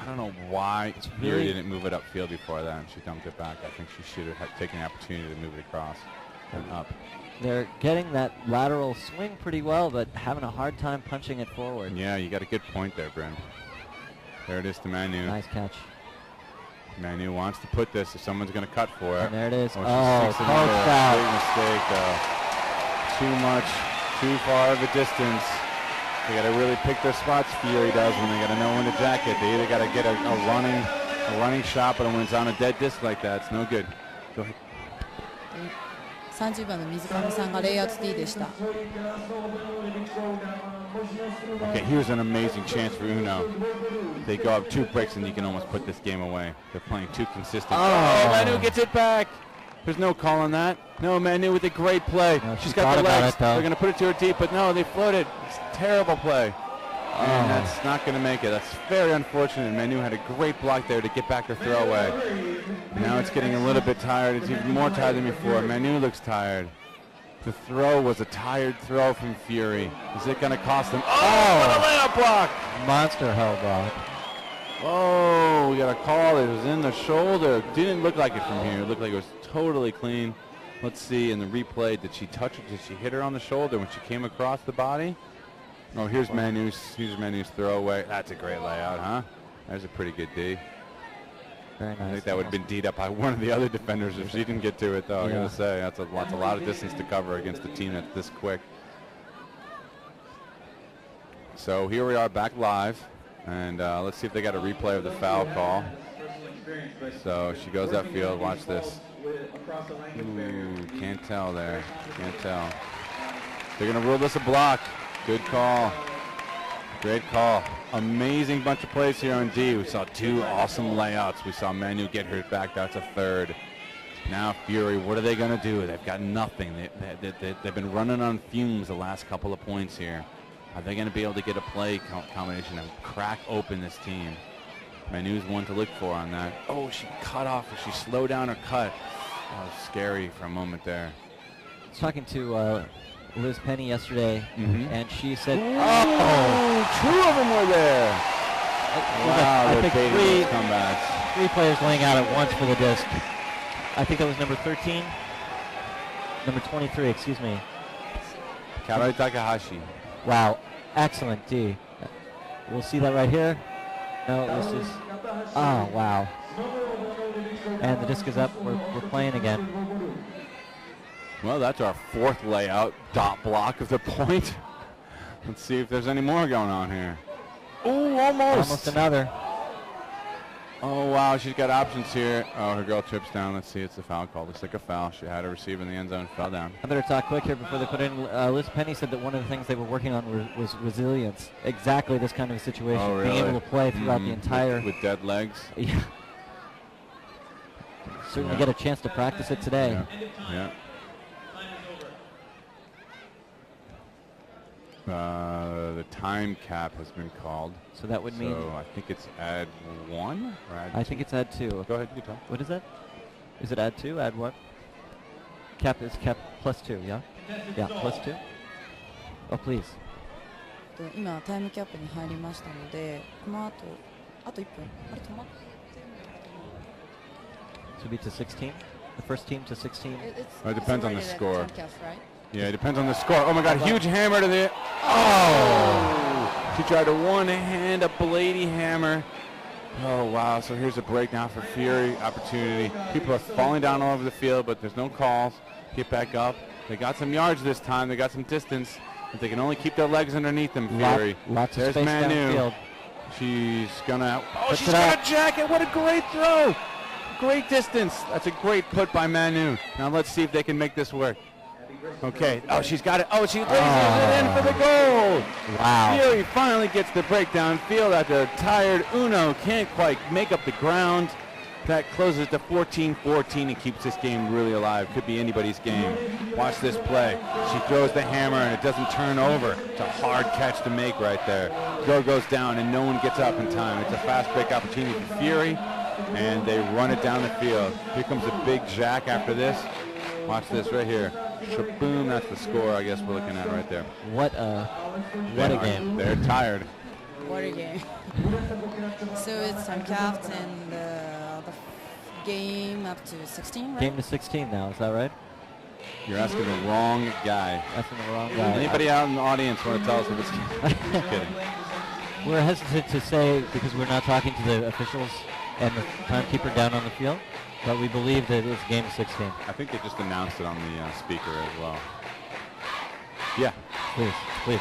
I don't know why Fury didn't move it upfield before that, and she dumped it back. I think she should have taken the opportunity to move it across and up. They're getting that lateral swing pretty well, but having a hard time punching it forward. Yeah, you got a good point there, Bryn. There it is to Manu. Nice catch. Manu wants to put this if someone's going to cut for it. And there it is. Called foul. Big mistake, though. Too much, too far of a distance. They got to really pick their spots, Fury does, when they got to know when to jack it. They either got to get a running shot, but when it's on a dead disc like that, it's no good. Go ahead. 30番の水上さんがレイアウト D でした。 Okay, here's an amazing chance for Uno. They go up 2 breaks and you can almost put this game away. They're playing too consistent. Oh, Manu gets it back. There's no call on that. No, Manu with a great play. No, she's got the legs. They're going to put it to her deep, but no, they floated. It's a terrible play. And that's not going to make it. That's very unfortunate. Manu had a great block there to get back her throwaway. Now it's getting a little bit tired. It's even more tired than before. Manu looks tired. The throw was a tired throw from Fury. Is it going to cost them? Oh, what a layup block! Monster hell block. Oh, we got a call. It was in the shoulder. Didn't look like it from here. It looked like it was totally clean. Let's see in the replay. Did she touch it? Did she hit her on the shoulder when she came across the body? Oh, here's Manu's throwaway. That's a great layout, huh? That's a pretty good D. Very nice. I think that would have been D'd up by one of the other defenders if she didn't get to it, though. I'm going to say that's a lot of distance to cover against a team that's this quick. So here we are back live, and let's see if they got a replay of the foul call. So she goes upfield. Watch this. Ooh, can't tell there. Can't tell. They're going to rule this a block. Good call. Great call. Amazing bunch of plays here on D. We saw 2 awesome layouts. We saw Manu get hurt back. That's a third. Now Fury, what are they going to do? They've got nothing. They've been running on fumes the last couple of points here. Are they going to be able to get a play combination and crack open this team? Manu's one to look for on that. Oh, she cut off. She slowed down her cut. Oh, scary for a moment there. I was talking to Liz Penny yesterday, and she said, oh, 2 of them were there. Wow, I they're think baiting these comebacks. 3 players laying out at once for the disc. I think that was number 13. Number 23, excuse me. Karoi Takahashi. Wow, excellent D. We'll see that right here. No, this is, oh, wow. And the disc is up. We're playing again. Well, that's our 4th layout dot block of the point. Let's see if there's any more going on here. Oh, almost. Almost another. Oh, wow, she's got options here. Oh, her girl trips down. Let's see, it's a foul call. Looks like a foul. She had a receiver in the end zone, fell down. I better talk quick here before they put in. Liz Penny said that one of the things they were working on was resilience. Exactly this kind of a situation. Oh, really? Being able to play throughout the entire. With dead legs? Yeah. Certainly get a chance to practice it today. Yeah. The time cap has been called. So that would mean. So I think it's add 1 or add 2? I think it's add 2. Go ahead, you talk. What is that? Is it add 2? Add 1? Cap is cap plus 2, yeah? Yeah, plus 2. Oh, please. 今タイムキャップに入りましたので、この後あと1分。あれ止まって。So be to 16? The first team to 16? It depends on the score. Yeah, it depends on the score. Oh my God, huge hammer to the... Oh! She tried to one-hand a Blady hammer. Oh, wow, so here's a break now for Fury. Opportunity. People are falling down all over the field, but there's no calls. Get back up. They got some yards this time. They got some distance. But they can only keep their legs underneath them, Fury. Lots of There's space Manu. downfield. She's gonna... Oh, Puts she's it gonna up. jack it. What a great throw. Great distance. That's a great put by Manu. Now let's see if they can make this work. Okay. Oh, she's got it. Oh, she raises it in for the goal. Wow. Fury finally gets the breakdown field after tired Uno can't quite make up the ground. That closes to 14-14 and keeps this game really alive. Could be anybody's game. Watch this play. She throws the hammer and it doesn't turn over. It's a hard catch to make right there. Go goes down and no one gets up in time. It's a fast break opportunity for Fury, and they run it down the field. Here comes a big jack after this. Watch this right here. Shaboom, that's the score I guess we're looking at right there. What a game. They're tired. What a game. So it's time capped and the game up to 16, right? Game to 16 now, is that right? You're asking the wrong guy. Asking the wrong guy. Anybody out in the audience want to tell us if it's just kidding? We're hesitant to say because we're not talking to the officials and the timekeeper down on the field, but we believe that it's game 16. I think they just announced it on the speaker as well. Yeah. Please.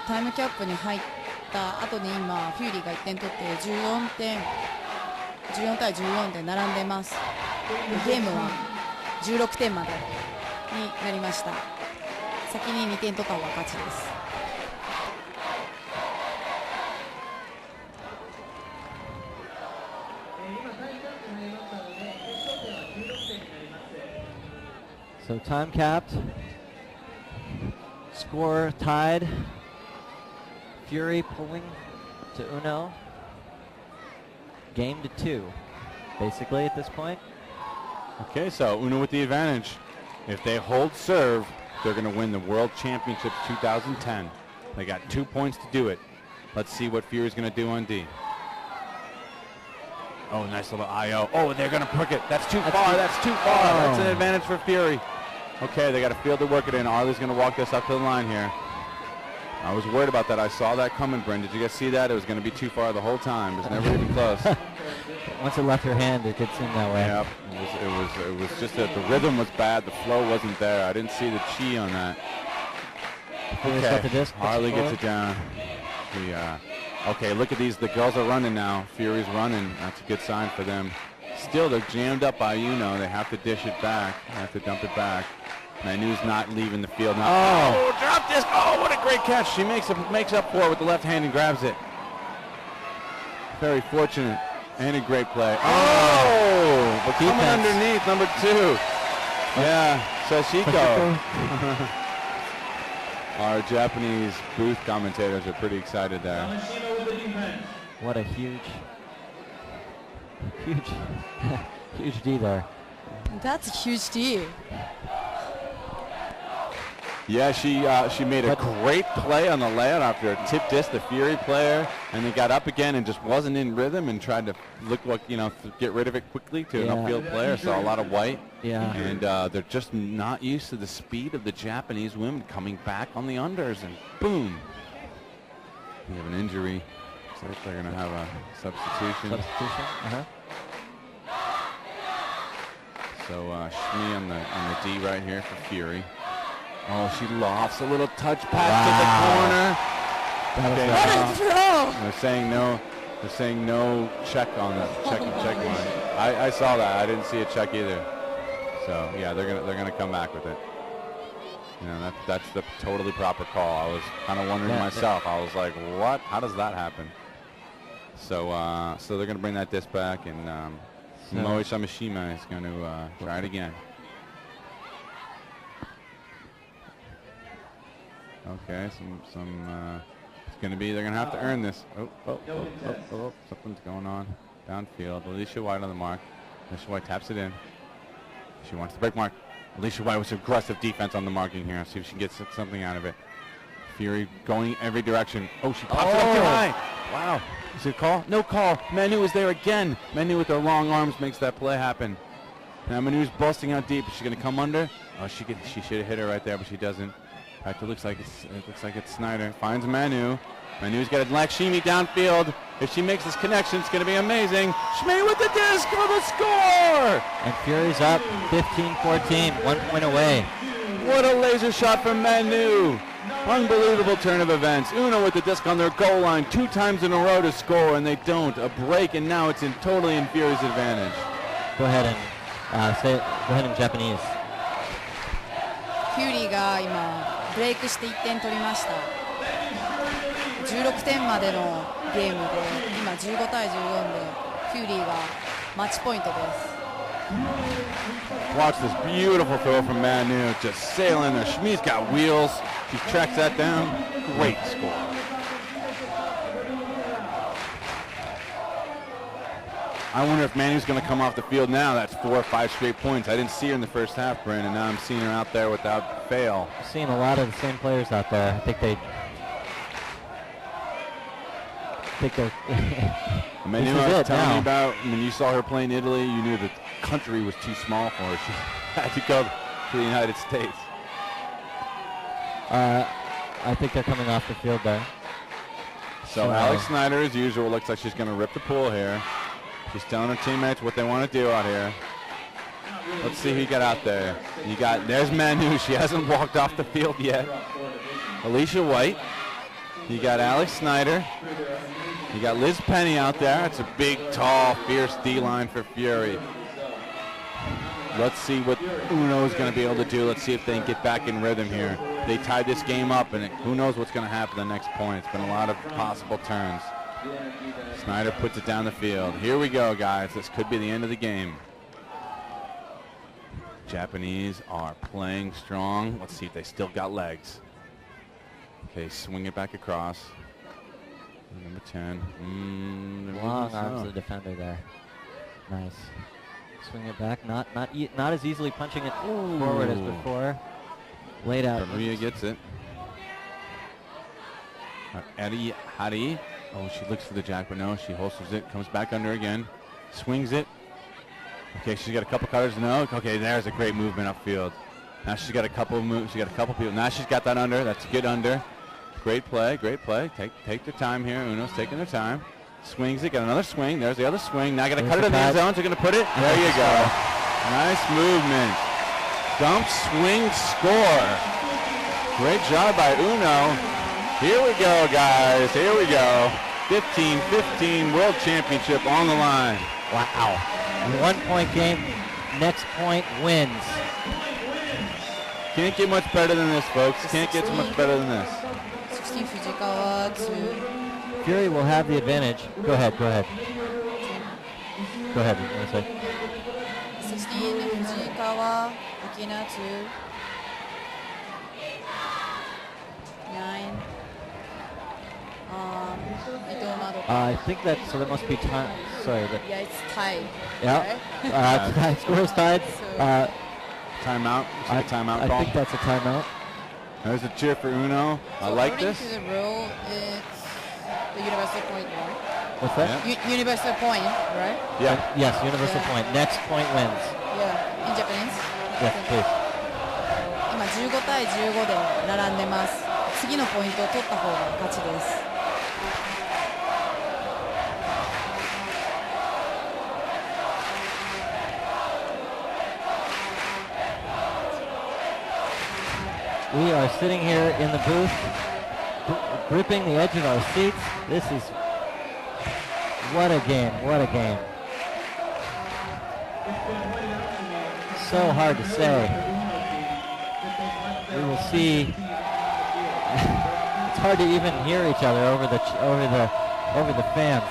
タイムキャップに入った後に今フューリーが1点取って14対14で並んでます。ゲームは16点までになりました。先に2点取った方が勝ちです。So time capped. Score tied. Fury pulling to Uno. Game to 2, basically at this point. Okay, so Uno with the advantage. If they hold serve, they're going to win the World Championships 2010. They got 2 points to do it. Let's see what Fury's going to do on D. Oh, nice little IO. Oh, they're going to prick it. That's too far. That's too far. That's an advantage for Fury. Okay, they got a field to work it in. Arlie's going to walk this up to the line here. I was worried about that. I saw that coming, Brent. Did you guys see that? It was going to be too far the whole time. It was never even close. Once it left her hand, it gets in that way. Yep. It was just that the rhythm was bad. The flow wasn't there. I didn't see the chi on that. Okay, Arlie gets it down. Okay, look at these. The girls are running now. Fury's running. That's a good sign for them. Still, they're jammed up by Uno. They have to dish it back. They have to dump it back. Manu's not leaving the field now. Oh, drop this. Oh, what a great catch. She makes up for it with the left hand and grabs it. very fortunate and a great play. Oh, but coming underneath, number 2. Yeah, Sashiko. Our Japanese booth commentators are pretty excited there. What a huge D there. That's a huge D. Yeah, she made a great play on the layout after a tip disc, the Fury player, and then got up again and just wasn't in rhythm and tried to look like, get rid of it quickly to an upfield player. Saw a lot of white. Yeah. And they're just not used to the speed of the Japanese women coming back on the unders, and boom. We have an injury. So they're going to have a substitution. So Shmi on the D right here for Fury. Oh, she lofts a little touch pass to the corner. They're saying no. They're saying no check on the check line. I saw that. I didn't see a check either. So yeah, they're gonna come back with it. That's the totally proper call. I was kind of wondering myself. I was like, what? How does that happen? So they're gonna bring that disc back, and Moe Samishima is going to try it again. Okay, it's going to be, they're going to have to earn this. Oh, something's going on downfield. Alicia White on the mark. Alicia White taps it in. She wants the break mark. Alicia White with aggressive defense on the marking here. See if she gets something out of it. Fury going every direction. Oh, she pops it up too high. Wow. Is it a call? No call. Manu is there again. Manu with her long arms makes that play happen. Now Manu's busting out deep. Is she going to come under? Oh, she should have hit her right there, but she doesn't. In fact, it looks like it's Snyder. Finds Manu. Manu's got a Lakshmi downfield. If she makes this connection, it's going to be amazing. Shmi with the disc for the score! And Fury's up 15-14, 1 point away. What a laser shot from Manu. Unbelievable turn of events. Uno with the disc on their goal line 2 times in a row to score, and they don't. A break, and now it's totally in Fury's advantage. Go ahead and go ahead in Japanese. フューリーが今ブレイクして1点取りました。16点までのゲームで今15対14でフューリーがマッチポイントです。Watch this beautiful throw from Manu, just sailing there. Shmi's got wheels. She tracks that down. Great score. I wonder if Manu's going to come off the field now. That's 4 or 5 straight points. I didn't see her in the first half, Brandon. Now I'm seeing her out there without fail. I'm seeing a lot of the same players out there. I think they're Manu, I was telling you about when you saw her play in Italy, you knew the country was too small for her. She had to go to the United States. I think they're coming off the field there. So Alex Snyder, as usual, looks like she's going to rip the pool here. She's telling her teammates what they want to do out here. Let's see who you got out there. There's Manu. She hasn't walked off the field yet. Alicia White. You got Alex Snyder. You got Liz Penny out there. It's a big, tall, fierce D-line for Fury. Let's see what Uno's going to be able to do. Let's see if they can get back in rhythm here. They tied this game up, and who knows what's going to happen the next point. It's been a lot of possible turns. Snyder puts it down the field. Here we go, guys. This could be the end of the game. Japanese are playing strong. Let's see if they still got legs. Okay, swing it back across. Number 10. Long arms of the defender there. Nice. Swing it back. Not as easily punching it forward as before. Laid out. Maria gets it. Eddie Hari. Oh, she looks for the jack, but no, she holsters it. Comes back under again. Swings it. Okay, she's got a couple cutters. No. Okay, there's a great movement upfield. Now she's got a couple moves. She got a couple people. Now she's got that under. That's a good under. Great play, great play. Take their time here. Uno's taking their time. Swings it, got another swing. There's the other swing. Now got to cut it in the end zone. So going to put it. There you go. Nice movement. Dump, swing, score. Great job by Uno. Here we go, guys. Here we go. 15-15 World Championship on the line. Wow. 1 point game. Next point wins. Can't get much better than this, folks. Can't get much better than this. 16 Fujikawa to Fury will have the advantage. Go ahead. Go ahead. Go ahead. You want to say? 16 Fujikawa, Akina 2. 9. Ito Madoka. I think that, so that must be time. Sorry. Yeah, it's tied. Yeah. Right? Score's tied. Timeout. I Timeout call. think that's a timeout. There's a cheer for Uno. I like this. According to the rule, it's the universal point, right? What's that? Universal point, right? Yeah. Yes, universal point. Next point wins. Yeah, in Japanese. Yes, please. 今15対15で並んでます。次のポイントを取った方が勝ちです。We are sitting here in the booth, gripping the edge of our seats. This is, what a game, what a game. So hard to say. We will see. It's hard to even hear each other over the fans.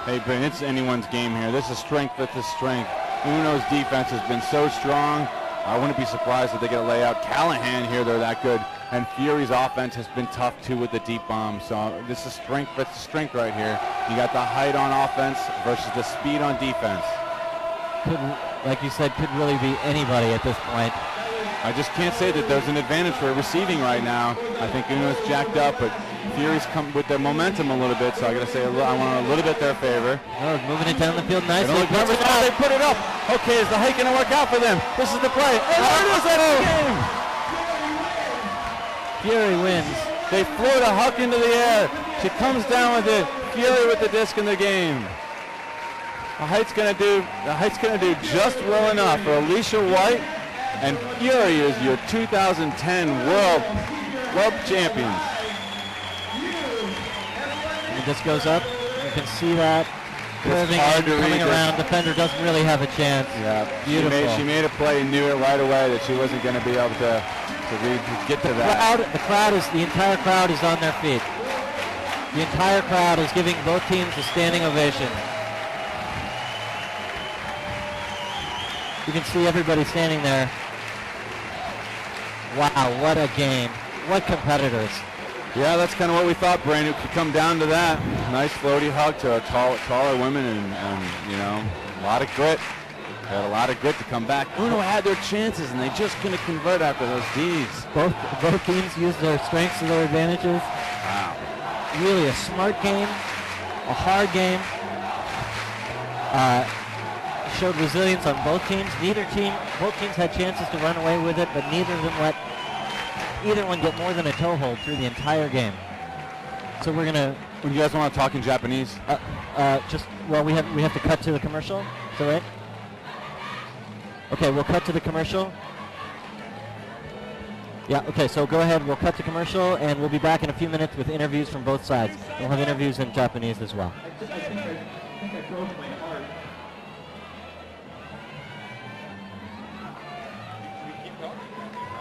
Hey, Brent, it's anyone's game here. This is strength versus strength. Uno's defense has been so strong. I wouldn't be surprised if they get a layout. Callahan here, they're that good. And Fury's offense has been tough too with the deep bomb. So this is strength versus strength right here. You got the height on offense versus the speed on defense. Could, like you said, could really be anybody at this point. I just can't say that there's an advantage for receiving right now. I think Uno's jacked up, but Fury's come with their momentum a little bit, so I got to say I want a little bit their favor. Oh, moving it down the field nicely. They put it up. Okay, is the height going to work out for them? This is the play. And there it is, that's the game. Fury wins. They float a Huck into the air. She comes down with it. Fury with the disc in the game. The height's going to do just well enough for Alicia White, and Fury is your 2010 World Champions. And the disc goes up. You can see that. Curving hard to coming read around. Defender doesn't really have a chance. Yeah, beautiful. She made a play and knew it right away that she wasn't going to be able to get to that. The entire crowd is on their feet. The entire crowd is giving both teams a standing ovation. You can see everybody standing there. Wow, what a game. What competitors. Yeah, that's kind of what we thought, Brandon. It could come down to that. Nice floaty hug to taller women and, you know, a lot of grit. They had a lot of grit to come back. Uno had their chances, and they just couldn't convert after those Ds. Both teams used their strengths to their advantages. Wow. Really a smart game, a hard game. Showed resilience on both teams. Both teams had chances to run away with it, but neither of them let either one get more than a toehold through the entire game. So we're gonna. When you guys want to talk in Japanese? We have to cut to the commercial. Is that right? Okay, we'll cut to the commercial. Yeah. Okay. So go ahead. We'll cut to commercial, and we'll be back in a few minutes with interviews from both sides. We'll have interviews in Japanese as well. I think I broke my heart.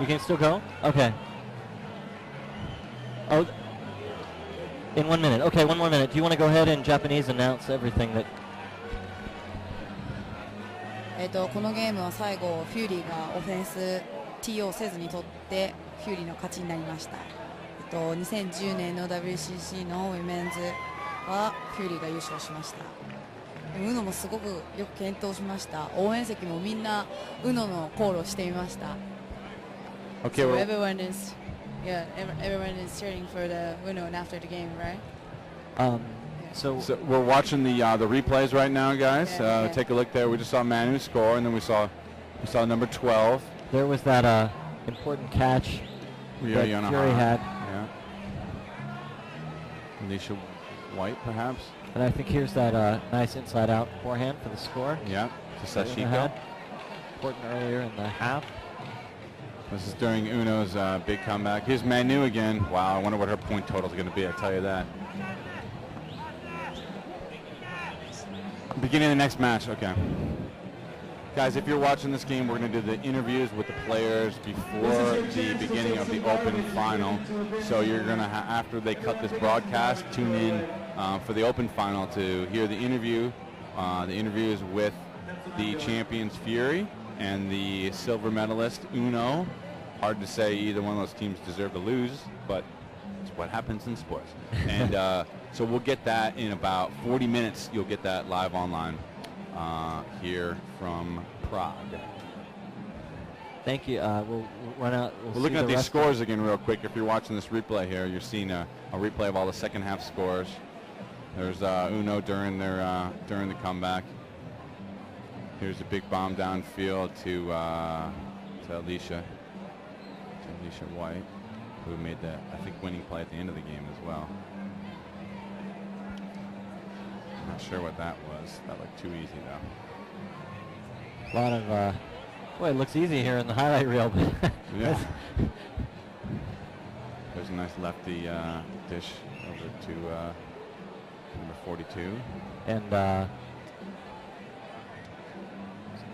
You can still go? Okay. Oh, in 1 minute. Okay, one more minute. Do you want to go ahead and Japanese announce everything that... このゲームは最後フューリーがオフェンス TO せずに取ってフューリーの勝ちになりました。2010年の WCC のウィメンズはフューリーが優勝しました。ウノもすごくよく健闘しました。応援席もみんなウノのコールをしていました。Okay, so everyone is cheering for the Uno after the game, right? So we're watching the replays right now, guys. Yeah. Take a look there. We just saw Manu score, and then we saw number 12. There was that important catch that Fury had. Yeah. Alicia White, perhaps. And I think here's that nice inside-out forehand for the score. Yeah, to Sashiko. Important earlier in the half. This is during Uno's big comeback. Here's Manu again. Wow, I wonder what her point total is going to be. I'll tell you that. Beginning of the next match. Okay. Guys, if you're watching this game, we're going to do the interviews with the players before the beginning of the Open Final. So you're going to, after they cut this broadcast, tune in for the Open Final to hear the interview. The interviews with the champions Fury and the silver medalist Uno. Hard to say either one of those teams deserve to lose, but it's what happens in sports. And so we'll get that in about 40 minutes. You'll get that live online here from Prague. Thank you. We'll run out. We're looking at these scores again real quick. If you're watching this replay here, you're seeing a replay of all the second half scores. There's Uno during the comeback. Here's a big bomb downfield to Alicia White, who made the, I think, winning play at the end of the game as well. I'm not sure what that was. That looked too easy though. A lot of, boy, it looks easy here in the highlight reel. But yeah. There's a nice lefty dish over to number 42. And in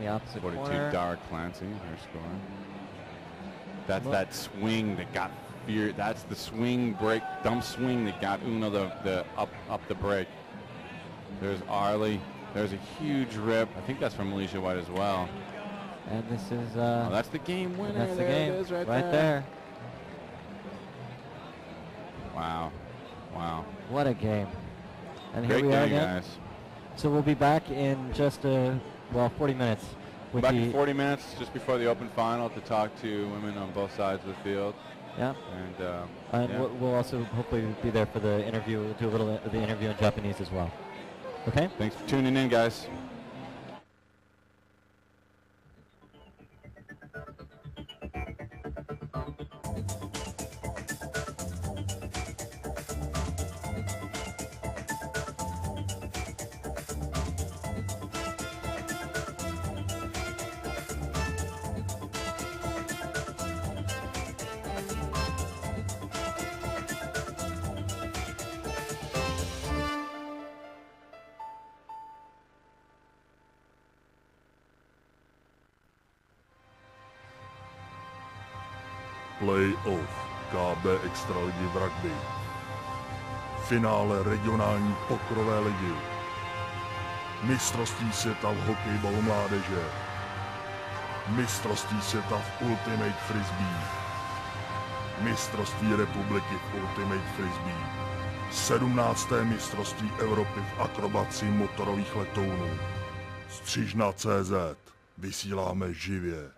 the opposite 42, corner. Dara Clancy, her scoring. That's that swing that got Fury. That's the swing break, dump swing that got Uno the up the break. There's Arlie. There's a huge rip. I think that's from Alicia White as well. And this is oh, that's the game winner. That's the there game. It is right there. Wow. Wow. What a game. And Great here we are game, again. guys. So we'll be back in just 40 minutes. With Back in 40 minutes, just before the Open Final, to talk to women on both sides of the field. Yeah. And yeah. We'll also hopefully be there for the interview. We'll do a little of the interview in Japanese as well. Okay? Thanks for tuning in, guys. Play-off KB Extraligy v rugby. Finále regionální pokrové ligy. Mistrovství světa v hokejbalu mládeže. Mistrovství světa v Ultimate Frisbee. Mistrovství republiky v Ultimate Frisbee. 17. mistrovství Evropy v akrobaci motorových letounů. Střižna.cz. Vysíláme živě.